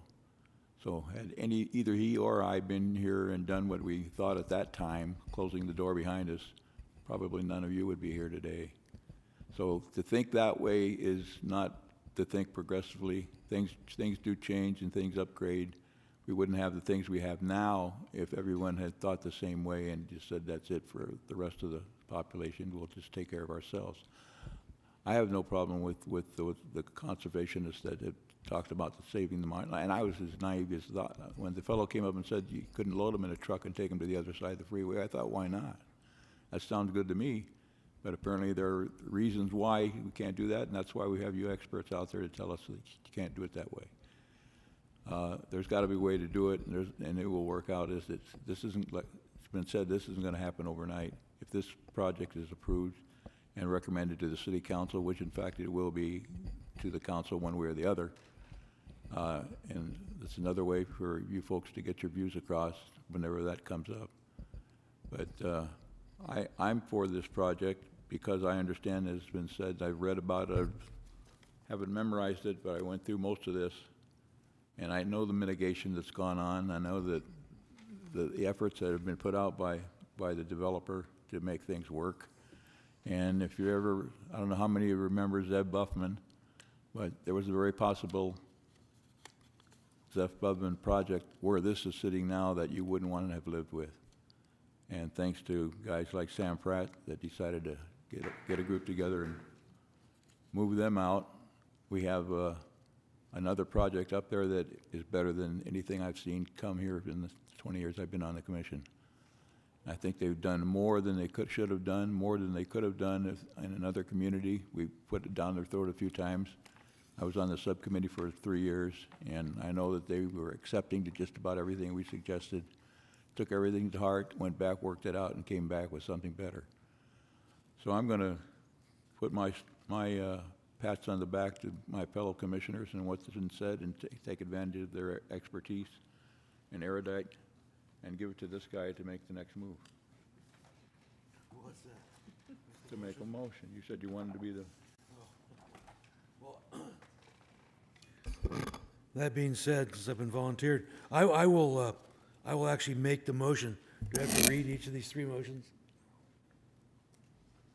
A: So had either he or I been here and done what we thought at that time, closing the door behind us, probably none of you would be here today. So to think that way is not to think progressively. Things do change and things upgrade. We wouldn't have the things we have now if everyone had thought the same way and just said that's it for the rest of the population. We'll just take care of ourselves. I have no problem with the conservationists that have talked about saving the mine. And I was as naive as that. When the fellow came up and said you couldn't load them in a truck and take them to the other side of the freeway, I thought, why not? That sounds good to me. But apparently there are reasons why we can't do that, and that's why we have you experts out there to tell us that you can't do it that way. There's got to be a way to do it, and it will work out. This isn't, like it's been said, this isn't going to happen overnight. If this project is approved and recommended to the city council, which in fact it will be to the council one way or the other, and it's another way for you folks to get your views across whenever that comes up. But I'm for this project because I understand, as has been said, I've read about it, haven't memorized it, but I went through most of this, and I know the mitigation that's gone on. I know that the efforts that have been put out by the developer to make things work. And if you ever, I don't know how many of you remember Zeb Buffman, but there was a very possible Zeb Buffman project where this is sitting now that you wouldn't want to have lived with. And thanks to guys like Sam Pratt that decided to get a group together and move them out, we have another project up there that is better than anything I've seen come here in the 20 years I've been on the commission. I think they've done more than they should have done, more than they could have done in another community. We put it down their throat a few times. I was on the subcommittee for 3 years, and I know that they were accepting to just about everything we suggested, took everything to heart, went back, worked it out, and came back with something better. So I'm going to put my pats on the back to my fellow commissioners and what's been said, and take advantage of their expertise and erudite, and give it to this guy to make the next move.
U: What's that?
A: To make a motion. You said you wanted to be the...
U: That being said, since I've been volunteered, I will actually make the motion. Do I have to read each of these three motions?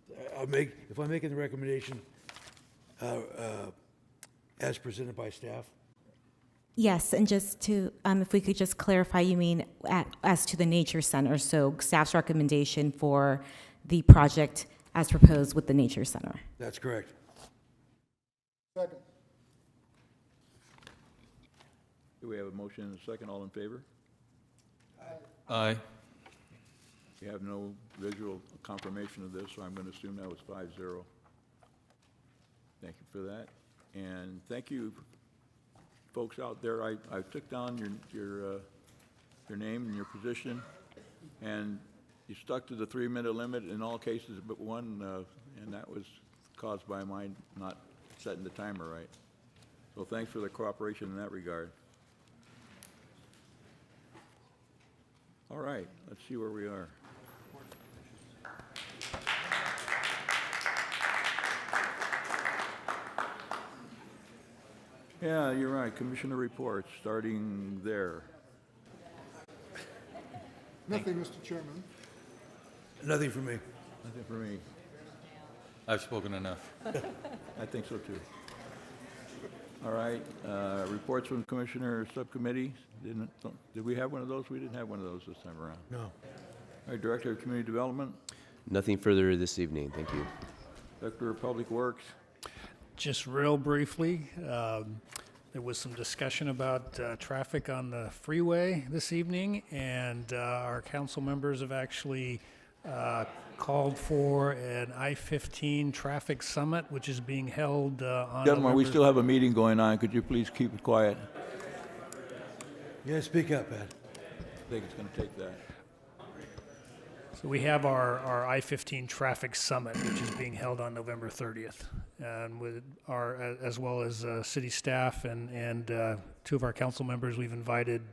U: If I'm making the recommendation as presented by staff?
G: Yes, and just to, if we could just clarify, you mean as to the Nature Center, so staff's recommendation for the project as proposed with the Nature Center.
U: That's correct.
F: Second.
A: Do we have a motion and a second? All in favor?
Q: Aye.
A: You have no visual confirmation of this, so I'm going to assume that was 5-0. Thank you for that. And thank you, folks out there. I took down your name and your position, and you stuck to the 3-minute limit in all cases but one, and that was caused by my not setting the timer right. So thanks for the cooperation in that regard. All right, let's see where we are. Yeah, you're right. Commissioner reports, starting there.
F: Nothing, Mr. Chairman.
U: Nothing for me.
A: Nothing for me.
Q: I've spoken enough.
A: I think so too. All right, reports from commissioner subcommittee. Did we have one of those? We didn't have one of those this time around.
U: No.
A: All right, Director of Community Development.
B: Nothing further this evening. Thank you.
A: Director of Public Works.
T: Just real briefly, there was some discussion about traffic on the freeway this evening, and our council members have actually called for an I-15 traffic summit, which is being held on
A: Gentlemen, we still have a meeting going on. Could you please keep it quiet?
U: Yeah, speak up, Ed.
A: I think it's going to take that.
T: So we have our I-15 traffic summit, which is being held on November 30th, and with our, as well as city staff and 2 of our council members, we've invited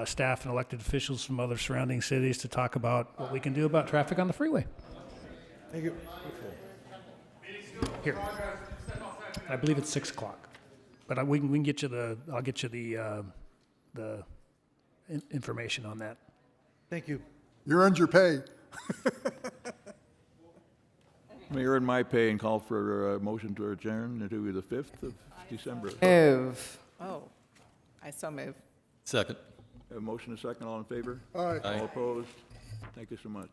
T: staff and elected officials from other surrounding cities to talk about what we can do about traffic on the freeway.
U: Thank you.
T: Here, I believe it's 6 o'clock, but we can get you I'll get you the information on that.
U: Thank you.
F: You earned your pay.
A: Let me earn my pay and call for a motion to adjourn to the 5th of December.
S: Move. Oh, I so move.
Q: Second.
A: A motion, a second. All in favor?
F: Aye.
A: All opposed? Thank you so much.